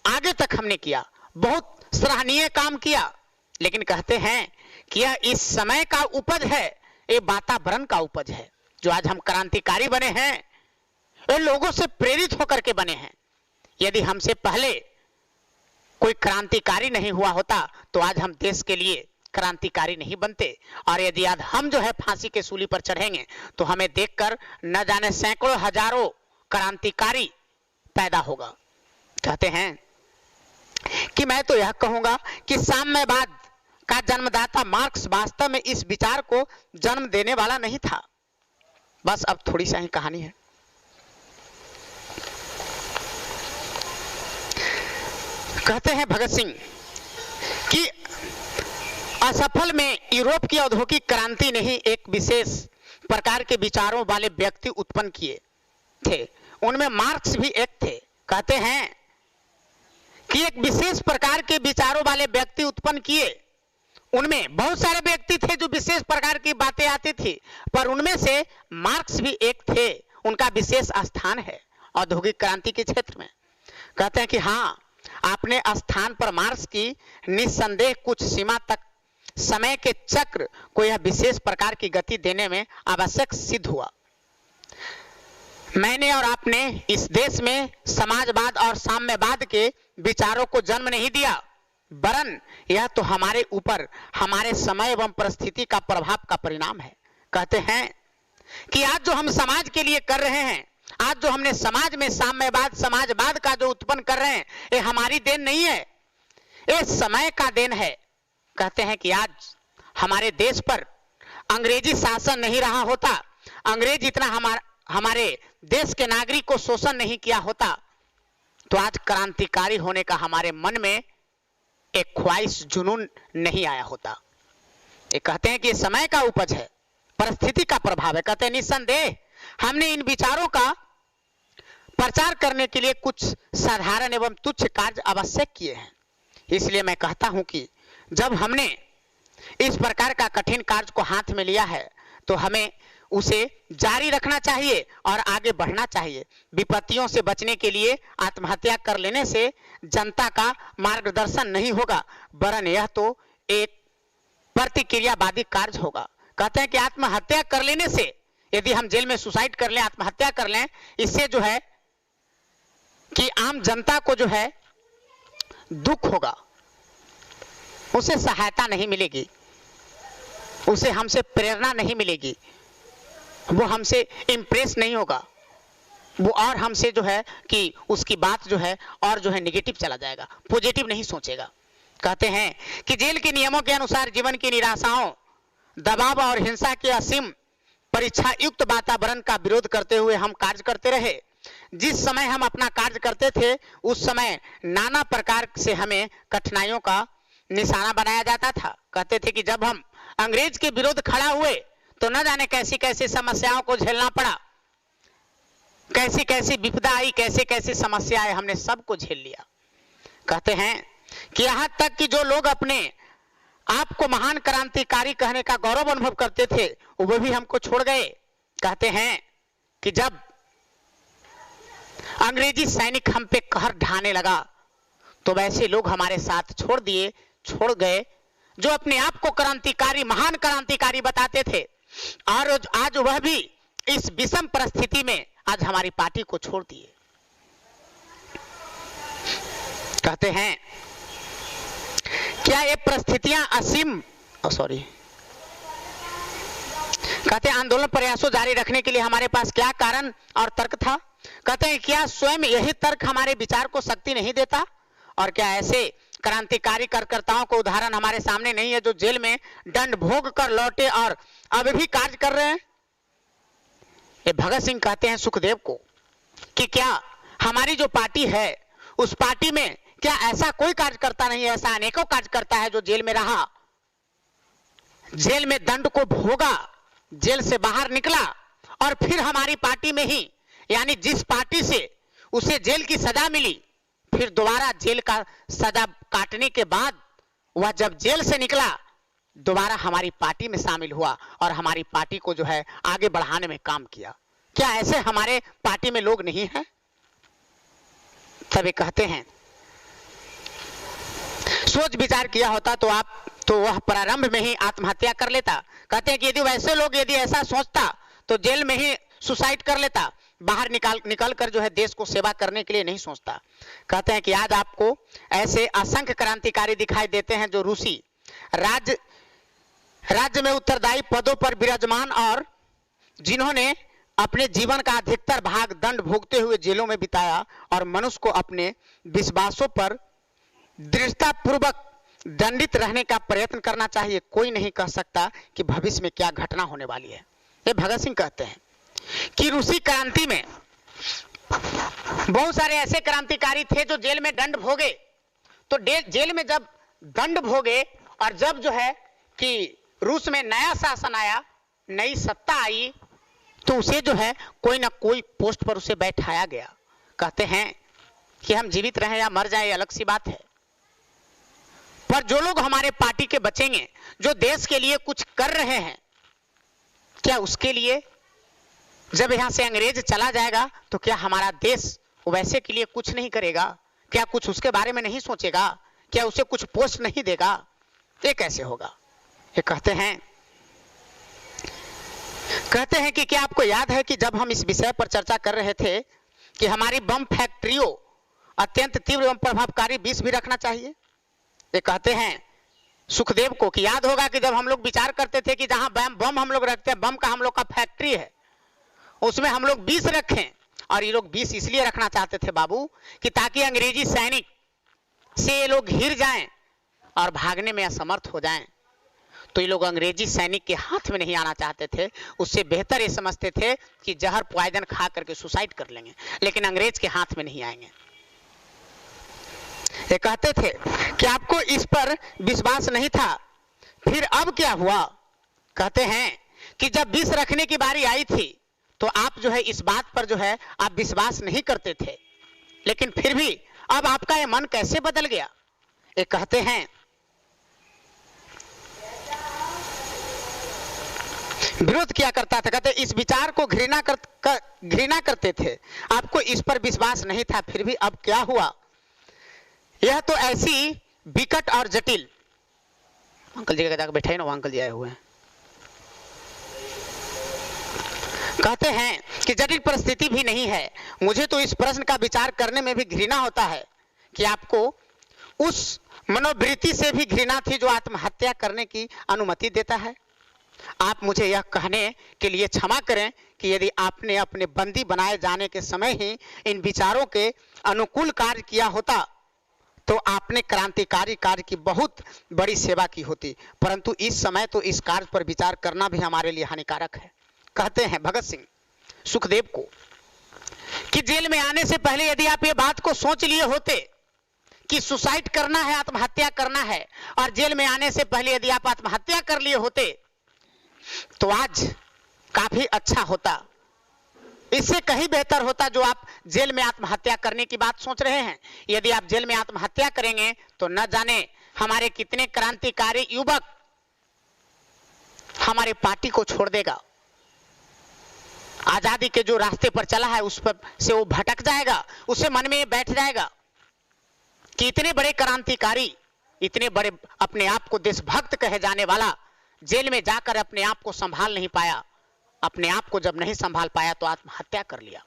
A: आगे तक हमने किया, बहुत सराहनीय काम किया, लेकिन कहते हैं कि यह इस समय का उपज है, ये वातावरण का उपज है। जो आज हम क्रांतिकारी बने हैं, ये लोगों से प्रेरित होकर के बने हैं। यदि हमसे पहले कोई क्रांतिकारी नहीं हुआ होता तो आज हम देश के लिए क्रांतिकारी नहीं बनते, और यदि आज हम जो है फांसी के सूली पर चढ़ेंगे तो हमें देखकर न जाने सैकड़ों हजारों क्रांतिकारी पैदा होगा। कहते हैं कि मैं तो यह कहूंगा कि साम्यवाद का जन्मदाता मार्क्स वास्तव में इस विचार को जन्म देने वाला नहीं था। बस अब थोड़ी सी ही कहानी है। कहते हैं भगत सिंह कि असफल में यूरोप की औद्योगिक क्रांति ने ही एक विशेष प्रकार के विचारों वाले व्यक्ति उत्पन्न किए थे, उनमें मार्क्स भी एक थे। कहते हैं कि एक विशेष प्रकार के विचारों वाले व्यक्ति उत्पन्न किए, उनमें बहुत सारे व्यक्ति थे जो विशेष प्रकार की बातें आती थी, पर उनमें से मार्क्स भी एक थे, उनका विशेष स्थान है। औद्योगिक क्रांति के क्षेत्र में। कहते हैं कि हाँ, आपने स्थान पर मार्क्स की निस्संदेह कुछ सीमा तक समय के चक्र को यह विशेष प्रकार की गति देने में आवश्यक सिद्ध हुआ। मैंने और आपने इस देश में समाजवाद और साम्यवाद के विचारों को जन्म नहीं दिया, वरन यह तो हमारे ऊपर हमारे समय एवं परिस्थिति का प्रभाव का परिणाम है। कहते हैं कि आज जो हम समाज के लिए कर रहे हैं, आज जो हमने समाज में साम्यवाद समाजवाद का जो उत्पन्न कर रहे हैं, ये हमारी देन नहीं है, ये समय का देन है। कहते हैं कि आज हमारे देश पर अंग्रेजी शासन नहीं रहा होता, अंग्रेज इतना हमारे देश के नागरिक को शोषण नहीं किया होता, तो आज क्रांतिकारी होने का हमारे मन में एक ख्वाहिश जुनून नहीं आया होता। ये कहते हैं कि ये समय का उपज है, परिस्थिति का प्रभाव है। कहते हैं निस्संदेह हमने इन विचारों का प्रचार करने के लिए कुछ साधारण एवं तुच्छ कार्य आवश्यक किए हैं। इसलिए मैं कहता हूं कि जब हमने इस प्रकार का कठिन कार्य को हाथ में लिया है, तो हमें उसे जारी रखना चाहिए और आगे बढ़ना चाहिए। विपत्तियों से बचने के लिए आत्महत्या कर लेने से जनता का मार्गदर्शन नहीं होगा, वरन यह तो एक प्रतिक्रियावादी कार्य होगा। कहते हैं कि आत्महत्या कर लेने से, यदि हम जेल में सुसाइड कर लें, आत्महत्या कर लें, इससे जो है कि आम जनता को जो है दुख होगा, उसे सहायता नहीं मिलेगी, उसे हमसे प्रेरणा नहीं मिलेगी, वो हमसे इंप्रेस नहीं होगा, वो और हमसे जो है कि उसकी बात जो है और जो है नेगेटिव चला जाएगा, पॉजिटिव नहीं सोचेगा। कहते हैं कि जेल के नियमों के अनुसार जीवन की निराशाओं, दबाव और हिंसा के असीम परीक्षा युक्त वातावरण का विरोध करते हुए हम कार्य करते रहे। जिस समय हम अपना कार्य करते थे, उस समय नाना प्रकार से हमें कठिनाइयों का निशाना बनाया जाता था। कहते थे कि जब हम अंग्रेज के विरोध खड़ा हुए, तो न जाने कैसी कैसी समस्याओं को झेलना पड़ा, कैसी कैसी विपदा आई, कैसे कैसी समस्या आई, हमने सबको झेल लिया। कहते हैं कि यहां तक कि जो लोग अपने आपको महान क्रांतिकारी कहने का गौरव अनुभव करते थे, वो भी हमको छोड़ गए। कहते हैं कि जब अंग्रेजी सैनिक हम पे कहर ढाने लगा, तो वैसे लोग हमारे साथ छोड़ गए जो अपने आप को क्रांतिकारी, महान क्रांतिकारी बताते थे, और आज वह भी इस विषम परिस्थिति में आज हमारी पार्टी को छोड़ दिए। कहते हैं क्या ये परिस्थितियां कहते हैं आंदोलन प्रयासों जारी रखने के लिए हमारे पास क्या कारण और तर्क था। कहते हैं क्या स्वयं यही तर्क हमारे विचार को शक्ति नहीं देता, और क्या ऐसे क्रांतिकारी कार्यकर्ताओं को उदाहरण हमारे सामने नहीं है जो जेल में दंड भोग कर लौटे और अभी भी कार्य कर रहे हैं। ये भगत सिंह कहते हैं सुखदेव को कि क्या हमारी जो पार्टी है, उस पार्टी में क्या ऐसा कोई कार्यकर्ता नहीं है, ऐसा अनेकों कार्यकर्ता है जो जेल में रहा, जेल में दंड को भोगा, जेल से बाहर निकला और फिर हमारी पार्टी में ही, यानी जिस पार्टी से उसे जेल की सजा मिली, फिर दोबारा जेल का सजा काटने के बाद वह जब जेल से निकला, दोबारा हमारी पार्टी में शामिल हुआ और हमारी पार्टी को जो है आगे बढ़ाने में काम किया। क्या ऐसे हमारे पार्टी में लोग नहीं हैं? तब ये कहते हैं सोच विचार किया होता तो वह प्रारंभ में ही आत्महत्या कर लेता। कहते हैं कि यदि वैसे लोग यदि ऐसा सोचता तो जेल में ही सुसाइड कर लेता, बाहर निकल कर जो है देश को सेवा करने के लिए नहीं सोचता। कहते हैं कि आज आपको ऐसे असंख्य क्रांतिकारी दिखाई देते हैं जो रूसी राज्य में उत्तरदायी पदों पर विराजमान और जिन्होंने अपने जीवन का अधिकतर भाग दंड भोगते हुए जेलों में बिताया और मनुष्य को अपने विश्वासों पर दृढ़ता पूर्वक दंडित रहने का प्रयत्न करना चाहिए। कोई नहीं कह सकता कि भविष्य में क्या घटना होने वाली है। ये भगत सिंह कहते हैं कि रूसी क्रांति में बहुत सारे ऐसे क्रांतिकारी थे जो जेल में दंड भोगे, तो जेल में जब दंड भोगे और जब जो है कि रूस में नया शासन आया, नई सत्ता आई, तो उसे जो है कोई ना कोई पोस्ट पर उसे बैठाया गया। कहते हैं कि हम जीवित रहें या मर जाए अलग सी बात है, पर जो लोग हमारे पार्टी के बचेंगे, जो देश के लिए कुछ कर रहे हैं, क्या उसके लिए जब यहाँ से अंग्रेज चला जाएगा तो क्या हमारा देश वैसे के लिए कुछ नहीं करेगा? क्या कुछ उसके बारे में नहीं सोचेगा? क्या उसे कुछ पोस्ट नहीं देगा? ये कैसे होगा? ये कहते हैं कि क्या आपको याद है कि जब हम इस विषय पर चर्चा कर रहे थे कि हमारी बम फैक्ट्रियों अत्यंत तीव्र एवं प्रभावकारी विष भी रखना चाहिए। ये कहते हैं सुखदेव को कि याद होगा कि जब हम लोग विचार करते थे कि जहां बम हम लोग रखते हैं, बम का हम लोग का फैक्ट्री है, उसमें हम लोग विष रखें। और ये लोग विष इसलिए रखना चाहते थे बाबू कि ताकि अंग्रेजी सैनिक से ये लोग घिर जाएं और भागने में असमर्थ हो जाएं। तो ये लोग अंग्रेजी सैनिक के हाथ में नहीं आना चाहते थे। उससे बेहतर ये समझते थे कि जहर पॉइजन खा करके सुसाइड कर लेंगे, लेकिन अंग्रेज के हाथ में नहीं आएंगे। ये कहते थे कि आपको इस पर विश्वास नहीं था। फिर अब क्या हुआ? कहते हैं कि जब विष रखने की बारी आई थी तो आप जो है इस बात पर जो है आप विश्वास नहीं करते थे, लेकिन फिर भी अब आपका ये मन कैसे बदल गया? ये कहते हैं विरोध किया करता था। कहते इस विचार को घृणा करते थे, आपको इस पर विश्वास नहीं था। फिर भी अब क्या हुआ? यह तो ऐसी विकट और जटिल, अंकल जी का जाकर बैठे ना, वो अंकल जी आए हुए हैं। कहते हैं कि जटिल परिस्थिति भी नहीं है। मुझे तो इस प्रश्न का विचार करने में भी घृणा होता है कि आपको उस मनोवृत्ति से भी घृणा थी जो आत्महत्या करने की अनुमति देता है। आप मुझे यह कहने के लिए क्षमा करें कि यदि आपने अपने बंदी बनाए जाने के समय ही इन विचारों के अनुकूल कार्य किया होता तो आपने क्रांतिकारी कार्य की बहुत बड़ी सेवा की होती, परंतु इस समय तो इस कार्य पर विचार करना भी हमारे लिए हानिकारक है। कहते हैं भगत सिंह सुखदेव को कि जेल में आने से पहले यदि आप ये बात को सोच लिए होते कि सुसाइड करना है, आत्महत्या करना है, और जेल में आने से पहले यदि आप आत्महत्या कर लिए होते तो आज काफी अच्छा होता। इससे कहीं बेहतर होता जो आप जेल में आत्महत्या करने की बात सोच रहे हैं। यदि आप जेल में आत्महत्या करेंगे तो न जाने हमारे कितने क्रांतिकारी युवक हमारे पार्टी को छोड़ देगा, आजादी के जो रास्ते पर चला है उस पर से वो भटक जाएगा। उसे मन में बैठ जाएगा कि इतने बड़े क्रांतिकारी, इतने बड़े अपने आप को देशभक्त कहे जाने वाला जेल में जाकर अपने आप को संभाल नहीं पाया। अपने आप को जब नहीं संभाल पाया तो आत्महत्या कर लिया।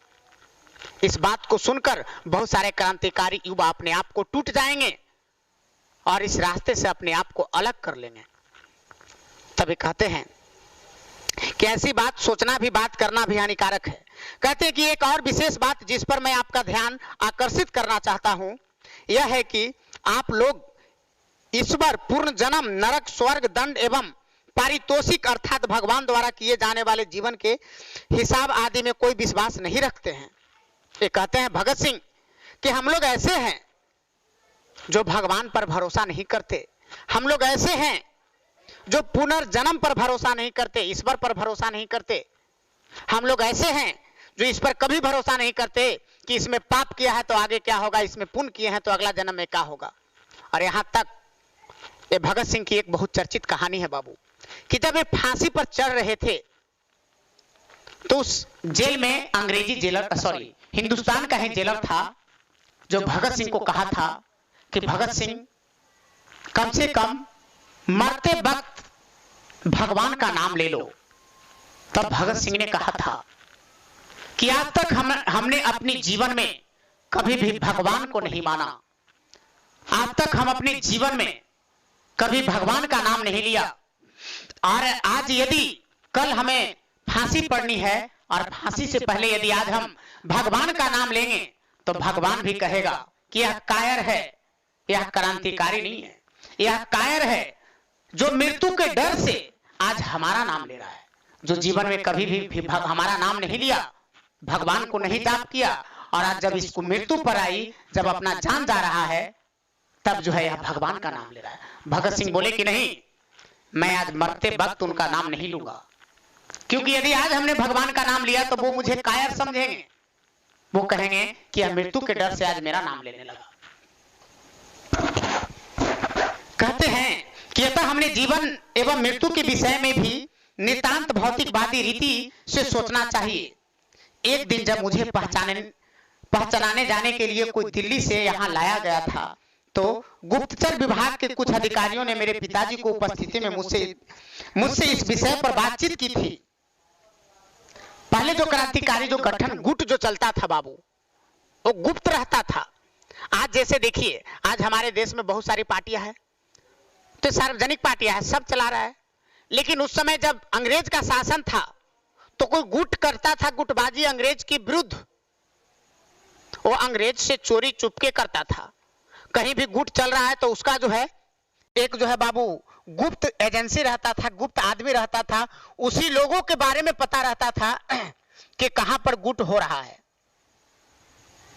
A: इस बात को सुनकर बहुत सारे क्रांतिकारी युवा अपने आप को टूट जाएंगे और इस रास्ते से अपने आप को अलग कर लेंगे। तभी कहते हैं कि ऐसी बात सोचना भी, बात करना भी हानिकारक है। कहते हैं कि एक और विशेष बात जिस पर मैं आपका ध्यान आकर्षित करना चाहता हूं यह है कि आप लोग ईश्वर, पूर्ण जन्म, नरक, स्वर्ग, दंड एवं पारितोषिक अर्थात भगवान द्वारा किए जाने वाले जीवन के हिसाब आदि में कोई विश्वास नहीं रखते हैं। ये कहते हैं भगत सिंह कि हम लोग ऐसे हैं जो भगवान पर भरोसा नहीं करते। हम लोग ऐसे हैं जो पुनर्जन्म पर भरोसा नहीं करते, ईश्वर पर भरोसा नहीं करते। हम लोग ऐसे हैं जो इस पर कभी भरोसा नहीं करते कि इसमें पाप किया है तो आगे क्या होगा, इसमें पुण्य किए हैं तो अगला जन्म में क्या होगा। और यहां तक ये भगत सिंह की एक बहुत चर्चित कहानी है बाबू कि जब वे फांसी पर चढ़ रहे थे तो उस जेल में अंग्रेजी जेलर, हिंदुस्तान का ही जेलर था जो भगत सिंह को कहा था कि भगत सिंह कम से कम मरते वक्त भगवान का नाम ले लो। तब भगत सिंह ने कहा था कि आज तक हमने अपने जीवन में कभी भी भगवान को नहीं माना। आज तक हम अपने जीवन में कभी भगवान का नाम नहीं लिया, और आज यदि कल हमें फांसी पड़नी है और फांसी से पहले यदि आज हम भगवान का नाम लेंगे तो भगवान भी कहेगा कि यह कायर है, यह क्रांतिकारी नहीं है, यह कायर है जो मृत्यु के डर से आज हमारा नाम ले रहा है, जो जीवन में कभी भी हमारा नाम नहीं लिया, भगवान को नहीं जाप किया, और आज जब इसको मृत्यु पर आई, जब अपना जान जा रहा है, तब जो है यह भगवान का नाम ले रहा है। भगत सिंह बोले कि नहीं, मैं आज मरते वक्त उनका नाम नहीं लूंगा, क्योंकि यदि आज हमने भगवान का नाम लिया तो वो मुझे कायर समझेंगे। वो कहेंगे कि यह मृत्यु के डर से आज मेरा नाम लेने लगा। कहते हैं कि अतः हमने जीवन एवं मृत्यु के विषय में भी नितांत भौतिकवादी रीति से सोचना चाहिए। एक दिन जब मुझे पहचानाने जाने के लिए कोई दिल्ली से यहाँ लाया गया था, तो गुप्तचर विभाग के कुछ अधिकारियों ने मेरे पिताजी को उपस्थिति में मुझसे इस विषय पर बातचीत की थी। पहले जो क्रांतिकारी जो गठन गुट जो चलता था बाबू, वो गुप्त रहता था। आज जैसे देखिए, आज हमारे देश में बहुत सारी पार्टियां हैं, तो सार्वजनिक पार्टियां हैं, सब चला रहा है। लेकिन उस समय जब अंग्रेज का शासन था, तो कोई गुट करता था, गुटबाजी अंग्रेज के विरुद्ध, वो अंग्रेज से चोरी चुपके करता था। कहीं भी गुट चल रहा है तो उसका जो है एक जो है बाबू गुप्त एजेंसी रहता था, गुप्त आदमी रहता था, उसी लोगों के बारे में पता रहता था कि कहां पर गुट हो रहा है।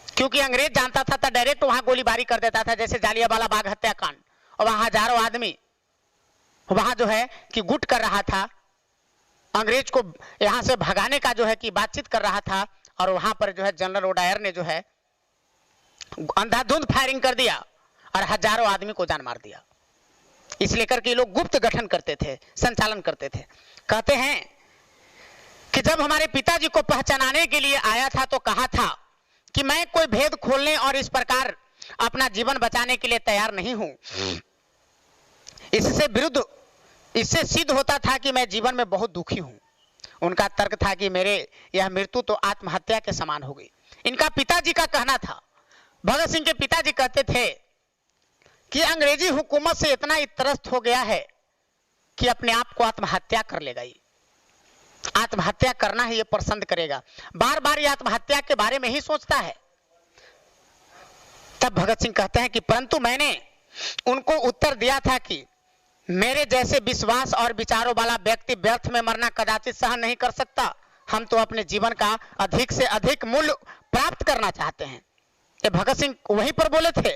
A: क्योंकि अंग्रेज जानता था तो डायरेक्ट वहां गोलीबारी कर देता था, जैसे जालियांवाला बाग हत्याकांड, और वहां हजारों आदमी वहां जो है कि गुट कर रहा था, अंग्रेज को यहां से भगाने का जो है कि बातचीत कर रहा था, और वहां पर जो है जनरल ओडायर ने जो है अंधाधुंध फायरिंग कर दिया और हजारों आदमी को जान मार दिया। इस लेकर के लोग गुप्त गठन करते थे, संचालन करते थे। कहते हैं कि जब हमारे पिताजी को पहचानाने के लिए आया था तो कहा था कि मैं कोई भेद खोलने और इस प्रकार अपना जीवन बचाने के लिए तैयार नहीं हूं। इससे सिद्ध होता था कि मैं जीवन में बहुत दुखी हूं। उनका तर्क था कि मेरे यह मृत्यु तो आत्महत्या के समान होगी। इनका पिताजी का कहना था, भगत सिंह के पिताजी कहते थे कि अंग्रेजी हुकूमत से इतना त्रस्त हो गया है कि अपने आप को आत्महत्या कर लेगा। आत्महत्या करना ही ये पसंद करेगा, बार बार ये आत्महत्या के बारे में ही सोचता है। तब भगत सिंह कहते हैं कि परंतु मैंने उनको उत्तर दिया था कि मेरे जैसे विश्वास और विचारों वाला व्यक्ति व्यर्थ में मरना कदाचित सहन नहीं कर सकता। हम तो अपने जीवन का अधिक से अधिक मूल्य प्राप्त करना चाहते हैं। ये भगत सिंह वहीं पर बोले थे।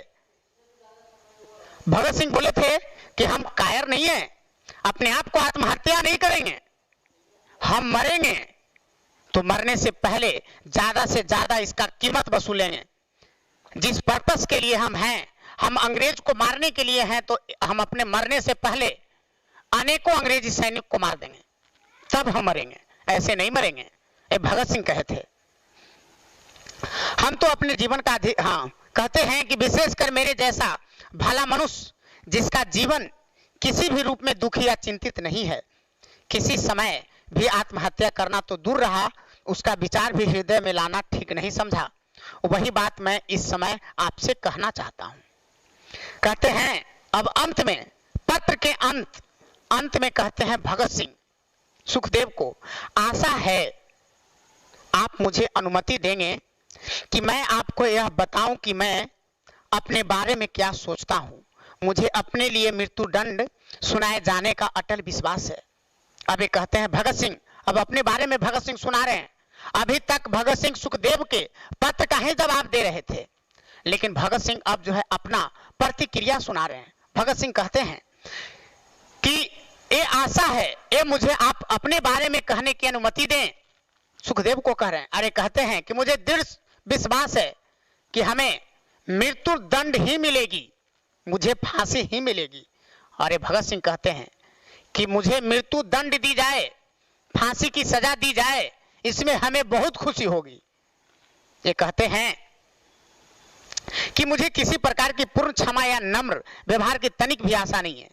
A: भगत सिंह बोले थे कि हम कायर नहीं है, अपने आप को आत्महत्या नहीं करेंगे, हम मरेंगे तो मरने से पहले ज्यादा से ज्यादा इसका कीमत वसूलेंगे। जिस पर्पस के लिए हम हैं, हम अंग्रेज को मारने के लिए हैं, तो हम अपने मरने से पहले अनेकों अंग्रेजी सैनिक को मार देंगे, तब हम मरेंगे, ऐसे नहीं मरेंगे। ये भगत सिंह कहे थे। हम तो अपने जीवन का कहते हैं कि विशेषकर मेरे जैसा भला मनुष्य जिसका जीवन किसी भी रूप में दुखी या चिंतित नहीं है, किसी समय भी आत्महत्या करना तो दूर रहा, उसका विचार भी हृदय में लाना ठीक नहीं समझा। वही बात मैं इस समय आपसे कहना चाहता हूं। कहते हैं अब अंत में, पत्र के अंत में कहते हैं भगत सिंह सुखदेव को, आशा है आप मुझे अनुमति देंगे कि मैं आपको यह बताऊं कि मैं अपने बारे में क्या सोचता हूं। मुझे अपने लिए मृत्यु दंड सुनाए जाने का अटल विश्वास है। अब ये कहते हैं भगत सिंह, अब अपने बारे में भगत सिंह सुना रहे हैं। अभी तक भगत सिंह सुखदेव के पत्र का ही जवाब दे रहे थे, लेकिन भगत सिंह अब जो है अपना प्रतिक्रिया सुना रहे हैं। भगत सिंह कहते हैं कि ये आशा है, ये मुझे आप अपने बारे में कहने की अनुमति दें। सुखदेव को कह रहे हैं, अरे कहते हैं कि मुझे दृढ़ विश्वास है कि हमें मृत्यु दंड ही मिलेगी, मुझे फांसी ही मिलेगी। अरे भगत सिंह कहते हैं कि मुझे मृत्यु दंड दी जाए, फांसी की सजा दी जाए, इसमें हमें बहुत खुशी होगी। ये कहते हैं कि मुझे किसी प्रकार की पूर्ण क्षमा या नम्र व्यवहार की तनिक भी आशा नहीं है।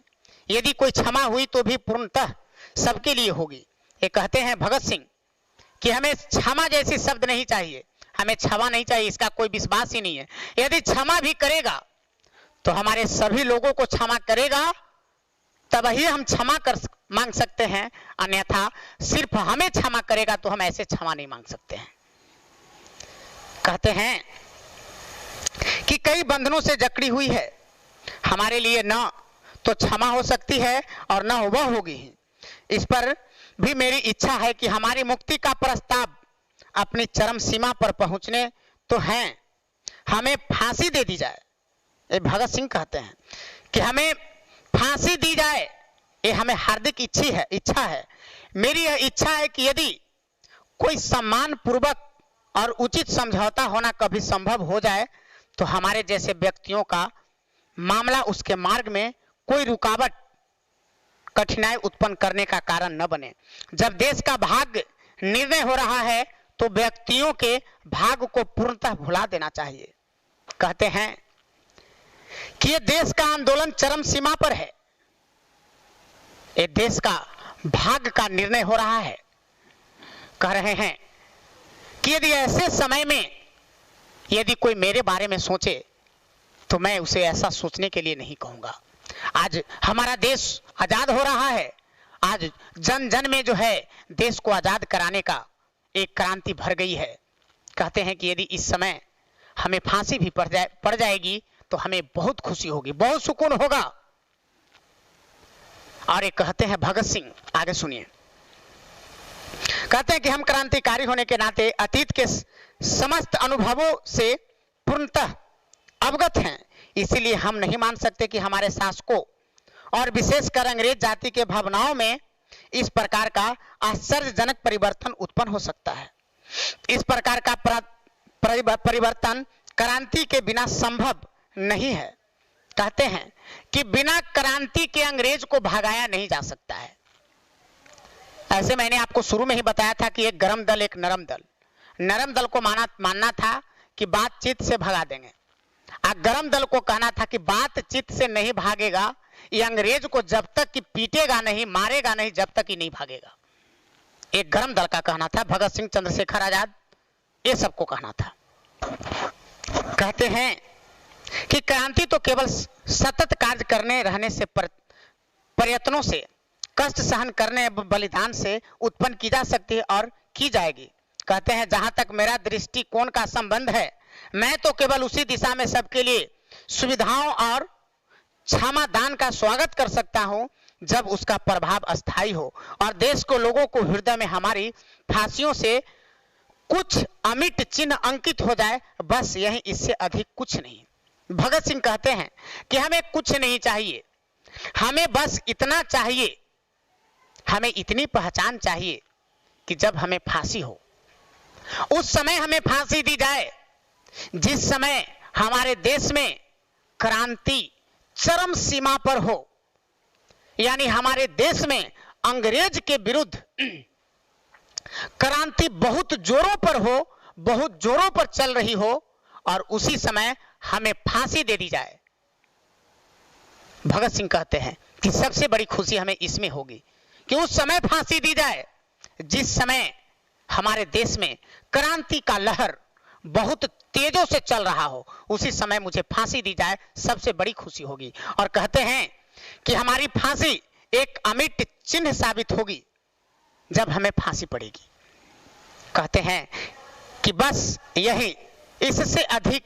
A: यदि कोई क्षमा हुई तो भी पूर्णतः सबके लिए होगी। ये कहते हैं भगत सिंह कि हमें क्षमा जैसी शब्द नहीं चाहिए, हमें क्षमा नहीं चाहिए, इसका कोई विश्वास ही नहीं है। यदि क्षमा भी करेगा तो हमारे सभी लोगों को क्षमा करेगा, तब ही हम क्षमा कर मांग सकते हैं, अन्यथा सिर्फ हमें क्षमा करेगा तो हम ऐसे क्षमा नहीं मांग सकते हैं। कहते हैं कि कई बंधनों से जकड़ी हुई है, हमारे लिए न तो क्षमा हो सकती है और न वह होगी। इस पर भी मेरी इच्छा है कि हमारी मुक्ति का प्रस्ताव अपनी चरम सीमा पर पहुंचने तो हैं, हमें फांसी दे दी जाए। ये भगत सिंह कहते हैं कि हमें फांसी दी जाए, ये हमें हार्दिक इच्छा है। मेरी यह इच्छा है कि यदि कोई सम्मान पूर्वक और उचित समझौता होना कभी संभव हो जाए तो हमारे जैसे व्यक्तियों का मामला उसके मार्ग में कोई रुकावट, कठिनाई उत्पन्न करने का कारण न बने। जब देश का भाग्य निर्णय हो रहा है तो व्यक्तियों के भाग को पूर्णतः भुला देना चाहिए। कहते हैं कि ये देश का आंदोलन चरम सीमा पर है, ये देश का भाग का निर्णय हो रहा है। कह रहे हैं कि यदि ऐसे समय में यदि कोई मेरे बारे में सोचे तो मैं उसे ऐसा सोचने के लिए नहीं कहूंगा। आज हमारा देश आजाद हो रहा है, आज जन जन में जो है देश को आजाद कराने का एक क्रांति भर गई है। कहते हैं कि यदि इस समय हमें फांसी भी पड़ जाएगी तो हमें बहुत खुशी होगी, बहुत सुकून होगा। और एक कहते हैं भगत सिंह, आगे सुनिए, कहते हैं कि हम क्रांतिकारी होने के नाते अतीत के समस्त अनुभवों से पूर्णतः अवगत हैं, इसीलिए हम नहीं मान सकते कि हमारे शासकों और विशेषकर अंग्रेज जाति के भावनाओं में इस प्रकार का आश्चर्यजनक परिवर्तन उत्पन्न हो सकता है। इस प्रकार का परिवर्तन क्रांति के बिना संभव नहीं है। कहते हैं कि बिना क्रांति के अंग्रेज को भगाया नहीं जा सकता है। ऐसे मैंने आपको शुरू में ही बताया था कि एक गरम दल एक नरम दल, नरम दल को मानना था कि बातचीत से भगा देंगे, और गरम दल को कहना था कि बातचीत से नहीं भागेगा, ये अंग्रेज को जब तक कि पीटेगा नहीं, मारेगा नहीं, जब तक ही नहीं भागेगा। एक गरम दल का कहना था। भगत सिंह, चंद्रशेखर आजाद, ये सबको कहना था। कहते हैं कि क्रांति तो केवल सतत कार्य करने रहने से प्रयत्नों से, कष्ट सहन करने, बलिदान से उत्पन्न की जा सकती है और की जाएगी। कहते हैं जहां तक मेरा दृष्टिकोण का संबंध है, मैं तो केवल उसी दिशा में सबके लिए सुविधाओं और क्षमादान का स्वागत कर सकता हूं जब उसका प्रभाव अस्थायी हो और देश को, लोगों को हृदय में हमारी फांसियों से कुछ अमिट चिन्ह अंकित हो जाए, बस यही, इससे अधिक कुछ नहीं। भगत सिंह कहते हैं कि हमें कुछ नहीं चाहिए, हमें बस इतना चाहिए, हमें इतनी पहचान चाहिए कि जब हमें फांसी हो उस समय हमें फांसी दी जाए, जिस समय हमारे देश में क्रांति चरम सीमा पर हो, यानी हमारे देश में अंग्रेज के विरुद्ध क्रांति बहुत जोरों पर हो, बहुत जोरों पर चल रही हो, और उसी समय हमें फांसी दे दी जाए। भगत सिंह कहते हैं कि सबसे बड़ी खुशी हमें इसमें होगी कि उस समय फांसी दी जाए जिस समय हमारे देश में क्रांति का लहर बहुत तेजों से चल रहा हो, उसी समय मुझे फांसी दी जाए, सबसे बड़ी खुशी होगी। और कहते हैं कि हमारी फांसी एक अमिट चिन्ह साबित होगी जब हमें फांसी पड़ेगी। कहते हैं कि बस यही, इससे अधिक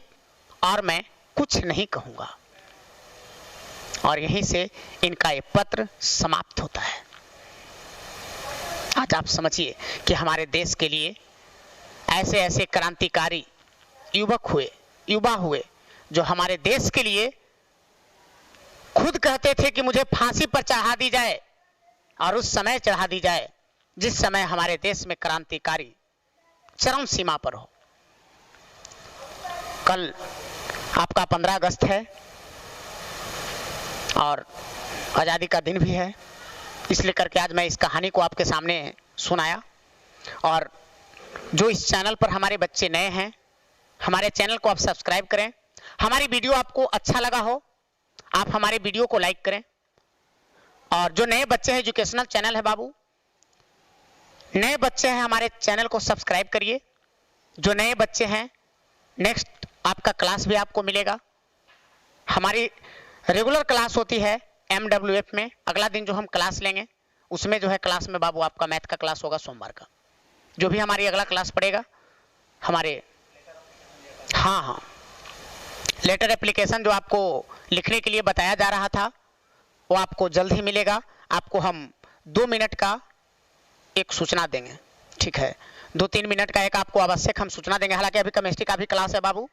A: और मैं कुछ नहीं कहूंगा। और यहीं से इनका ये पत्र समाप्त होता है। आज आप समझिए कि हमारे देश के लिए ऐसे ऐसे क्रांतिकारी युवा हुए जो हमारे देश के लिए खुद कहते थे कि मुझे फांसी पर चढ़ा दी जाए, और उस समय चढ़ा दी जाए जिस समय हमारे देश में क्रांतिकारी चरम सीमा पर हो। कल आपका 15 अगस्त है और आज़ादी का दिन भी है, इसलिए करके आज मैं इस कहानी को आपके सामने सुनाया। और जो इस चैनल पर हमारे बच्चे नए हैं, हमारे चैनल को आप सब्सक्राइब करें। हमारी वीडियो आपको अच्छा लगा हो, आप हमारे वीडियो को लाइक करें। और जो नए बच्चे हैं, एजुकेशनल चैनल है बाबू, नए बच्चे हैं, हमारे चैनल को सब्सक्राइब करिए। जो नए बच्चे हैं, नेक्स्ट आपका क्लास भी आपको मिलेगा। हमारी रेगुलर क्लास होती है MWF में। अगला दिन जो हम क्लास लेंगे उसमें जो है क्लास में बाबू आपका मैथ का क्लास होगा सोमवार का। जो भी हमारी अगला क्लास पड़ेगा हमारे, हाँ, लेटर एप्लीकेशन जो आपको लिखने के लिए बताया जा रहा था वो आपको जल्द ही मिलेगा। आपको हम 2 मिनट का एक सूचना देंगे, ठीक है, 2-3 मिनट का एक आपको आवश्यक हम सूचना देंगे। हालांकि अभी केमिस्ट्री का भी क्लास है बाबू,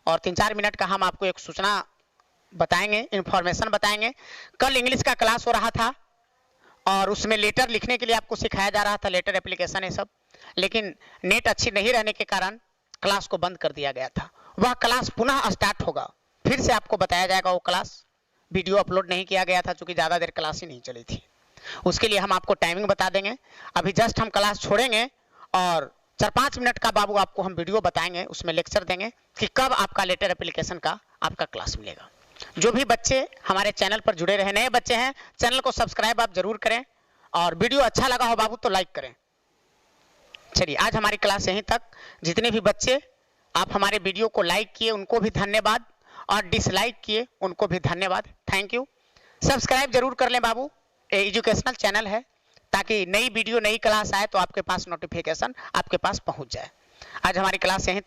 A: और 3-4 मिनट का हम आपको एक सूचना बताएंगे, इंफॉर्मेशन बताएंगे। कल इंग्लिश का क्लास हो रहा था और उसमें लेटर लिखने के लिए आपको सिखाया जा रहा था, लेटर एप्लीकेशन है सब, लेकिन नेट अच्छी नहीं रहने के कारण क्लास को बंद कर दिया गया था। वह क्लास पुनः स्टार्ट होगा, फिर से आपको बताया जाएगा। वो क्लास वीडियो अपलोड नहीं किया गया था क्योंकि ज़्यादा देर क्लास ही नहीं चली थी। उसके लिए हम आपको टाइमिंग बता देंगे। अभी जस्ट हम क्लास छोड़ेंगे और 4-5 मिनट का बाबू आपको हम वीडियो बताएंगे, उसमें लेक्चर देंगे कि कब आपका लेटर एप्लीकेशन का आपका क्लास मिलेगा। जो भी बच्चे हमारे चैनल पर जुड़े रहे, नए बच्चे हैं, चैनल को सब्सक्राइब आप जरूर करें और वीडियो अच्छा लगा हो बाबू तो लाइक करें। चलिए आज हमारी क्लास यहीं तक। जितने भी बच्चे आप हमारे वीडियो को लाइक किए उनको भी धन्यवाद और डिसलाइक किए उनको भी धन्यवाद। Thank you. सब्सक्राइब जरूर कर लें बाबू, एजुकेशनल चैनल है, ताकि नई वीडियो नई क्लास आए तो आपके पास नोटिफिकेशन आपके पास पहुंच जाए। आज हमारी क्लास यहीं तक।